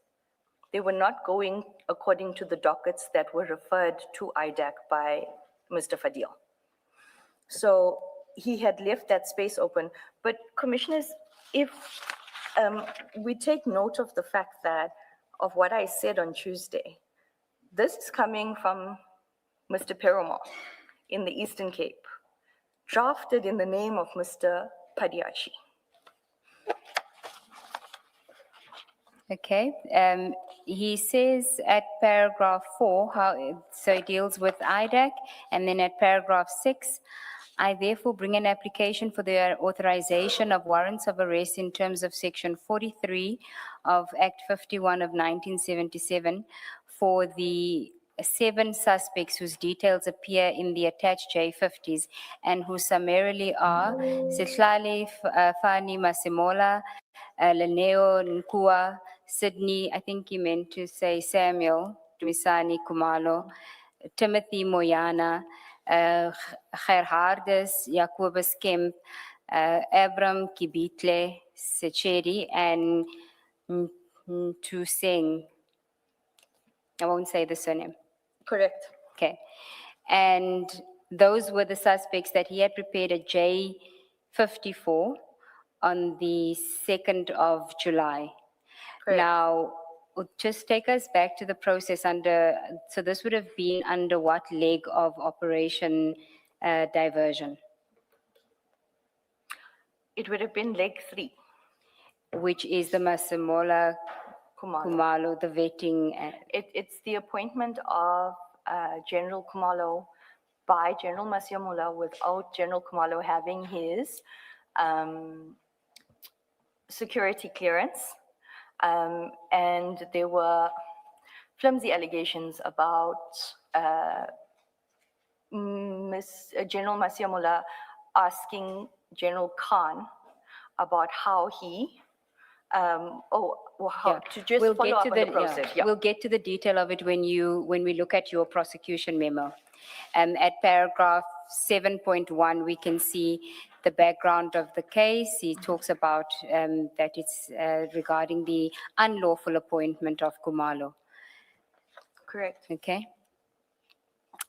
They were not going according to the dockets that were referred to IDAC by Mr. Fadil. So he had left that space open. But commissioners, if we take note of the fact that, of what I said on Tuesday, this is coming from Mr. Perumal in the Eastern Cape, drafted in the name of Mr. Padiachi. Okay, he says at paragraph 4, so it deals with IDAC, and then at paragraph 6, I therefore bring an application for the authorization of warrants of arrest in terms of Section 43 of Act 51 of 1977 for the 7 suspects whose details appear in the attached J50s and who summarily are Sihlali Fani Masemola, Leneo Nkua, Sydney, I think he meant to say Samuel, Dumisani Kumalo, Timothy Moyana, Gerhardus Jacobus Kemp, Abram Kibitle Secheri, and Ntuseng. I won't say the surname. Correct. Okay. And those were the suspects that he had prepared a J54 on the 2nd of July. Correct. Now, just take us back to the process under, so this would have been under what leg of operation diversion? It would have been leg 3, which is the Masemola Kumalo. Kumalo, the vetting. It's the appointment of General Kumalo by General Masiamula without General Kumalo having his security clearance. And there were flimsy allegations about General Masiamula asking General Khan about how he, to just We'll follow get up to on the the, process. Yeah. we'll get to the detail of it when we look at your prosecution memo. At paragraph 7.1, we can see the background of the case. He talks about that it's regarding the unlawful appointment of Kumalo. Correct. Okay.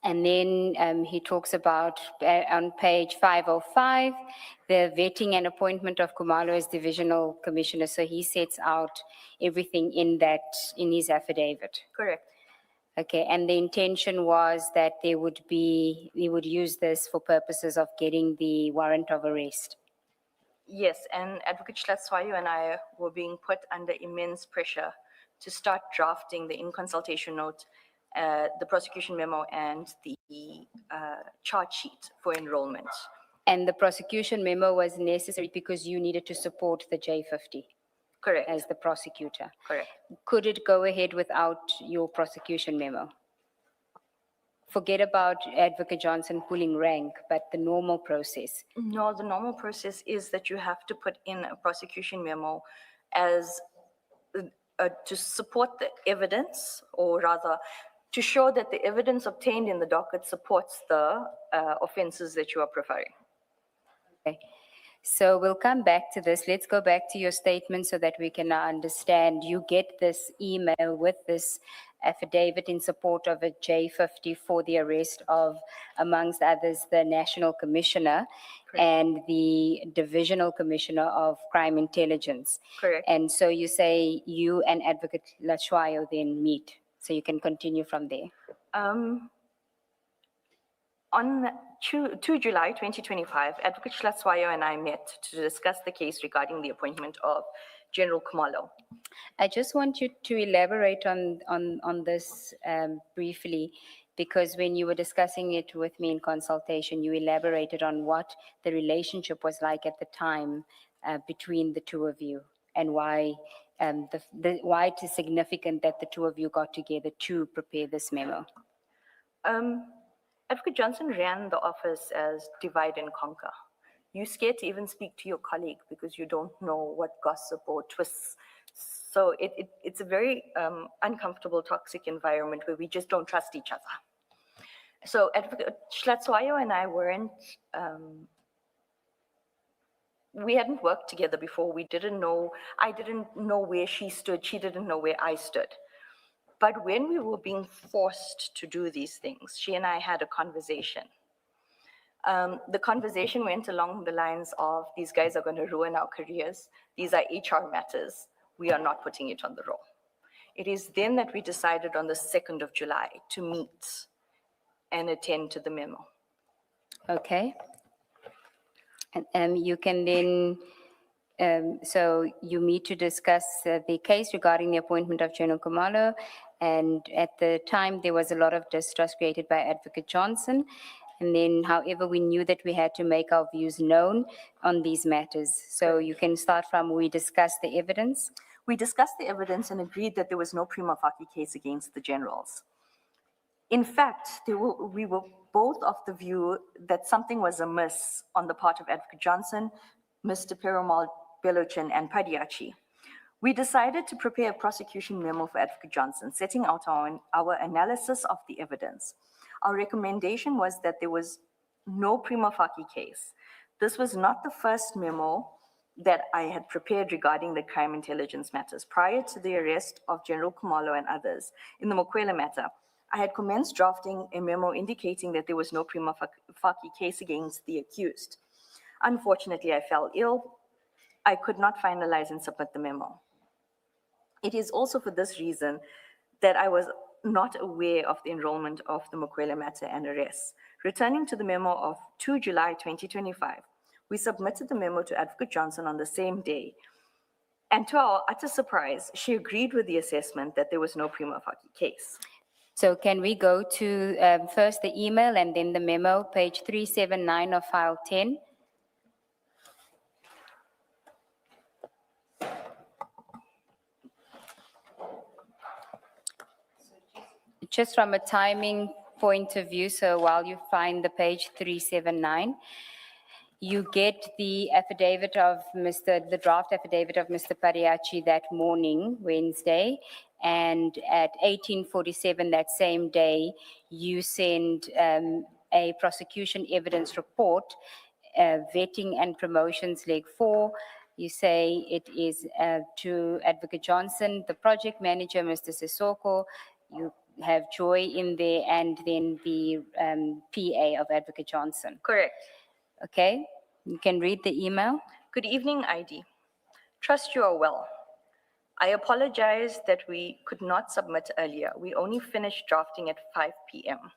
And then he talks about, on page 505, the vetting and appointment of Kumalo as divisional commissioner. So he sets out everything in his affidavit. Correct. Okay, and the intention was that he would use this for purposes of getting the warrant of arrest. Yes, and Advocate Schlatzwayo and I were being put under immense pressure to start drafting the in-consultation note, the prosecution memo, and the chart sheet for enrollment. And the prosecution memo was necessary because you needed to support the J50 Correct. as the prosecutor. Correct. Could it go ahead without your prosecution memo? Forget about Advocate Johnson pulling rank, but the normal process. No, the normal process is that you have to put in a prosecution memo as to support the evidence, or rather to show that the evidence obtained in the docket supports the offenses that you are preferring. Okay. So we'll come back to this. Let's go back to your statement so that we can understand. You get this email with this affidavit in support of a J50 for the arrest of, amongst others, the National Commissioner and the Divisional Commissioner of Crime Intelligence. Correct. And so you say you and Advocate Lachwayo then meet. So you can continue from there. On 2 July 2025, Advocate Schlatzwayo and I met to discuss the case regarding the appointment of General Kumalo. I just want you to elaborate on this briefly, because when you were discussing it with me in consultation, you elaborated on what the relationship was like at the time between the two of you, and why why it is significant that the two of you got together to prepare this memo. Advocate Johnson ran the office as divide and conquer. You're scared to even speak to your colleague because you don't know what gossip or twists. So it's a very uncomfortable, toxic environment where we just don't trust each other. So Advocate Schlatzwayo and I we hadn't worked together before. I didn't know where she stood. She didn't know where I stood. But when we were being forced to do these things, she and I had a conversation. The conversation went along the lines of, these guys are going to ruin our careers. These are HR matters. We are not putting it on the roll. It is then that we decided on the 2nd of July to meet and attend to the memo. Okay. And you can then, so you meet to discuss the case regarding the appointment of General Kumalo. And at the time, there was a lot of distrust created by Advocate Johnson. And then, however, we knew that we had to make our views known on these matters. So you can start from, we discussed the evidence. We discussed the evidence and agreed that there was no prima facie case against the generals. In fact, we were both of the view that something was amiss on the part of Advocate Johnson, Mr. Perumal, Belochin, and Padiachi. We decided to prepare a prosecution memo for Advocate Johnson, setting out our analysis of the evidence. Our recommendation was that there was no prima facie case. This was not the first memo that I had prepared regarding the crime intelligence matters. Prior to the arrest of General Kumalo and others in the Mokwele matter, I had commenced drafting a memo indicating that there was no prima facie case against the accused. Unfortunately, I fell ill. I could not finalize and submit the memo. It is also for this reason that I was not aware of the enrollment of the Mokwele matter and arrests. Returning to the memo of 2 July 2025, We submitted the memo to Advocate Johnson on the same day. And to our utter surprise, she agreed with the assessment that there was no prima facie case. So can we go to first the email and then the memo, page 379 of file 10? Just from a timing point of view, so while you find the page 379, you get the affidavit of the draft affidavit of Mr. Pariachi that morning, Wednesday, and at 18:47 that same day, you send a prosecution evidence report, vetting and promotions leg 4. You say it is to Advocate Johnson, the project manager, Mr. Sisoko. You have Joy in there, and then the PA of Advocate Johnson. Correct. Okay, you can read the email. Good evening, ID. Trust you are well. I apologize that we could not submit earlier. We only finished drafting at 5 p.m.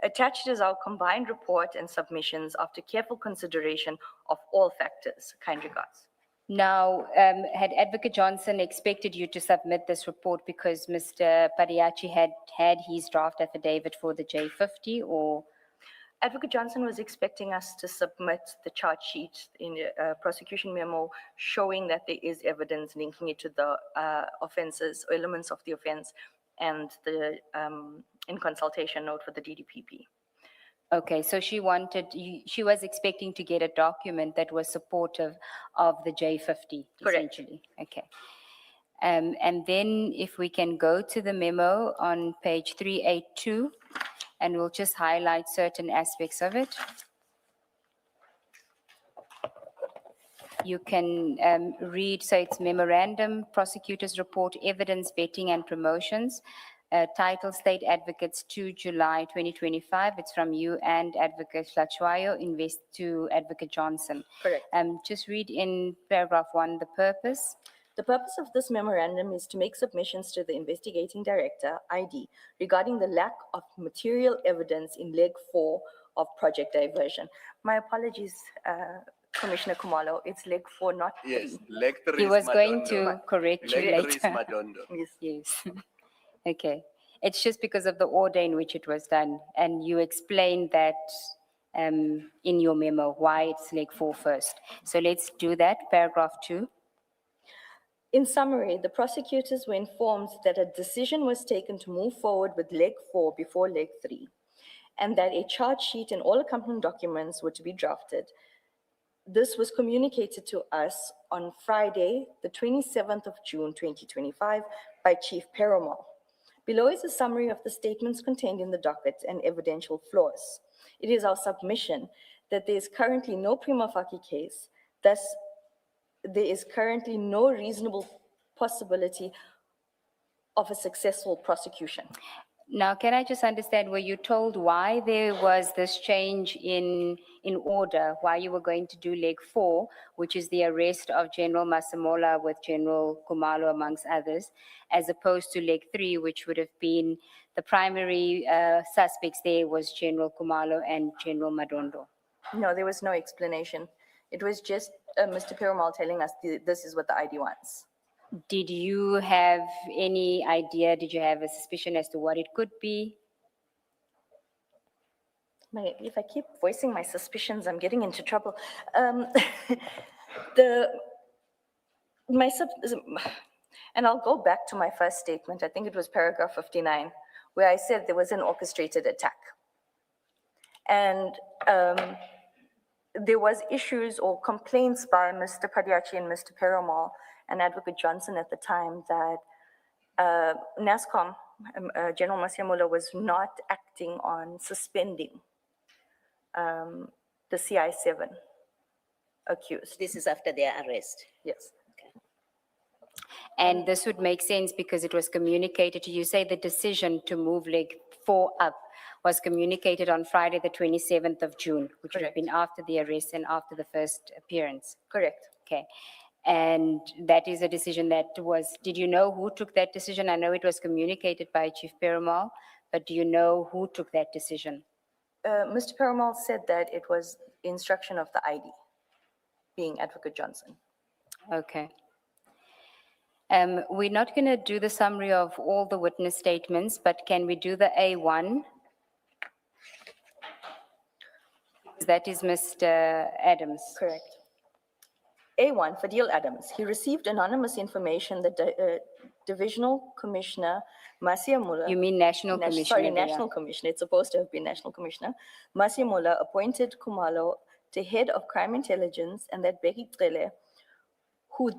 Attached is our combined report and submissions after careful consideration of all factors. Kind regards. Now, had Advocate Johnson expected you to submit this report because Mr. Pariachi had his draft affidavit for the J50, or? Advocate Johnson was expecting us to submit the charge sheet in a prosecution memo showing that there is evidence linking it to the offenses, or elements of the offense, and the in consultation note for the DDPP. Okay, so she was expecting to get a document that was supportive of the J50, essentially. Okay. And then if we can go to the memo on page 382, and we'll just highlight certain aspects of it. You can read, so it's memorandum, prosecutor's report, evidence, vetting and promotions. Title State Advocates 2 July 2025. It's from you and Advocate Hlachwayo, invest to Advocate Johnson. Correct. Just read in paragraph 1 the purpose. The purpose of this memorandum is to make submissions to the investigating director, ID, regarding the lack of material evidence in leg 4 of project diversion. My apologies, Commissioner Kumalo, it's leg 4, not 3. Yes, leg 3 He is was going to Madondo. correct you Leg 3 is later. Madondo. Yes. Yes. Okay. It's just because of the order in which it was done, and you explained that in your memo why it's leg 4 first. So let's do that. Paragraph 2. In summary, the prosecutors were informed that a decision was taken to move forward with leg 4 before leg 3, and that a charge sheet and all accompanying documents were to be drafted. This was communicated to us on Friday, the 27th of June, 2025, by Chief Perumal. Below is a summary of the statements contained in the docket and evidential flaws. It is our submission that there is currently no prima facie case, thus there is currently no reasonable possibility of a successful prosecution. Now, can I just understand, were you told why there was this change in order, why you were going to do leg 4, which is the arrest of General Masemola with General Kumalo, amongst others, as opposed to leg 3, which would have been the primary suspects there was General Kumalo and General Madondo? No, there was no explanation. It was just Mr. Perumal telling us this is what the ID wants. Did you have any idea, did you have a suspicion as to what it could be? If I keep voicing my suspicions, I'm getting into trouble. And I'll go back to my first statement. I think it was paragraph 59, where I said there was an orchestrated attack. And there was issues or complaints by Mr. Padiachi and Mr. Perumal and Advocate Johnson at the time that NASCOM, General Masemola, was not acting on suspending the CI7 accused. This is after their arrest. Yes. And this would make sense because it was communicated to you. Say the decision to move leg 4 up was communicated on Friday, the 27th of June, which would have been after the arrest and after the first appearance. Correct. Okay. And that is a decision that was, did you know who took that decision? I know it was communicated by Chief Perumal, but do you know who took that decision? Mr. Perumal said that it was instruction of the ID. being Advocate Johnson. Okay. We're not going to do the summary of all the witness statements, but can we do the A1? That is Mr. Adams. Correct. A1, Fadil Adams. He received anonymous information that Divisional Commissioner Masia Muller. You mean National Commissioner? Sorry, Dea. National Commissioner. It's supposed to have been National Commissioner. Masia Muller appointed Khumalo to head of crime intelligence, and that Becky Trele, who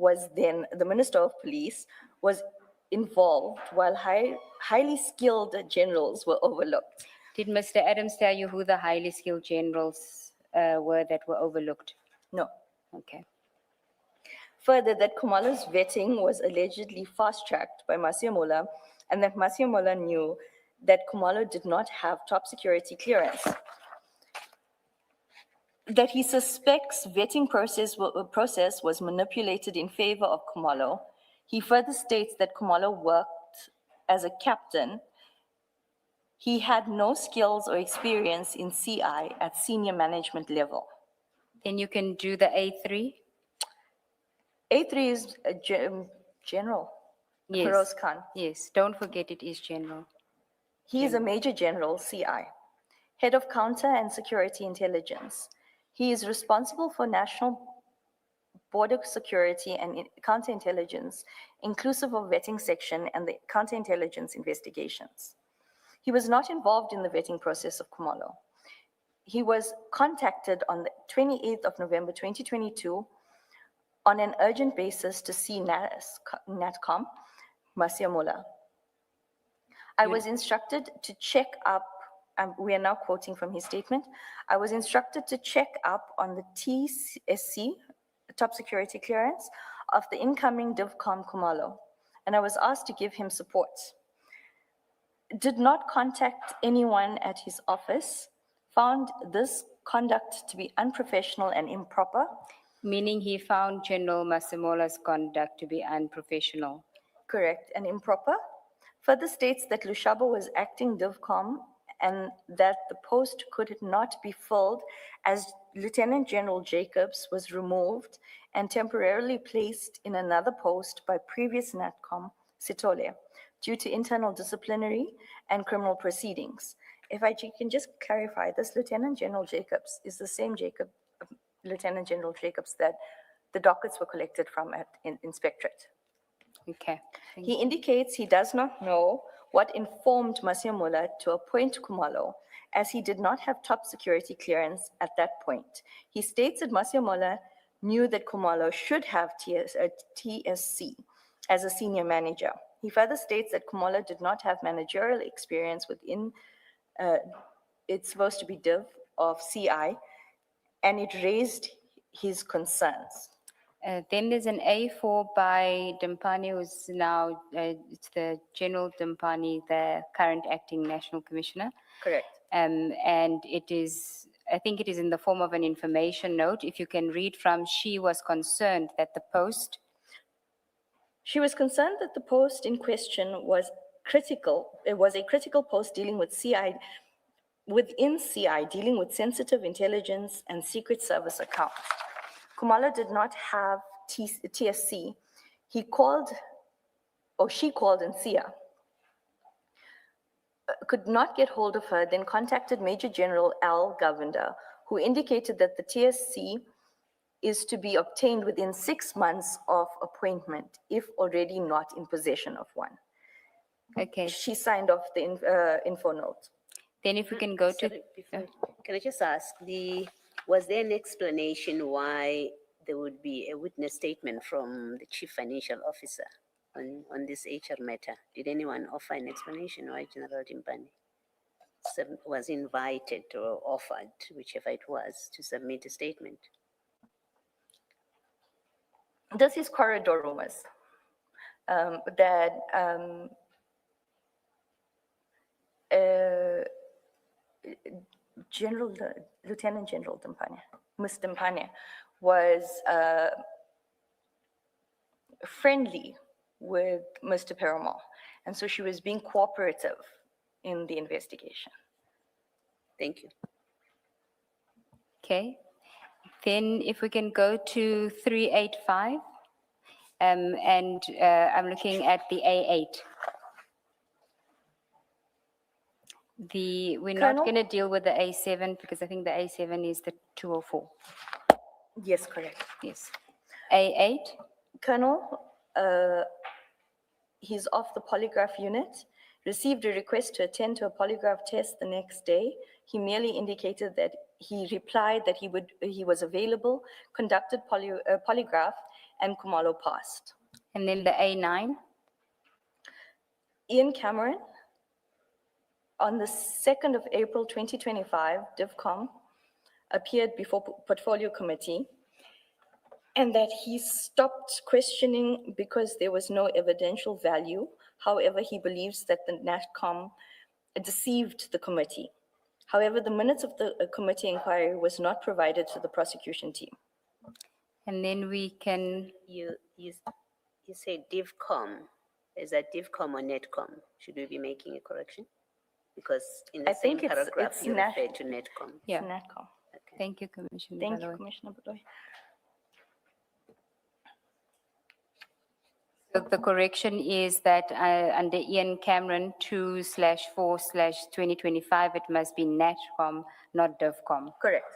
was then the Minister of Police, was involved while highly skilled generals were overlooked. Did Mr. Adams tell you who the highly skilled generals were that were overlooked? No. Okay. Further, that Khumalo's vetting was allegedly fast-tracked by Masia Muller, and that Masia Muller knew that Khumalo did not have top security clearance. That he suspects vetting process was manipulated in favor of Khumalo. He further states that Khumalo worked as a captain. He had no skills or experience in CI at senior management level. Then you can do the A3? A3 is a general, Yes. Feroz Khan. Yes, don't forget it is general. He is a Major General, CI, Head of Counter and Security Intelligence. He is responsible for national border security and counterintelligence, inclusive of vetting section and the counterintelligence investigations. He was not involved in the vetting process of Khumalo. He was contacted on the 28th of November 2022 on an urgent basis to see NATCOM, Masia Muller. I was instructed to check up, we are now quoting from his statement, I was instructed to check up on the TSC, top security clearance, of the incoming DivCom Khumalo, and I was asked to give him support. Did not contact anyone at his office, found this conduct to be unprofessional and improper. Meaning he found General Masimola's conduct to be unprofessional. Correct, and improper. Further states that Lushaba was acting DivCom and that the post could not be filled as Lieutenant General Jacobs was removed and temporarily placed in another post by previous NATCOM, Sitole, due to internal disciplinary and criminal proceedings. If I can just clarify, this Lieutenant General Jacobs is the same Lieutenant General Jacobs that the dockets were collected from at Inspectorate. Okay. He indicates he does not know what informed Masia Muller to appoint Khumalo, as he did not have top security clearance at that point. He states that Masia Muller knew that Khumalo should have TSC as a senior manager. He further states that Khumalo did not have managerial experience within, it's supposed to be Div of CI, and it raised his concerns. Then there's an A4 by Dimpani, who's now, it's the General Dimpani, the current acting National Commissioner. Correct. And it is, I think it is in the form of an information note. If you can read from, she was concerned that the post. She was concerned that the post in question was critical. It was a critical post dealing with CI, within CI, dealing with sensitive intelligence and secret service accounts. Khumalo did not have TSC. He called, or she called Nsia, could not get hold of her, then contacted Major General Al Govender, who indicated that the TSC is to be obtained within 6 months of appointment, if already not in possession of one. Okay. She signed off the info note. Then if we can go to. Sorry, can I just ask, was there an explanation why there would be a witness statement from the Chief Financial Officer on this HR matter? Did anyone offer an explanation why General Dimpani was invited or offered, whichever it was, to submit a statement? This is corridor rumors that Lieutenant General Dimpani, Ms. Dimpani, was friendly with Mr. Perumal, and so she was being cooperative in the investigation. Thank you. Okay. Then if we can go to 385, and I'm looking at the A8. We're not Colonel? going to deal with the A7 because I think the A7 is the 204. Yes, correct. Yes. A8, Colonel, he's off the polygraph unit, received a request to attend to a polygraph test the next day. He merely indicated that he replied that he was available, conducted polygraph, and Kumalo passed. and then the A9. Ian Cameron, on the 2nd of April 2025, DivCom appeared before Portfolio Committee, and that he stopped questioning because there was no evidential value. However, he believes that the NatCom deceived the committee. However, the minutes of the committee inquiry was not provided to the prosecution team. And then we can, You say DivCom. Is that DivCom or NetCom? Should we be making a correction? Because in the I same think it's paragraph, you Nat- refer to NetCom. yeah, NatCom. thank you, Commissioner. Thank you, Baloyi. Commissioner Baloyi. So the correction is that under Ian Cameron 2/4/2025, it must be NatCom, not DivCom. Correct.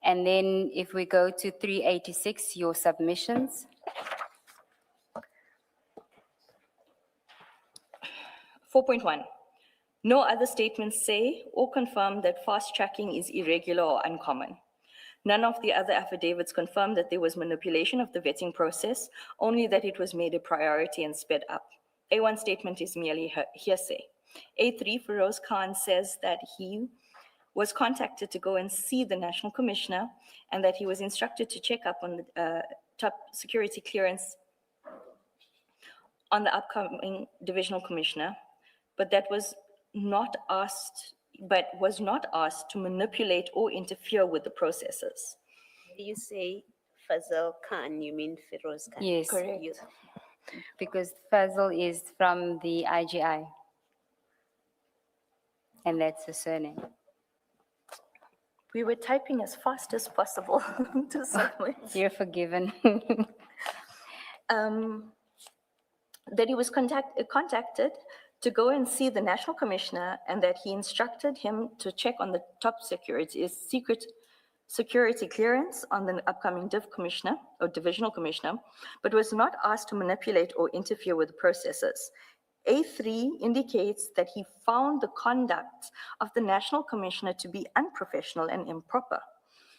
And then if we go to 386, your submissions. 4.1, no other statements say or confirm that fast tracking is irregular or uncommon. None of the other affidavits confirm that there was manipulation of the vetting process, only that it was made a priority and sped up. A1 statement is merely hearsay. A3, Feroz Khan says that he was contacted to go and see the National Commissioner and that he was instructed to check up on the top security clearance on the upcoming Divisional Commissioner, but was not asked to manipulate or interfere with the processes. You say Fazal Khan, you mean Feroz Khan? Yes. Correct. You- Because Fazal is from the IGI. And that's the surname. We were typing as fast as possible to submit. You're forgiven. That he was contacted to go and see the National Commissioner and that he instructed him to check on the top secret security clearance on the upcoming Commissioner or Divisional Commissioner, but was not asked to manipulate or interfere with the processes. A3 indicates that he found the conduct of the National Commissioner to be unprofessional and improper.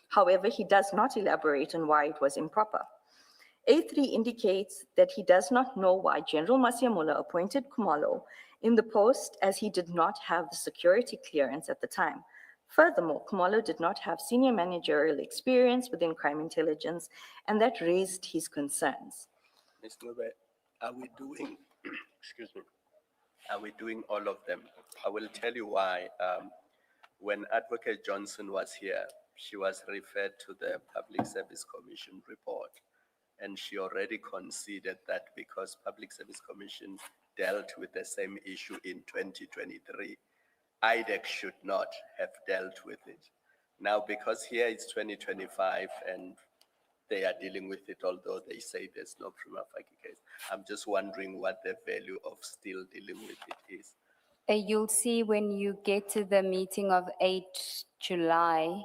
However, he does not elaborate on why it was improper. A3 indicates that he does not know why General Masiamula appointed Kumalo in the post, as he did not have the security clearance at the time. Furthermore, Kumalo did not have senior managerial experience within crime intelligence, and that raised his concerns. Ms. Nube, are we doing, excuse me, are we doing all of them? I will tell you why. When Advocate Johnson was here, she was referred to the Public Service Commission report. And she already conceded that because Public Service Commission dealt with the same issue in 2023, IDEC should not have dealt with it. Now, because here it's 2025 and they are dealing with it, although they say there's no prima facie case, I'm just wondering what the value of still dealing with it is. You'll see when you get to the meeting of 8 July,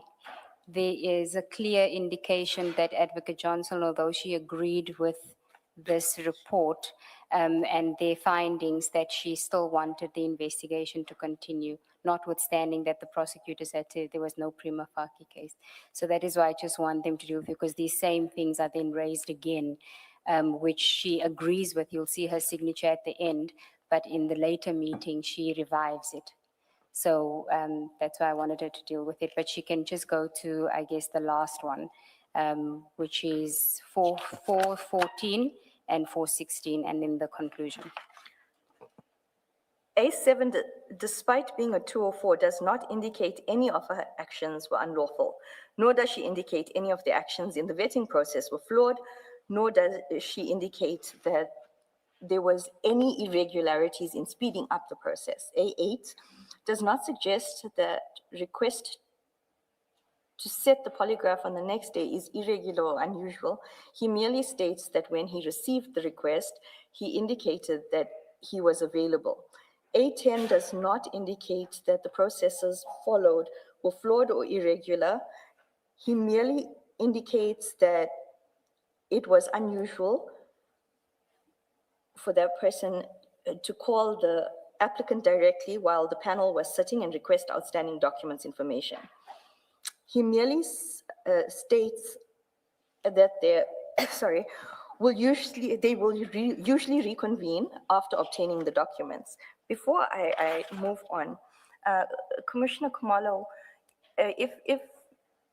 there is a clear indication that Advocate Johnson, although she agreed with this report and their findings, that she still wanted the investigation to continue, notwithstanding that the prosecutors said there was no prima facie case. So that is why I just want them to do it, because these same things are then raised again, which she agrees with. You'll see her signature at the end, but in the later meeting, she revives it. So that's why I wanted her to deal with it, but she can just go to, I guess, the last one, which is 414 and 416, and then the conclusion. A7, despite being a 204, does not indicate any of her actions were unlawful, nor does she indicate any of the actions in the vetting process were flawed, nor does she indicate that there was any irregularities in speeding up the process. A8 does not suggest that request to set the polygraph on the next day is irregular or unusual. He merely states that when he received the request, he indicated that he was available. A10 does not indicate that the processes followed were flawed or irregular. He merely indicates that it was unusual for that person to call the applicant directly while the panel was sitting and request outstanding documents information. He merely states that they will usually reconvene after obtaining the documents. Before I move on, Commissioner Khumalo, if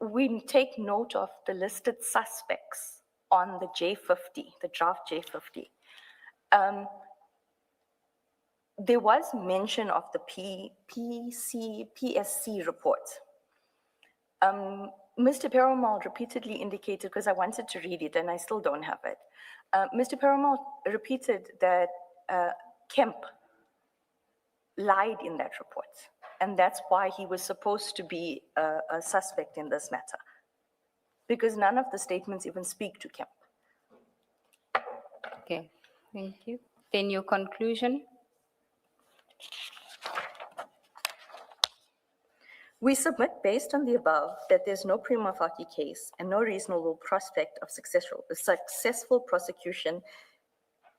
we take note of the listed suspects on the J50, the draft J50, there was mention of the PSC report. Mr. Perumal repeatedly indicated, because I wanted to read it and I still don't have it. Mr. Perumal repeated that Kemp lied in that report, and that's why he was supposed to be a suspect in this matter, because none of the statements even speak to Kemp. Okay, thank you. Then your conclusion? We submit based on the above that there's no prima facie case and no reasonable prospect of successful prosecution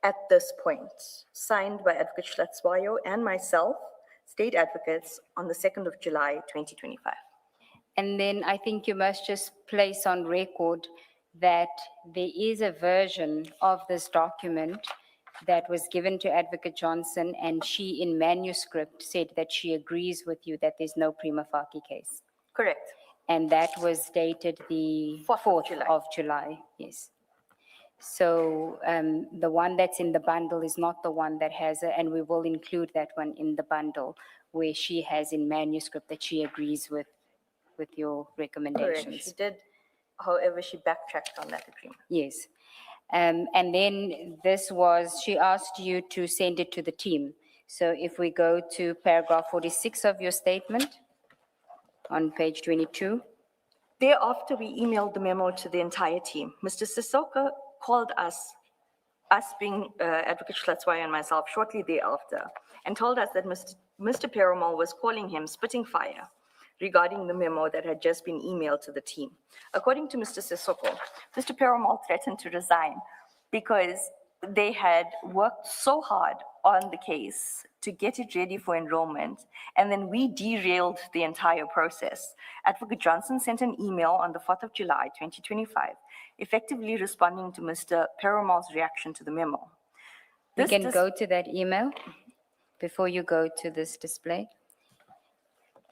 at this point. Signed by Advocate Schlatzwayo and myself, state advocates, on the 2nd of July, 2025. And then I think you must just place on record that there is a version of this document that was given to Advocate Johnson, and she in manuscript said that she agrees with you that there's no prima facie case. Correct. And that was dated the 4th of July, yes. So the one that's in the bundle is not the one that has, and we will include that one in the bundle where she has in manuscript that she agrees with your Correct. recommendations. She did, however, she backtracked on that agreement. Yes. And then this was, she asked you to send it to the team. So if we go to paragraph 46 of your statement on page 22. Thereafter, we emailed the memo to the entire team. Mr. Sissoko called us being Advocate Schlatzwayo and myself, shortly thereafter, and told us that Mr. Perumal was calling him spitting fire regarding the memo that had just been emailed to the team. According to Mr. Sissoko, Mr. Perumal threatened to resign because they had worked so hard on the case to get it ready for enrollment, and then we derailed the entire process. Advocate Johnson sent an email on the 4th of July, 2025, effectively responding to Mr. Perumal's reaction to the memo. We can go to that email before you go to this display.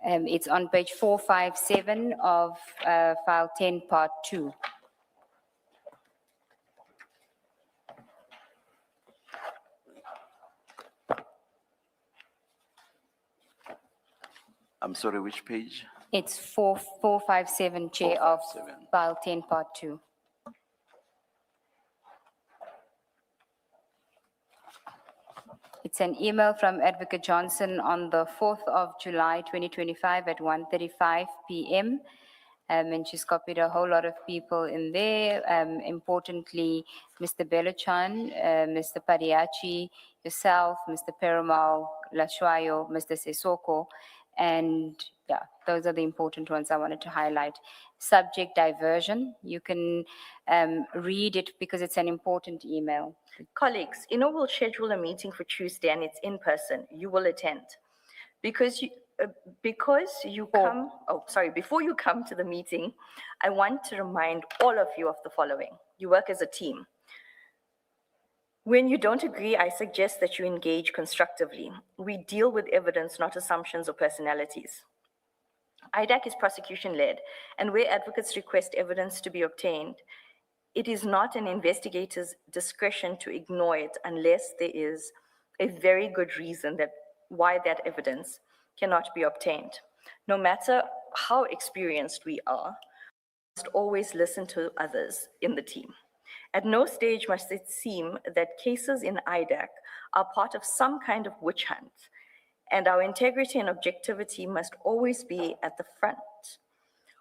It's on page 457 of file 10, part 2. I'm sorry, which page? It's 457, Chair, of 457. file 10, part 2. It's an email from Advocate Johnson on the 4th of July, 2025 at 1:35 p.m. And she's copied a whole lot of people in there. Importantly, Mr. Belochan, Mr. Padiachi, yourself, Mr. Perumal, Lashwayo, Mr. Sissoko, and yeah, those are the important ones I wanted to highlight. Subject diversion, you can read it because it's an important email. Colleagues, we'll schedule a meeting for Tuesday and it's in person. You will attend. Before you come to the meeting, I want to remind all of you of the following. You work as a team. When you don't agree, I suggest that you engage constructively. We deal with evidence, not assumptions or personalities. IDAC is prosecution-led, and where advocates request evidence to be obtained, it is not an investigator's discretion to ignore it unless there is a very good reason why that evidence cannot be obtained. No matter how experienced we are, we must always listen to others in the team. At no stage must it seem that cases in IDAC are part of some kind of witch hunt, and our integrity and objectivity must always be at the front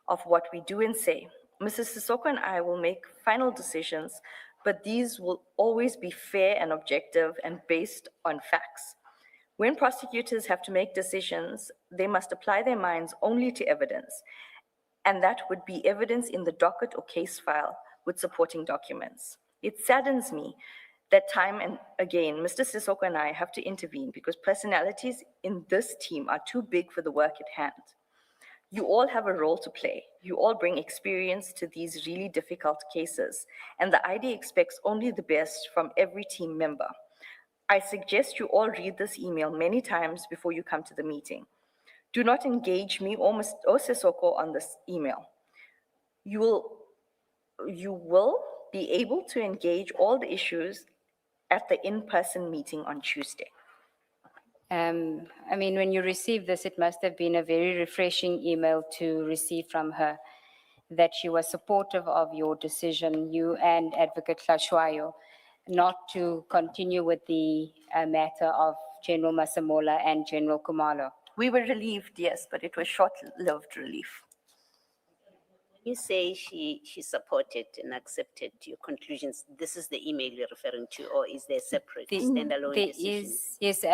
of what we do and say. Mrs. Sissoko and I will make final decisions, but these will always be fair and objective and based on facts. When prosecutors have to make decisions, they must apply their minds only to evidence, and that would be evidence in the docket or case file with supporting documents. It saddens me that time and again, Mr. Sissoko and I have to intervene because personalities in this team are too big for the work at hand. You all have a role to play. You all bring experience to these really difficult cases, and the ID expects only the best from every team member. I suggest you all read this email many times before you come to the meeting. Do not engage me or Sissoko on this email. You will be able to engage all the issues at the in-person meeting on Tuesday. I mean, when you received this, it must have been a very refreshing email to receive from her, that she was supportive of your decision, you and Advocate Hlashwayo, not to continue with the matter of General Masemola and General Kumalo. We were relieved, yes, but it was short-lived relief. You say she supported and accepted your conclusions. This is the email you're referring to, or is there a separate standalone There decision? is, yes,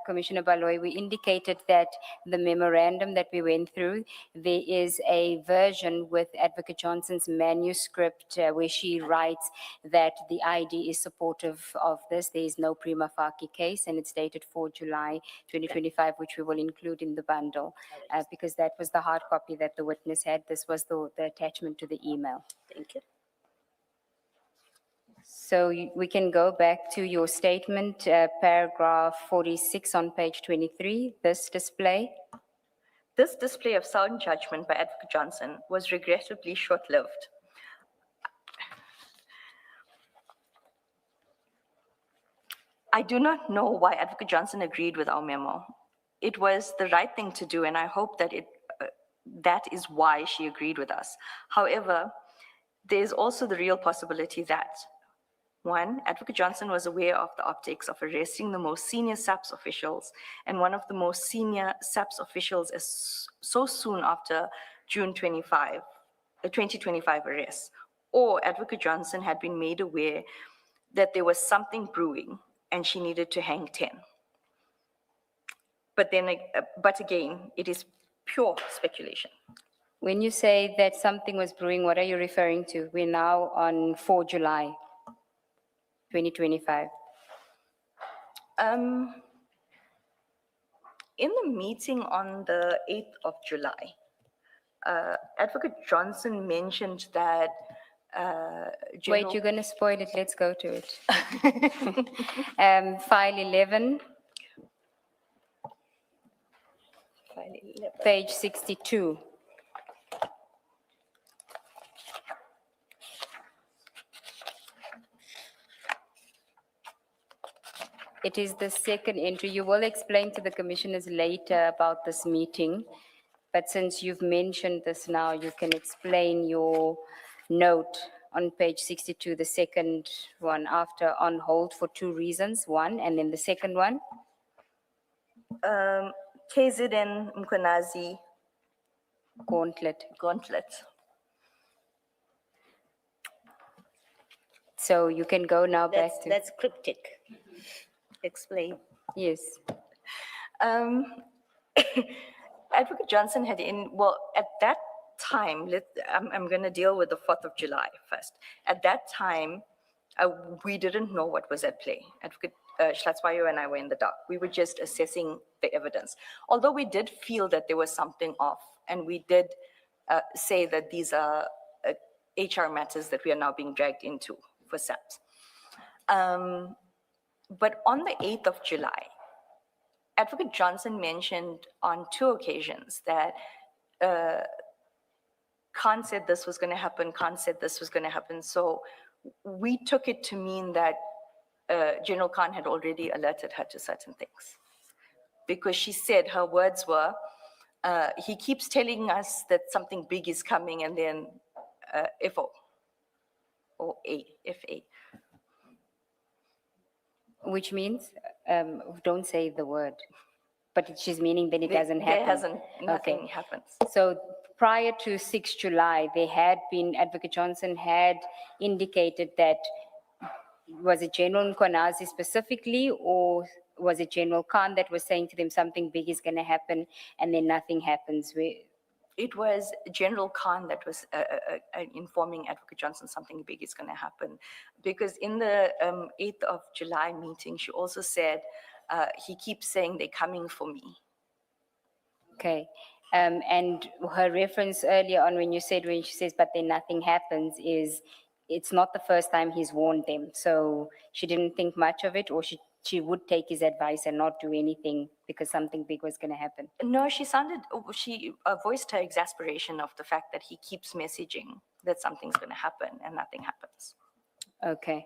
Commissioner Baloy, we indicated that the memorandum that we went through, there is a version with Advocate Johnson's manuscript where she writes that the ID is supportive of this. There is no prima facie case, and it's dated 4 July 2025, which we will include in the bundle because that was the hard copy that the witness had. This was the attachment to the email. Thank you. So we can go back to your statement, paragraph 46 on page 23, this display. This display of sound judgment by Advocate Johnson was regrettably short-lived. I do not know why Advocate Johnson agreed with our memo. It was the right thing to do, and I hope that that is why she agreed with us. However, there's also the real possibility that, one, Advocate Johnson was aware of the optics of arresting the most senior SAPS officials and one of the most senior SAPS officials so soon after June 2025 arrest, or Advocate Johnson had been made aware that there was something brewing and she needed to hang 10. But again, it is pure speculation. When you say that something was brewing, what are you referring to? We're now on 4 July 2025. In the meeting on the 8th of July, Advocate Johnson mentioned that Wait, you're going to spoil it. Let's go to it. File 11, page 62. It is the second entry. You will explain to the commissioners later about this meeting, but since you've mentioned this now, you can explain your note on page 62, the second one, after on hold for 2 reasons, one, and then the second one. KZN Mkonazi Gauntlet. So you can go now back to. That's cryptic. Explain. Yes. Advocate Johnson had at that time, I'm going to deal with the 4th of July first. At that time, we didn't know what was at play. Advocate Hlatswayo and I were in the dark. We were just assessing the evidence. Although we did feel that there was something off, and we did say that these are HR matters that we are now being dragged into for SAPS. But on the 8th of July, Advocate Johnson mentioned on 2 occasions that Khan said this was going to happen, Khan said this was going to happen. So we took it to mean that General Khan had already alerted her to certain things. Because she said, her words were, he keeps telling us that something big is coming, and then FO or FA. Which means, don't say the word, but she's meaning that it doesn't happen. Nothing happens. So prior to 6 July, there had been, Advocate Johnson had indicated that, was it General Nkanazi specifically, or was it General Khan that was saying to them something big is going to happen and then nothing happens? It was General Khan that was informing Advocate Johnson something big is going to happen. Because in the 8th of July meeting, she also said, he keeps saying they're coming for me. Okay. And her reference earlier on when she says, but then nothing happens, is it's not the first time he's warned them. So she didn't think much of it, or she would take his advice and not do anything because something big was going to happen. No, she voiced her exasperation of the fact that he keeps messaging that something's going to happen and nothing happens. Okay.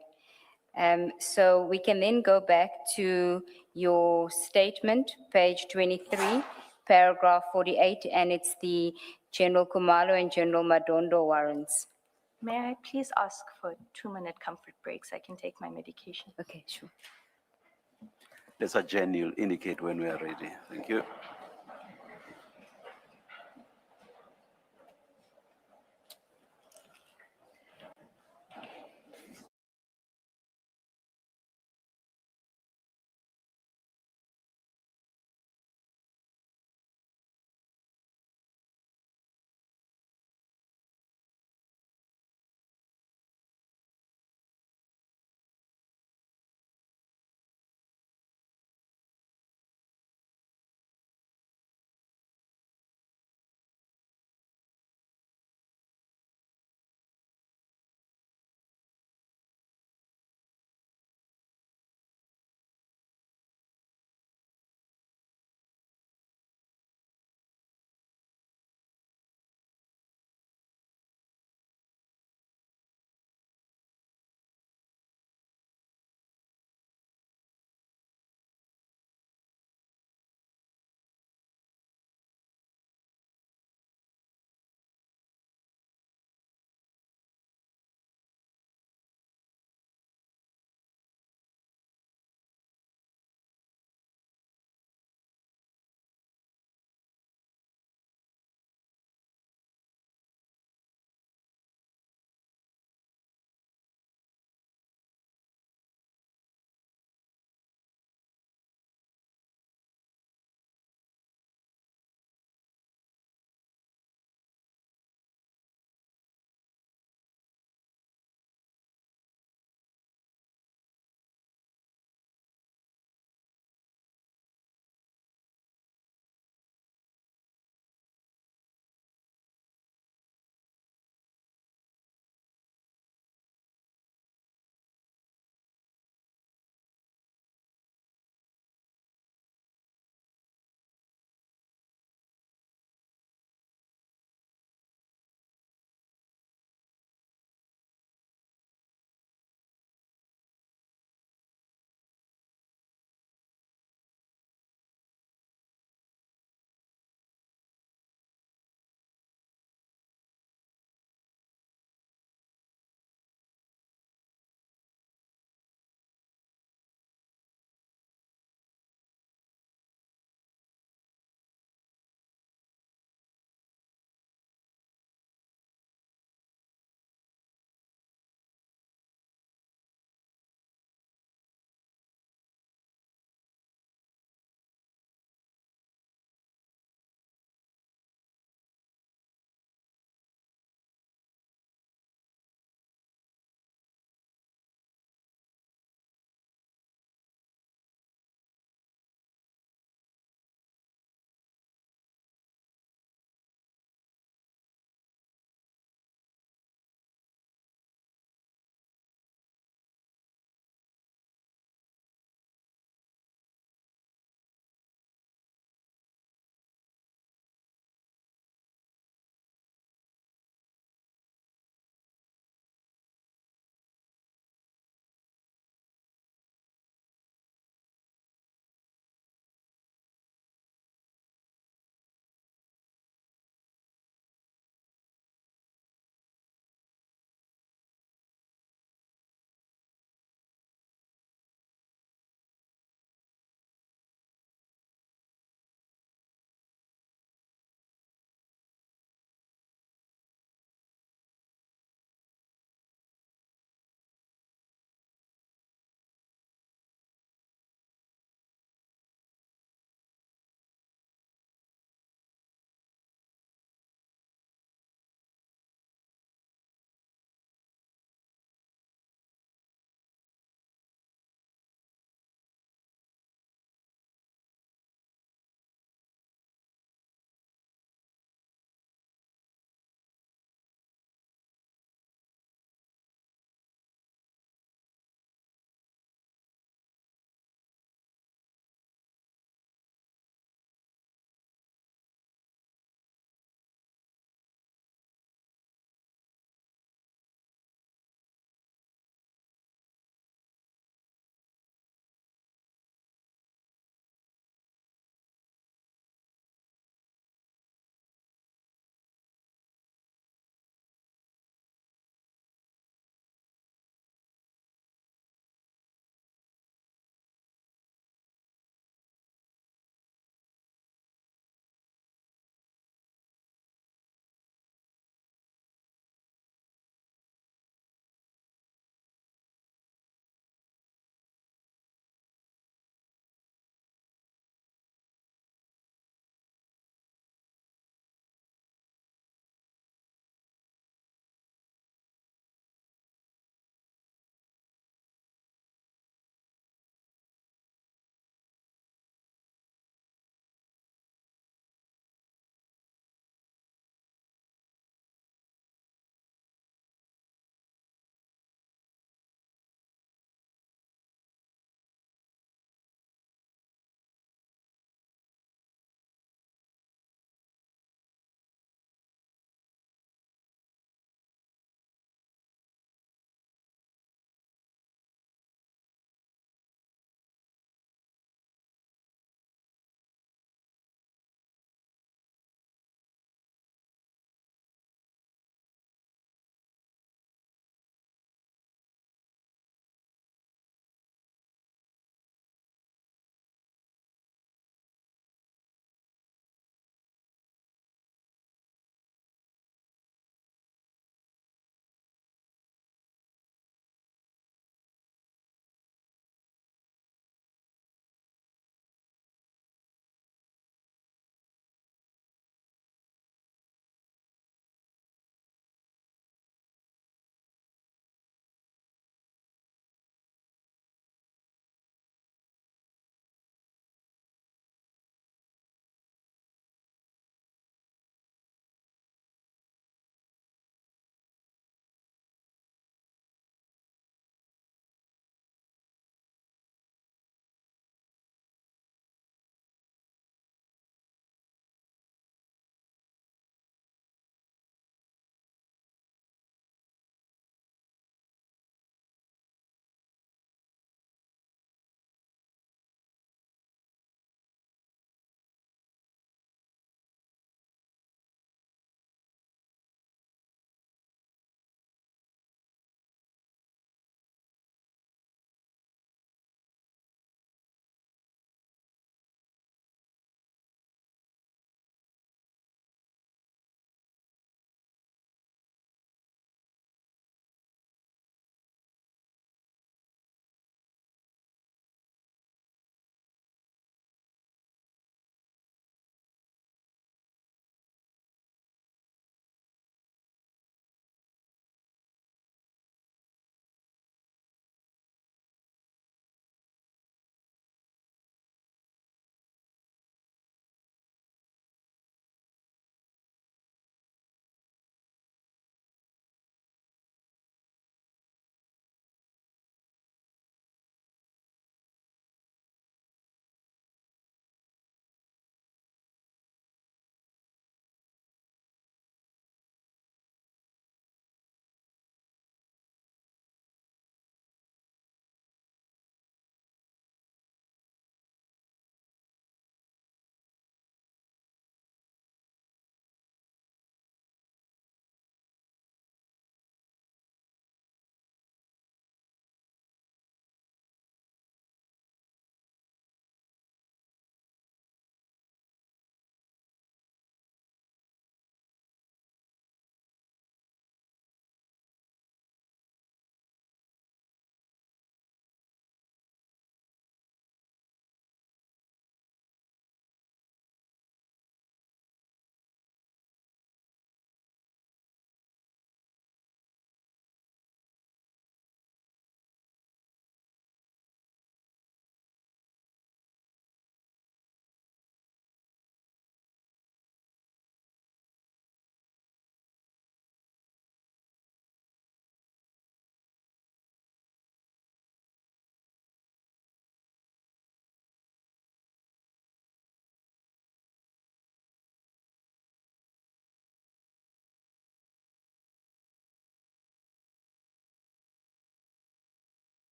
So we can then go back to your statement, page 23, paragraph 48, and it's the General Kumalo and General Madondo warrants. May I please ask for 2-minute comfort breaks? I can take my medication. Okay, sure. Let's adjourn, you'll indicate when we are ready. Thank you.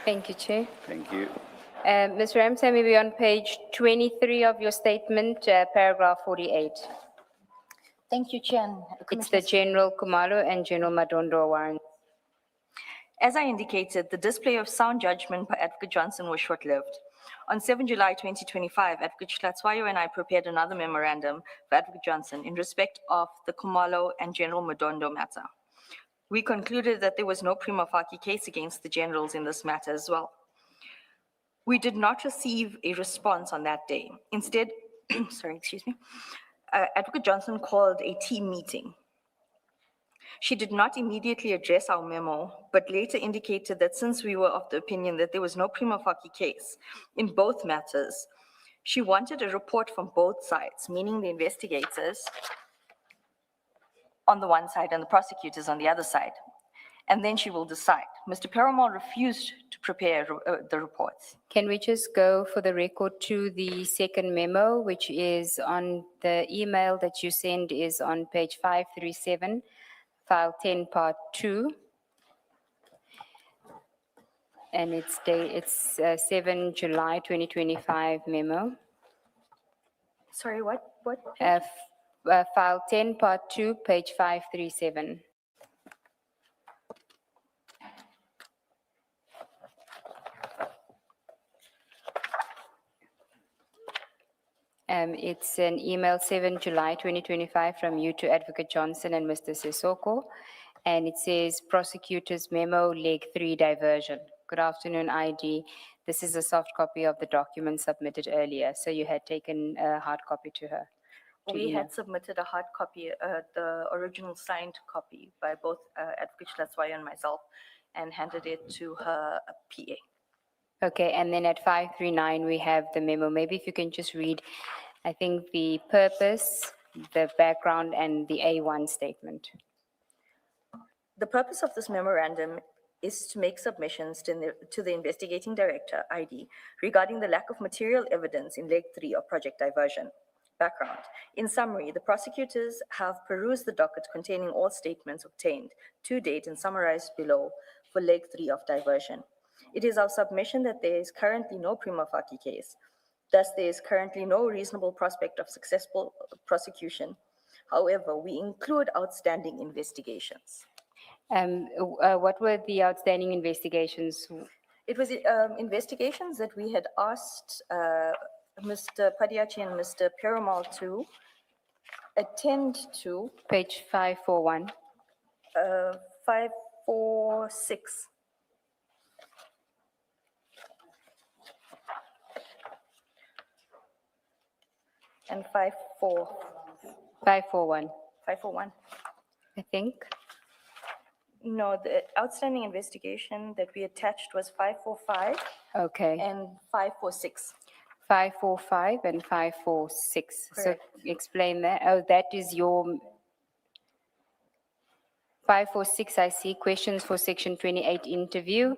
Thank you, Chair. Thank you. Ms. Ramsamy, we're on page 23 of your statement, paragraph 48. Thank you, Chair. and It's the Commissioners. General Kumalo and General Madondo warrant. As I indicated, the display of sound judgment by Advocate Johnson was short-lived. On 7 July 2025, Advocate Schlatzwayo and I prepared another memorandum for Advocate Johnson in respect of the Kumalo and General Madondo matter. We concluded that there was no prima facie case against the generals in this matter as well. We did not receive a response on that day. Instead, Advocate Johnson called a team meeting. She did not immediately address our memo, but later indicated that since we were of the opinion that there was no prima facie case in both matters, she wanted a report from both sides, meaning the investigators on the one side and the prosecutors on the other side. And then she will decide. Mr. Perumal refused to prepare the reports. Can we just go for the record to the second memo, which is on the email that you send is on page 537, file 10, part 2. And it's 7 July 2025 memo. Sorry, what? File 10, part 2, page 537. It's an email 7 July 2025 from you to Advocate Johnson and Mr. Sisoko. And it says prosecutors memo leg 3 diversion. Good afternoon, ID. This is a soft copy of the document submitted earlier. So you had taken a hard copy to her. We had submitted a hard copy, the original signed copy by both Advocate Schlatzwayo and myself, and handed it to her PA. Okay, and then at 539, we have the memo. Maybe if you can just read, I think, the purpose, the background, and the A1 statement. The purpose of this memorandum is to make submissions to the investigating director, ID, regarding the lack of material evidence in leg 3 of Project Diversion. Background. In summary, the prosecutors have perused the docket containing all statements obtained to date and summarized below for leg 3 of diversion. It is our submission that there is currently no prima facie case. Thus, there is currently no reasonable prospect of successful prosecution. However, we include outstanding investigations. What were the outstanding investigations? It was investigations that we had asked Mr. Padiachi and Mr. Perumal to attend to. Page 541. 546. And 541. 541. I think. No, the outstanding investigation that we attached was 545 Okay. and 546. 545 and 546. Correct. So explain that. Oh, that is your 546. I see questions for section 28 interview,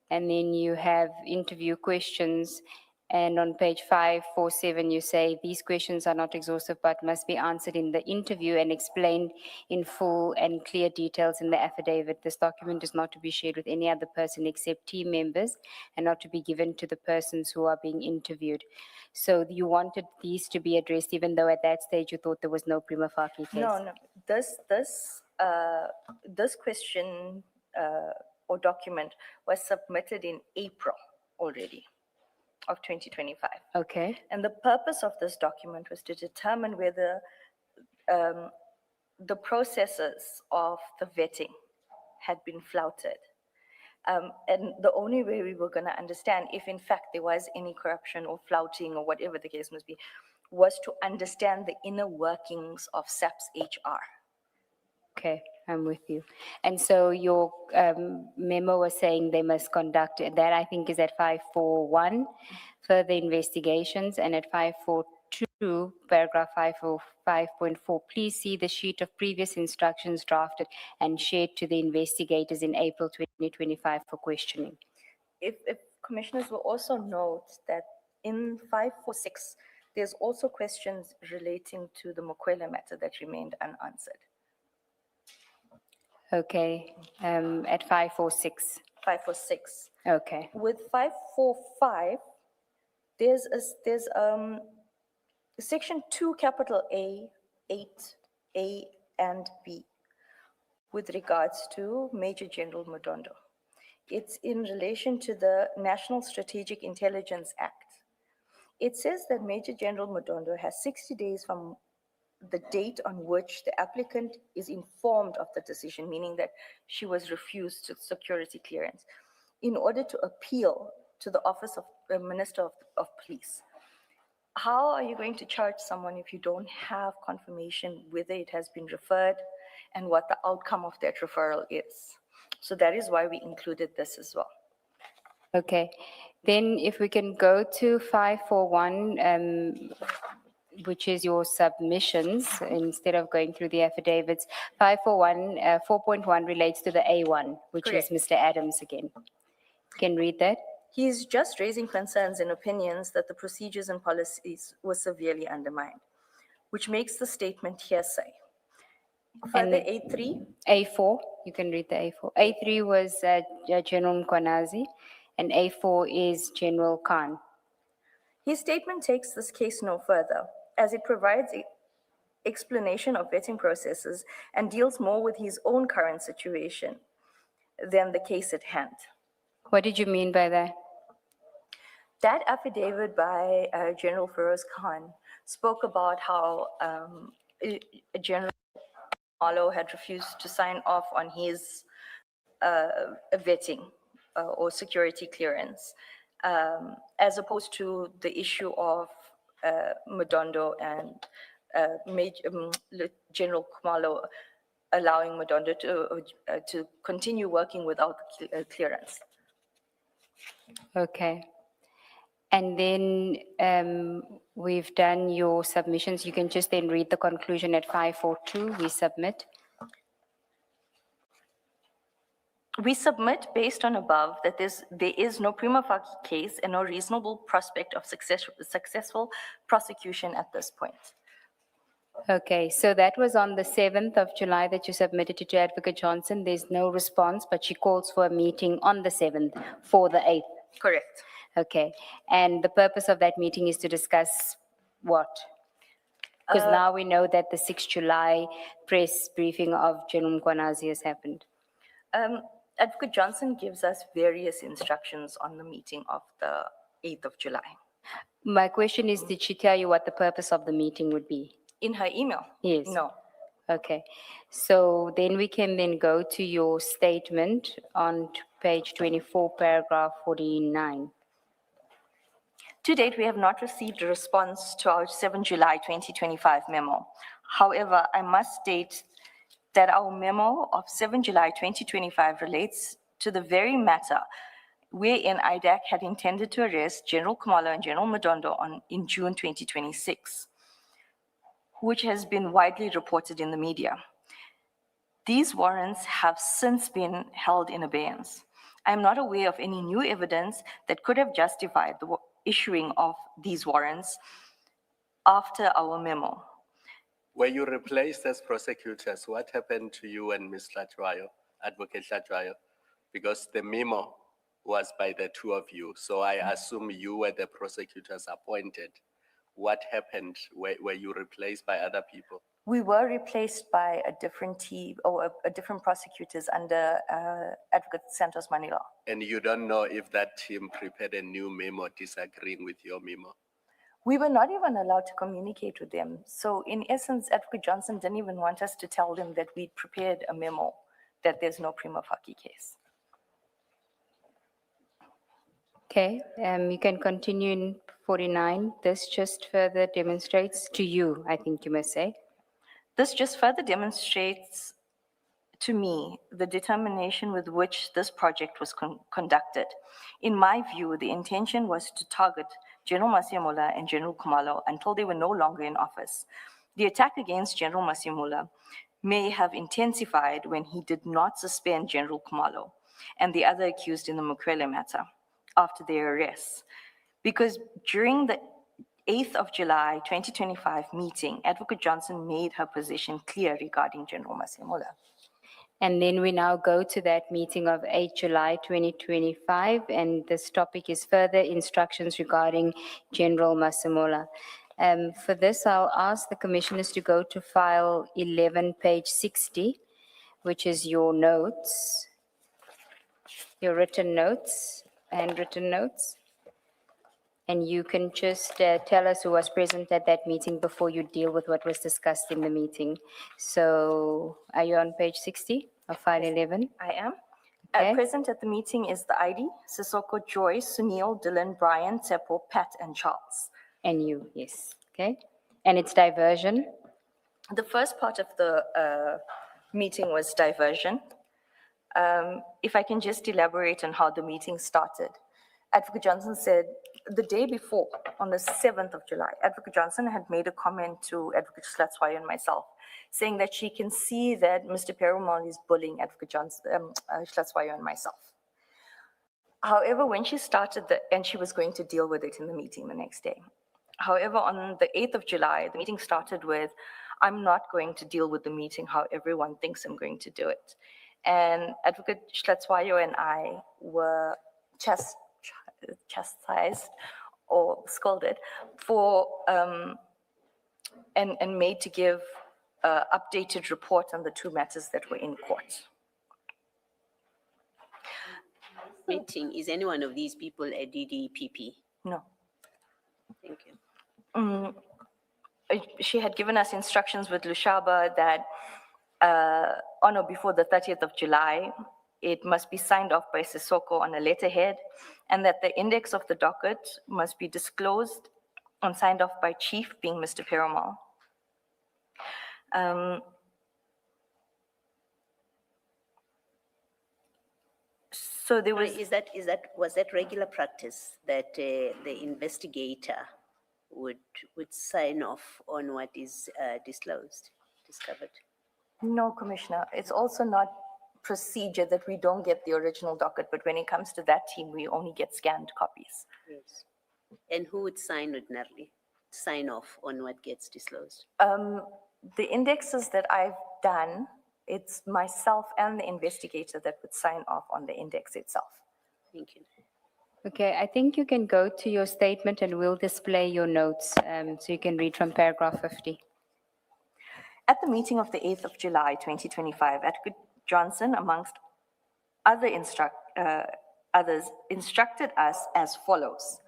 and then you have interview questions. And on page 547, you say these questions are not exhaustive but must be answered in the interview and explained in full and clear details in the affidavit. This document is not to be shared with any other person except team members and not to be given to the persons who are being interviewed. So you wanted these to be addressed even though at that stage you thought there was no prima facie case? No. This question or document was submitted in April already of 2025. Okay. And the purpose of this document was to determine whether the processes of the vetting had been flouted. And the only way we were going to understand if in fact there was any corruption or flouting or whatever the case must be, was to understand the inner workings of SAP's HR. Okay, I'm with you. And so your memo was saying they must conduct, that I think is at 541, further investigations, and at 542, paragraph 505.4, please see the sheet of previous instructions drafted and shared to the investigators in April 2025 for questioning. If commissioners will also note that in 546, there's also questions relating to the Mokwele matter that remained unanswered. Okay, at 546. 546. Okay, With 545, there's section 2, capital A, 8A and B, with regards to Major General Madondo. It's in relation to the National Strategic Intelligence Act. It says that Major General Madondo has 60 days from the date on which the applicant is informed of the decision, meaning that she was refused to security clearance, in order to appeal to the Office of the Minister of Police. How are you going to charge someone if you don't have confirmation whether it has been referred and what the outcome of that referral is? So that is why we included this as well. okay. Then if we can go to 541, which is your submissions, instead of going through the affidavits. 541, 4.1 relates to the A1, which Correct. is Mr. Adams again. Can read that? He is just raising concerns and opinions that the procedures and policies were severely undermined, which makes the statement hearsay. Further, And- A3, A4, you can read the A4. A3 was General Mkwanazi, and A4 is General Khan. his statement takes this case no further, as it provides explanation of vetting processes and deals more with his own current situation than the case at hand. What did you mean by that? That affidavit by General Feroz Khan spoke about how General Malo had refused to sign off on his vetting or security clearance, as opposed to the issue of Madondo and General Kumalo allowing Madondo to continue working without clearance. Okay. And then we've done your submissions. You can just then read the conclusion at 542, we submit. We submit based on above that there is no prima facie case and no reasonable prospect of successful prosecution at this point. Okay, so that was on the 7th of July that you submitted it to Advocate Johnson. There's no response, but she calls for a meeting on the 7th for the 8th. Correct. Okay, and the purpose of that meeting is to discuss what? Because now we know that the 6th July press briefing of General Mkwanazi has happened. Advocate Johnson gives us various instructions on the meeting of the 8th of July. My question is, did she tell you what the purpose of the meeting would be? In her email? Yes. No. Okay, so then we can then go to your statement on page 24, paragraph 49. To date, we have not received a response to our 7 July 2025 memo. However, I must state that our memo of 7 July 2025 relates to the very matter wherein IDAC had intended to arrest General Kumalo and General Madondo in June 2026, which has been widely reported in the media. These warrants have since been held in abeyance. I am not aware of any new evidence that could have justified the issuing of these warrants after our memo. Were you replaced as prosecutors? What happened to you and Ms. Latwayo, Advocate Latwayo? Because the memo was by the two of you, so I assume you were the prosecutors appointed. What happened? Were you replaced by other people? We were replaced by a different team or a different prosecutors under Advocate Santos Manila. And you don't know if that team prepared a new memo disagreeing with your memo? We were not even allowed to communicate with them. So in essence, Advocate Johnson didn't even want us to tell them that we prepared a memo, that there's no prima facie case. Okay, you can continue in 49. This just further demonstrates to you, I think you must say. This just further demonstrates to me the determination with which this project was conducted. In my view, the intention was to target General Masiamula and General Kumalo until they were no longer in office. The attack against General Masiamula may have intensified when he did not suspend General Kumalo and the other accused in the Mukwele matter after their arrests. Because during the 8th of July 2025 meeting, Advocate Johnson made her position clear regarding General Masiamula. And then we now go to that meeting of 8 July 2025, and this topic is further instructions regarding General Masemola. For this, I'll ask the commissioners to go to file 11, page 60, which is your notes, your written notes, handwritten notes. And you can just tell us who was present at that meeting before you deal with what was discussed in the meeting. So are you on page 60 of file 11? I am. Okay. Present at the meeting is the ID, Sissoko, Joy, Sunil, Dylan, Brian, Tsepo, Pat, and Charles. And you, yes, okay. And it's diversion. The first part of the meeting was diversion. If I can just elaborate on how the meeting started. Advocate Johnson said the day before, on the 7th of July, Advocate Johnson had made a comment to Advocate Schlatzweiler and myself, saying that she can see that Mr. Perumal is bullying Advocate Johnson, Schlatzweiler and myself. However, when she started and she was going to deal with it in the meeting the next day. However, on the 8th of July, the meeting started with, I'm not going to deal with the meeting how everyone thinks I'm going to do it. And Advocate Schlatzweiler and I were chastised or scolded for, and made to give an updated report on the two matters that were in court. Meeting, is any one of these people a DDPP? No. Thank you. She had given us instructions with Lushaba that on or before the 30th of July, it must be signed off by Sissoko on a letterhead, and that the index of the docket must be disclosed and signed off by Chief, being Mr. Perumal. So there was. Was that regular practice that the investigator would sign off on what is discovered? No, Commissioner. It's also not procedure that we don't get the original docket, but when it comes to that team, we only get scanned copies. Yes. And who would sign ordinarily? Sign off on what gets disclosed? The indexes that I've done, it's myself and the investigator that would sign off on the index itself. Thank you. Okay, I think you can go to your statement and we'll display your notes so you can read from paragraph 50. At the meeting of the 8th of July, 2025, Advocate Johnson, amongst others, instructed us as follows.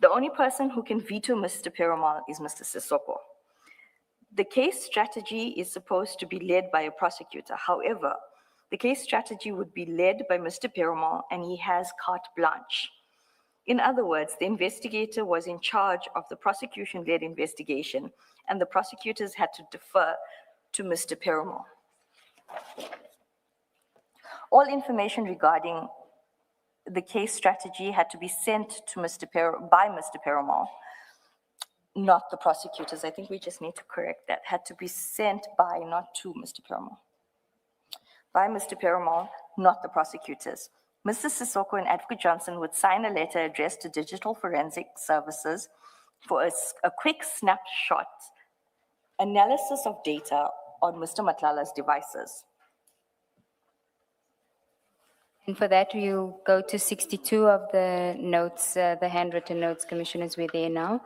The only person who can veto Mr. Perumal is Mr. Sissoko. The case strategy is supposed to be led by a prosecutor. However, the case strategy would be led by Mr. Perumal, and he has carte blanche. In other words, the investigator was in charge of the prosecution-led investigation, and the prosecutors had to defer to Mr. Perumal. All information regarding the case strategy had to be sent to by Mr. Perumal, not the prosecutors. I think we just need to correct that. Had to be sent by, not to Mr. Perumal. By Mr. Perumal, not the prosecutors. Mr. Sissoko and Advocate Johnson would sign a letter addressed to Digital Forensic Services for a quick snapshot analysis of data on Mr. Matlala's devices. And for that, we'll go to 62 of the notes, the handwritten notes, commissioners, we're there now.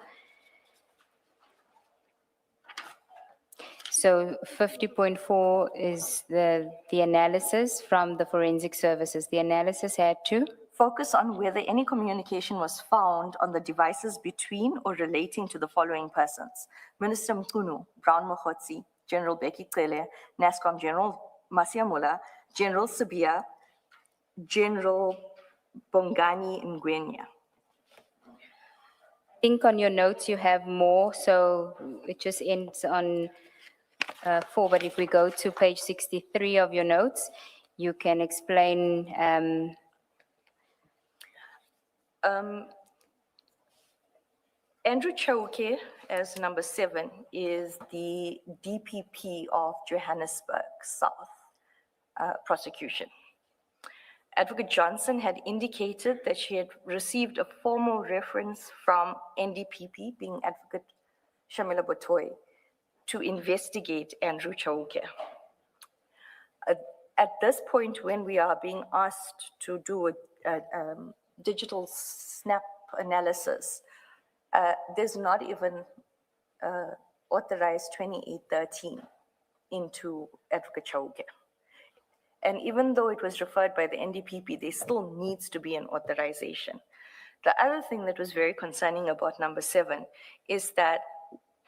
So 50.4 is the analysis from the forensic services. The analysis had to focus on whether any communication was found on the devices between or relating to the following persons: Minister Mkunu, Brown Mokhotsi, General Becky Cele, NASCOM General Masiamula, General Sabia, General Bongani Ngwenya. I think on your notes you have more, so it just ends on 4. But if we go to page 63 of your notes, you can explain. Andrew Chauke, as number 7, is the DPP of Johannesburg South prosecution. Advocate Johnson had indicated that she had received a formal reference from NDPP, being Advocate Shamila Botoy, to investigate Andrew Chauke. at this point, when we are being asked to do a digital snap analysis, there's not even authorized 2813 into Advocate Chauke. And even though it was referred by the NDPP, there still needs to be an authorization. The other thing that was very concerning about number 7 is that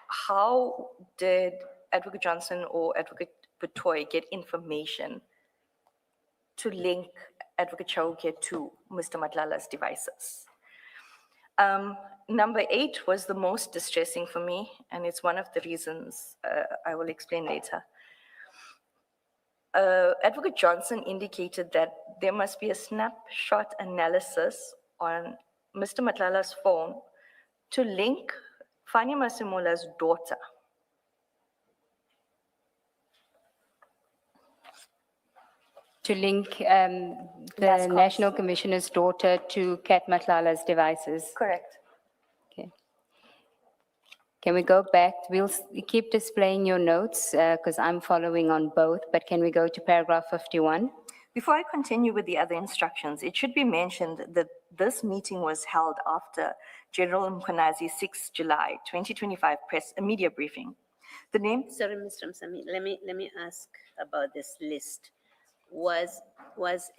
how did Advocate Johnson or Advocate Betoy get information to link Advocate Chauke to Mr. Madlala's devices? Number 8 was the most distressing for me, and it's one of the reasons I will explain later. Advocate Johnson indicated that there must be a snapshot analysis on Mr. Madlala's phone to link Fani Masimola's daughter. To link the National Commissioner's daughter to Kat Matlala's devices. Correct. Okay. Can we go back? We'll keep displaying your notes because I'm following on both, but can we go to paragraph 51? Before I continue with the other instructions, it should be mentioned that this meeting was held after General Mkhwanazi's 6 July 2025 media briefing. The name. Sorry, Mr. Msami, let me ask about this list. Was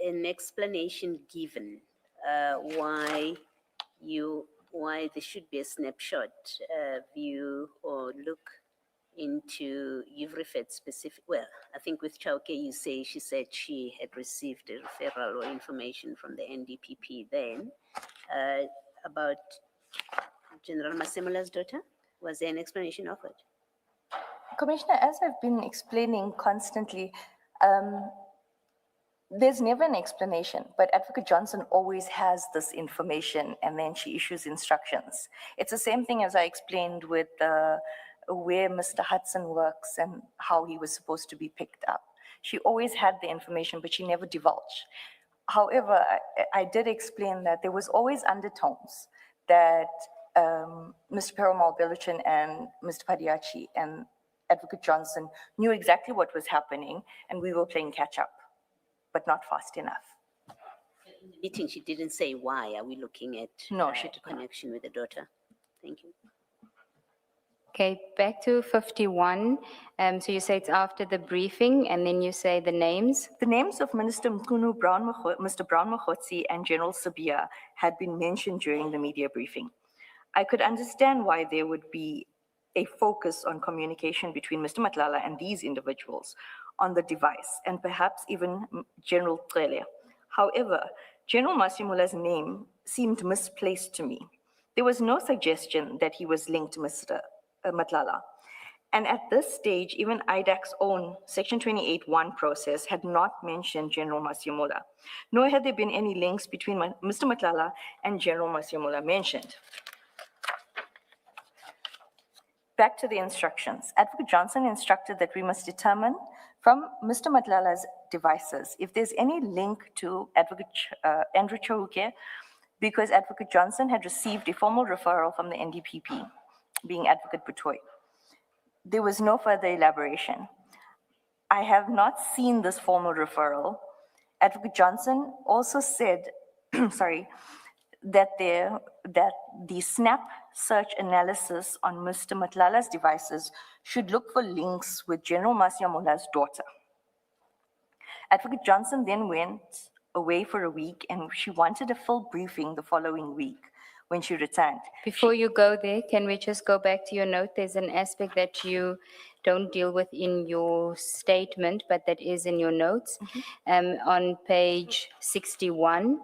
an explanation given why there should be a snapshot view or look into, you've referred specific, well, I think with Chauke she said she had received a referral or information from the NDPP then about General Masemola's daughter. Was there an explanation offered? Commissioner, as I've been explaining constantly, there's never an explanation, but Advocate Johnson always has this information and then she issues instructions. It's the same thing as I explained with where Mr. Hudson works and how he was supposed to be picked up. She always had the information, but she never divulged. However, I did explain that there was always undertones that Mr. Perumal Beluchin and Mr. Padiachi and Advocate Johnson knew exactly what was happening and we were playing catch up, but not fast enough. In the meeting, she didn't say why. Are we looking at No, she did not. connection with the daughter? Thank you. Okay, back to 51. So you say it's after the briefing and then you say the names. The names of Minister Mkunu Mr. Brown Mokhotsi and General Sabia had been mentioned during the media briefing. I could understand why there would be a focus on communication between Mr. Matlala and these individuals on the device, and perhaps even General Trele. However, General Masimola's name seemed misplaced to me. There was no suggestion that he was linked to Mr. Matlala. And at this stage, even IDAC's own Section 28(1) process had not mentioned General Masimola, nor had there been any links between Mr. Matlala and General Masimola mentioned. Back to the instructions. Advocate Johnson instructed that we must determine from Mr. Matlala's devices if there's any link to Advocate Andrew Chauke, because Advocate Johnson had received a formal referral from the NDPP, being Advocate Betoy. There was no further elaboration. I have not seen this formal referral. Advocate Johnson also said, sorry, that the snap search analysis on Mr. Matlala's devices should look for links with General Masiamola's daughter. Advocate Johnson then went away for a week and she wanted a full briefing the following week when she returned. Before you go there, can we just go back to your note? There's an aspect that you don't deal with in your statement, but that is in your notes. On page 61,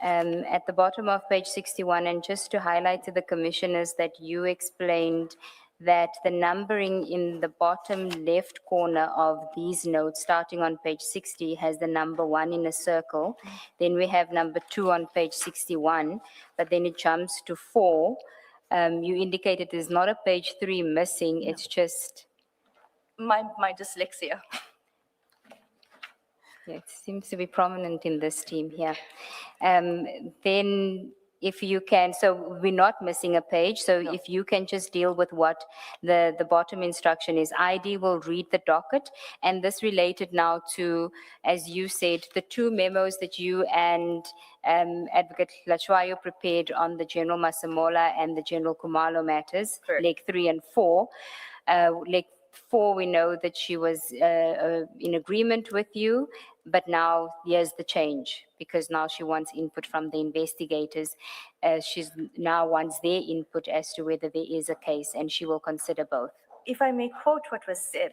at the bottom of page 61, and just to highlight to the commissioners that you explained that the numbering in the bottom left corner of these notes, starting on page 60, has the number 1 in a circle. Then we have number 2 on page 61, but then it jumps to 4. You indicated there's not a page 3 missing, it's just... My dyslexia. Yeah, it seems to be prominent in this team here. Then if you can, so we're not missing a page, so if you can just deal with what the bottom instruction is. ID will read the docket, and this related now to, as you said, the two memos that you and Advocate Lachwayo prepared on the General Masemola and the General Kumalo matters, Correct. Leg 3 and 4. Leg 4, we know that she was in agreement with you, but now here's the change, because now she wants input from the investigators. She's now wants their input as to whether there is a case, and she will consider both. If I may quote what was said,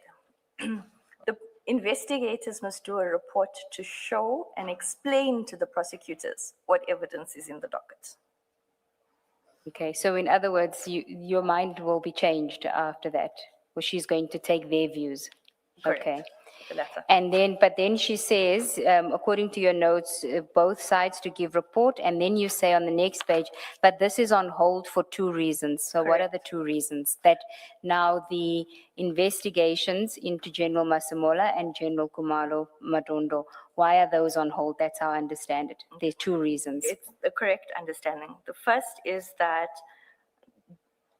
the investigators must do a report to show and explain to the prosecutors what evidence is in the docket. Okay, so in other words, your mind will be changed after that, or she's going to take their views. Correct. Okay. The latter. And then, but then she says, according to your notes, both sides to give report, and then you say on the next page, but this is on hold for 2 reasons. So what are the 2 reasons? That now the investigations into General Masemola and General Kumalo Madondo, why are those on hold? That's how I understand it. There's 2 reasons. It's the correct understanding. The first is that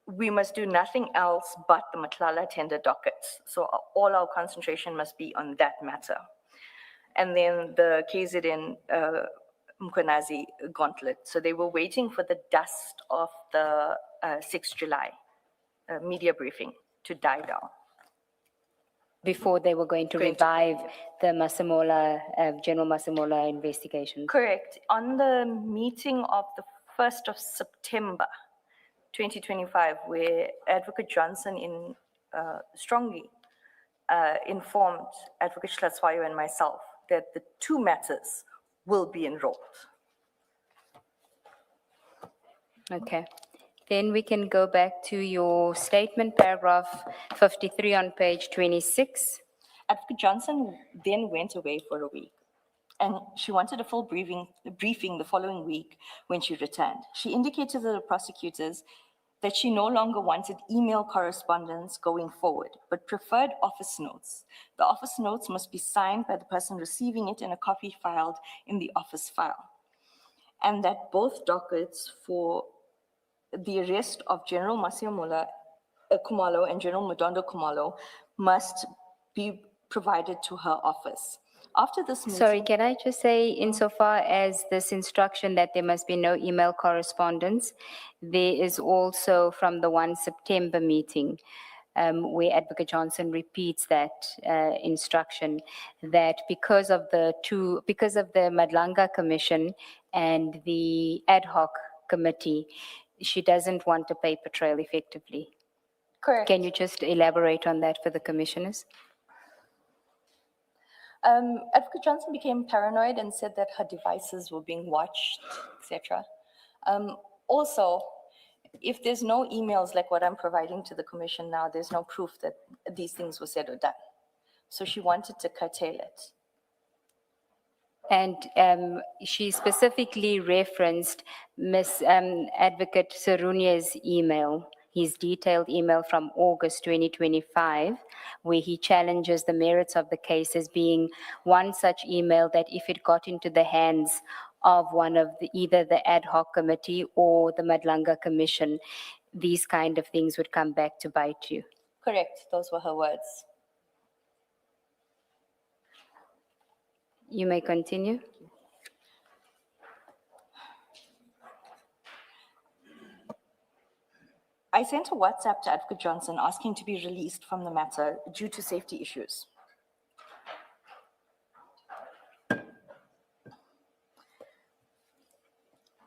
we must do nothing else but the Matlala tender dockets. So all our concentration must be on that matter. And then the KZN Mkhwanazi gauntlet. So they were waiting for the dust of the 6th July media briefing to die down. Before they were going to revive the Masemola, General Masemola investigation. Correct. On the meeting of the 1st of September, 2025, where Advocate Johnson strongly informed Advocate Hlatswayo and myself that the 2 matters will be enrolled. Okay. Then we can go back to your statement, paragraph 53 on page 26. Advocate Johnson then went away for a week, and she wanted a full briefing the following week when she returned. She indicated to the prosecutors that she no longer wanted email correspondence going forward, but preferred office notes. The office notes must be signed by the person receiving it and a copy filed in the office file. And that both dockets for the arrest of General Masemola Kumalo and General Madondo Kumalo must be provided to her office. After this meeting— Sorry, can I just say, insofar as this instruction that there must be no email correspondence, there is also from the 1 September meeting, where Advocate Johnson repeats that instruction, that because of the Madlanga Commission and the ad hoc committee, she doesn't want a paper trail effectively. Correct. Can you just elaborate on that for the commissioners? Advocate Johnson became paranoid and said that her devices were being watched, etc. Also, if there's no emails like what I'm providing to the commission now, there's no proof that these things were said or done. So she wanted to curtail it. And she specifically referenced Ms. Advocate Sarunya's email, his detailed email from August 2025, where he challenges the merits of the case as being one such email that if it got into the hands of one of either the ad hoc committee or the Madlanga Commission, these kind of things would come back to bite you. Correct, those were her words. You may continue. I sent a WhatsApp to Advocate Johnson asking to be released from the matter due to safety issues.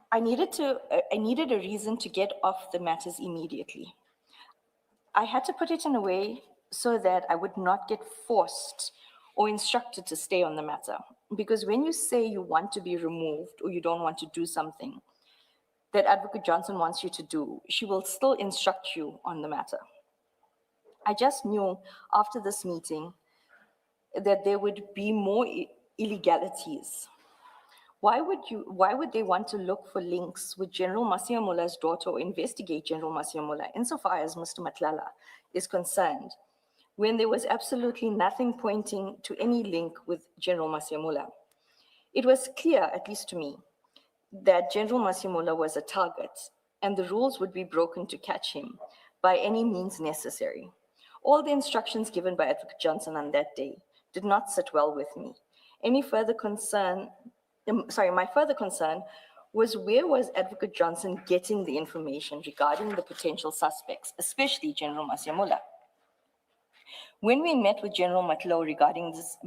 I needed a reason to get off the matters immediately. I had to put it in a way so that I would not get forced or instructed to stay on the matter. Because when you say you want to be removed or you don't want to do something that Advocate Johnson wants you to do, she will still instruct you on the matter. I just knew after this meeting that there would be more illegalities. Why would they want to look for links with General Maseamola's daughter or investigate General Maseamola insofar as Mr. Matlala is concerned, when there was absolutely nothing pointing to any link with General Maseamola? It was clear, at least to me, that General Masimula was a target and the rules would be broken to catch him by any means necessary. All the instructions given by Advocate Johnson on that day did not sit well with me. My further concern was where was Advocate Johnson getting the information regarding the potential suspects, especially General Masimula? When we met with General Matlow regarding this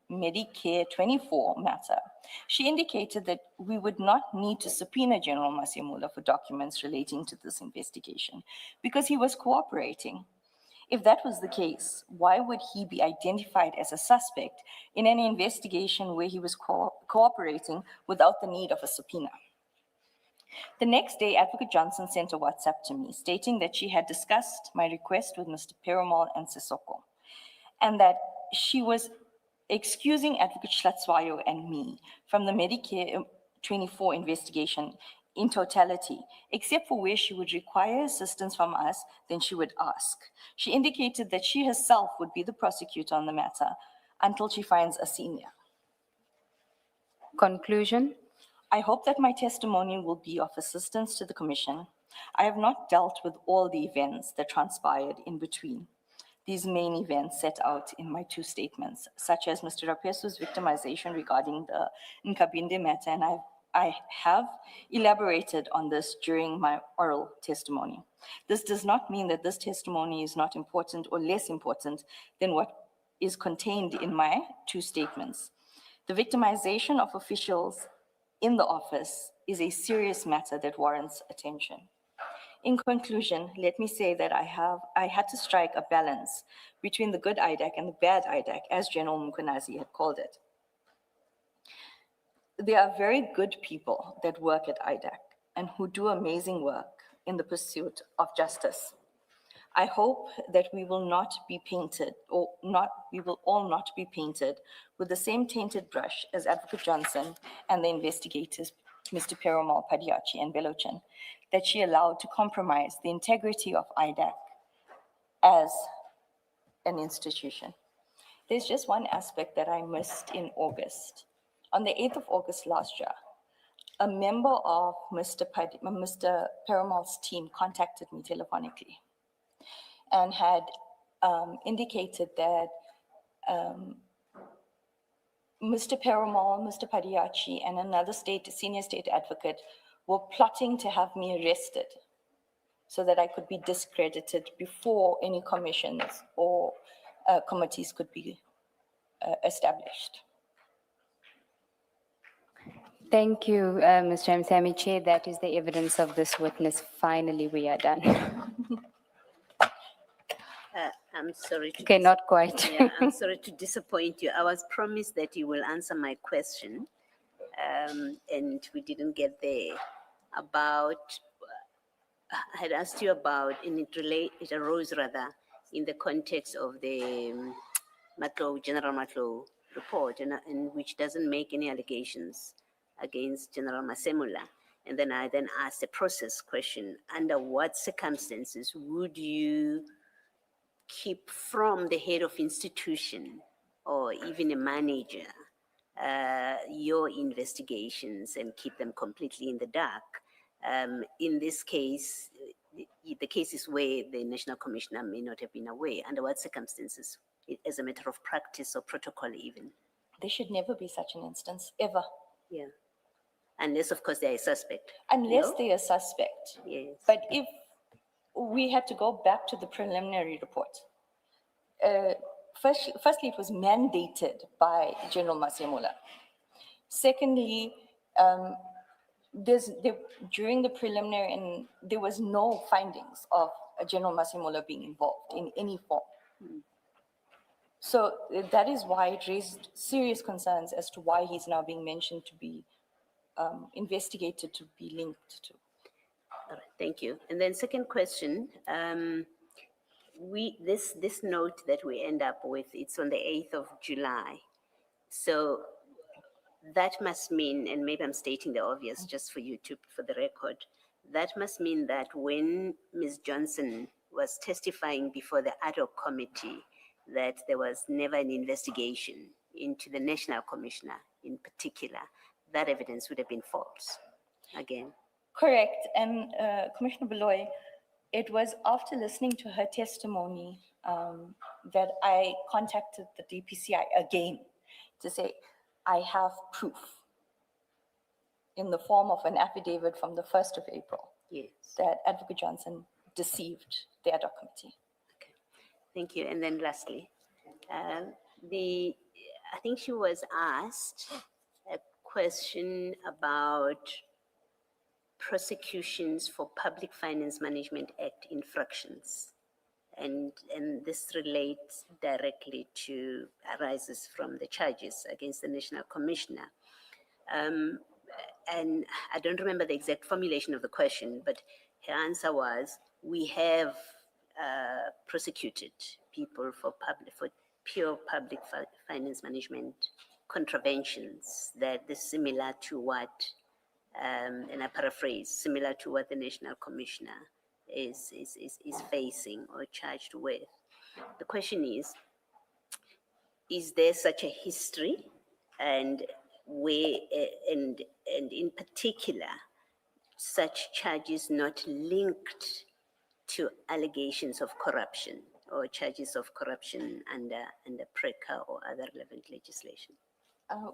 Medicare 24 matter, she indicated that we would not need to subpoena General Masimula for documents relating to this investigation because he was cooperating. If that was the case, why would he be identified as a suspect in an investigation where he was cooperating without the need of a subpoena? The next day, Advocate Johnson sent a WhatsApp to me stating that she had discussed my request with Mr. Perumal and Sissoko, and that she was excusing Advocate Schlatzwayo and me from the Medicare 24 investigation in totality, except for where she would require assistance from us, then she would ask. She indicated that she herself would be the prosecutor on the matter until she finds a senior. Conclusion. I hope that my testimony will be of assistance to the Commission. I have not dealt with all the events that transpired in between these main events set out in my two statements, such as Mr. Rapesu's victimization regarding the Nkabinde matter, and I have elaborated on this during my oral testimony. This does not mean that this testimony is not important or less important than what is contained in my two statements. The victimization of officials in the office is a serious matter that warrants attention. In conclusion, let me say that I had to strike a balance between the good IDAC and the bad IDAC, as General Mkunazi had called it. There are very good people that work at IDAC and who do amazing work in the pursuit of justice. I hope that we will not be painted, we will all not be painted with the same tainted brush as Advocate Johnson and the investigators, Mr. Perumal, Padiachi, and Belochan, that she allowed to compromise the integrity of IDAC as an institution. There's just one aspect that I missed in August. On the 8th of August last year, a member of Mr. Perumal's team contacted me telephonically and had indicated that Mr. Perumal, Mr. Padiachi, and another senior state advocate were plotting to have me arrested so that I could be discredited before any commissions or committees could be established. Thank you, Mr. Msami. Chair, that is the evidence of this witness. Finally, we are done. I'm sorry to Okay, not quite. Yeah, I'm sorry to disappoint you. I was promised that you will answer my question, and we didn't get there. I had asked you about, and it arose rather in the context of the General Matlow report, and which doesn't make any allegations against General Masemula. And then I asked a process question: under what circumstances would you keep from the head of institution or even a manager your investigations and keep them completely in the dark? In this case, the cases where the National Commissioner may not have been aware, under what circumstances, as a matter of practice or protocol even? There should never be such an instance, ever. Yeah. Unless, of course, they are a suspect. Unless No? they are suspect. Yes. But if we had to go back to the preliminary report, firstly, it was mandated by General Masemula. Secondly, during the preliminary, and there was no findings of General Masemula being involved in any form. So that is why it raised serious concerns as to why he's now being mentioned to be investigated, to be linked to. All right, thank you. And then second question, this note that we end up with, it's on the 8th of July. So that must mean, and maybe I'm stating the obvious just for you to, for the record, that must mean that when Ms. Johnson was testifying before the ad hoc committee, that there was never an investigation into the National Commissioner in particular, that evidence would have been false. again. Correct. And Commissioner Beloy, it was after listening to her testimony that I contacted the DPCI again to say, I have proof in the form of an affidavit from the 1st of April Yes. that Advocate Johnson deceived the ad hoc committee. Okay. Thank you. And then lastly, I think she was asked a question about prosecutions for Public Finance Management Act infractions. And this relates directly to, arises from the charges against the National Commissioner. And I don't remember the exact formulation of the question, but her answer was, we have prosecuted people for pure public finance management contraventions that is similar to what, and I paraphrase, similar to what the National Commissioner is facing or charged with. The question is there such a history, and where, and in particular, such charges not linked to allegations of corruption or charges of corruption under PRECA or other relevant legislation?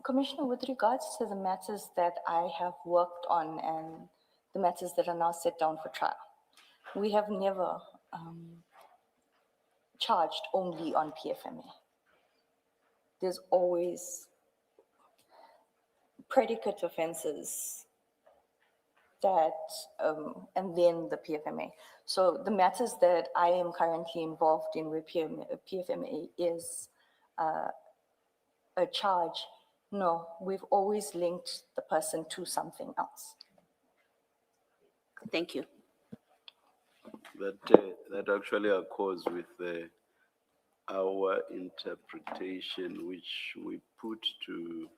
Commissioner, with regards to the matters that I have worked on and the matters that are now set down for trial, we have never charged only on PFMA. There's always predicate offenses that, and then the PFMA. So the matters that I am currently involved in with PFMA is a charge. No, we've always linked the person to something else. Thank you. That actually accords with our interpretation, which we put to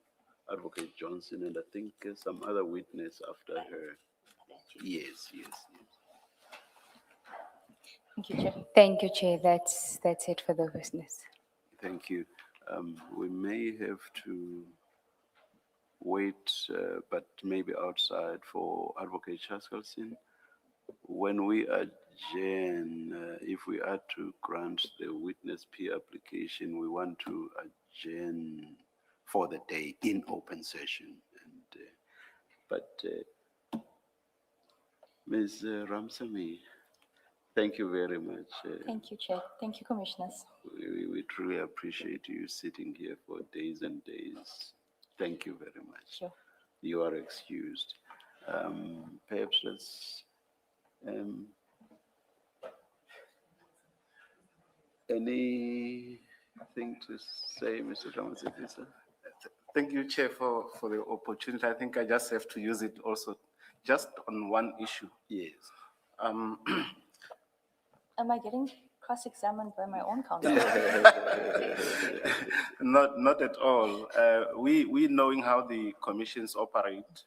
Advocate Johnson and I think some other witness after her. Yes. Thank you, Chair. Thank you, Chair. That's it for the business. Thank you. We may have to wait, but maybe outside for Advocate Chaskalson. When we adjourn, if we are to grant the witness P application, we want to adjourn for the day in open session. Ms. Ramsamy, thank you very much. Thank you, Chair. Thank you, Commissioners. We truly appreciate you sitting here for days and days. Thank you very much. Sure. You are excused. Perhaps let's, anything to say, Mr. Ramasifisa? Thank you, Chair, for the opportunity. I think I just have to use it also just on one issue. Yes. Am I getting cross-examined by my own counsel? Not at all. We knowing how the commissions operate,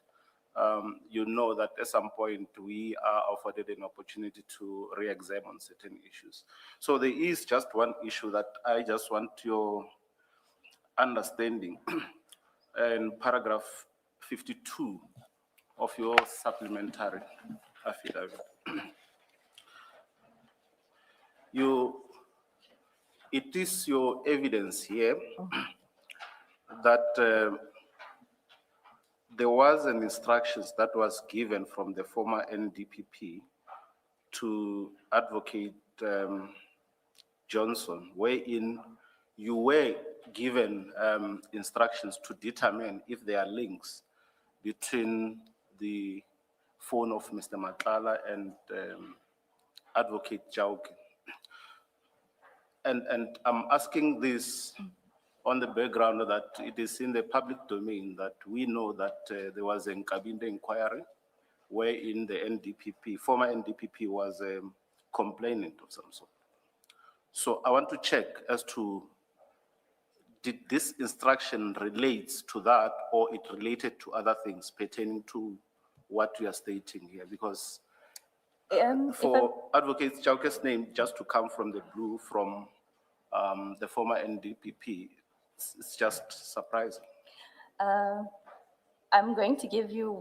you know that at some point we are afforded an opportunity to re-examine certain issues. So there is just one issue that I just want your understanding. In paragraph 52 of your supplementary affidavit, it is your evidence here that there was an instructions that was given from the former NDPP to Advocate Johnson, wherein you were given instructions to determine if there are links between the phone of Mr. Madlanga and Advocate Jauke. And I'm asking this on the background that it is in the public domain that we know that there was a Nkabinde inquiry wherein the NDPP, former NDPP was a complainant of some sort. So I want to check as to, did this instruction relates to that or it related to other things pertaining to what we are stating here? Because for Advocate Jauke's name just to come from the blue from the former NDPP, it's just surprising. I'm going to give you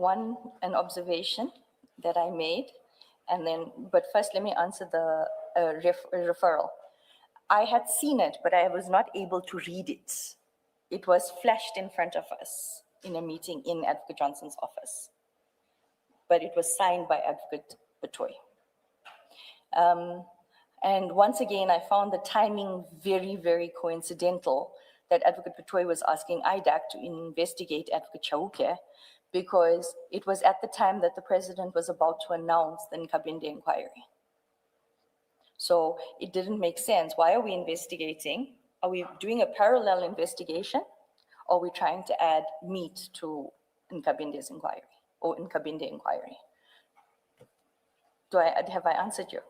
an observation that I made, and then, but first let me answer the referral. I had seen it, but I was not able to read it. It was flashed in front of us in a meeting in Advocate Johnson's office, but it was signed by Advocate Batoy. And once again, I found the timing very, very coincidental that Advocate Batoy was asking IDAC to investigate Advocate Chauke because it was at the time that the president was about to announce the Nkabinde inquiry. So it didn't make sense. Why are we investigating? Are we doing a parallel investigation? Or are we trying to add meat to Nkabinde's inquiry or Nkabinde inquiry? Have I answered you?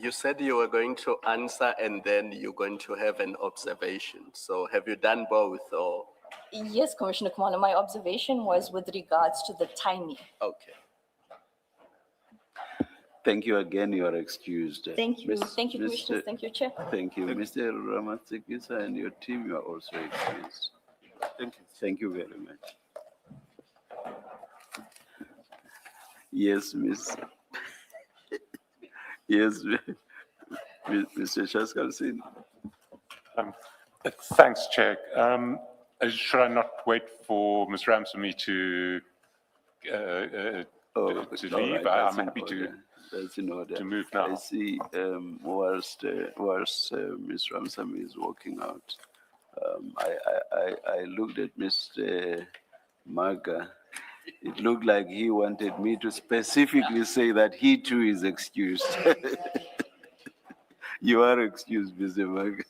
You said you were going to answer and then you're going to have an observation. So have you done both or? Yes, Commissioner Kumalo, my observation was with regards to the timing. Okay. Thank you again, you are excused. Thank you. Thank you, Commissioners. Mr. Thank you, Chair. Thank you. Mr. Ramatsikisa and your team, you are also excused. Thank you. Thank you very much. Yes, Miss. Yes, Mr. Shaskalsin. Thanks, Chair. Should I not wait for Ms. Ramsamy to leave? I'm happy to move now. I see, whilst Ms. Ramsamy is walking out, I looked at Mr. Maga. It looked like he wanted me to specifically say that he too is excused. You are excused, Mr. Maga.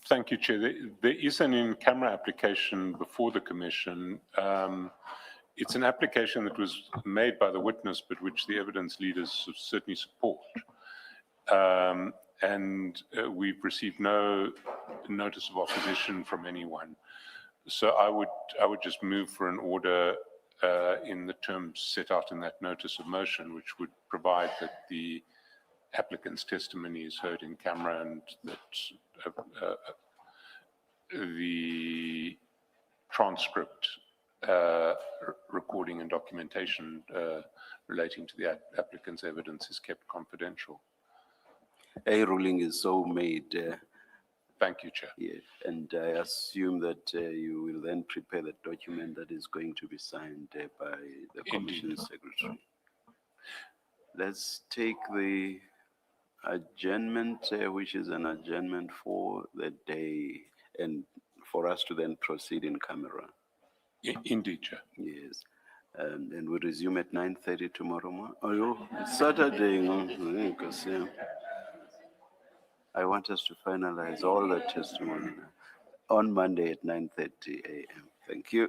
Thank you, Chair. There is an in-camera application before the Commission. It's an application that was made by the witness, but which the evidence leaders certainly support. And we've received no notice of opposition from anyone. So I would just move for an order in the terms set out in that notice of motion, which would provide that the applicant's testimony is heard in camera and that the transcript, recording and documentation relating to the applicant's evidence is kept confidential. A ruling is so made. Thank you, Chair. Yeah, and I assume that you will then prepare the document that is going to be signed by the Commission Secretary. Let's take the adjournment, which is an adjournment for the day, and for us to then proceed in camera. Indeed, Chair. Yes. And we resume at 9:30 tomorrow morning. Oh, it's Saturday. Because I want us to finalize all the testimony on Monday at 9:30 a.m. Thank you.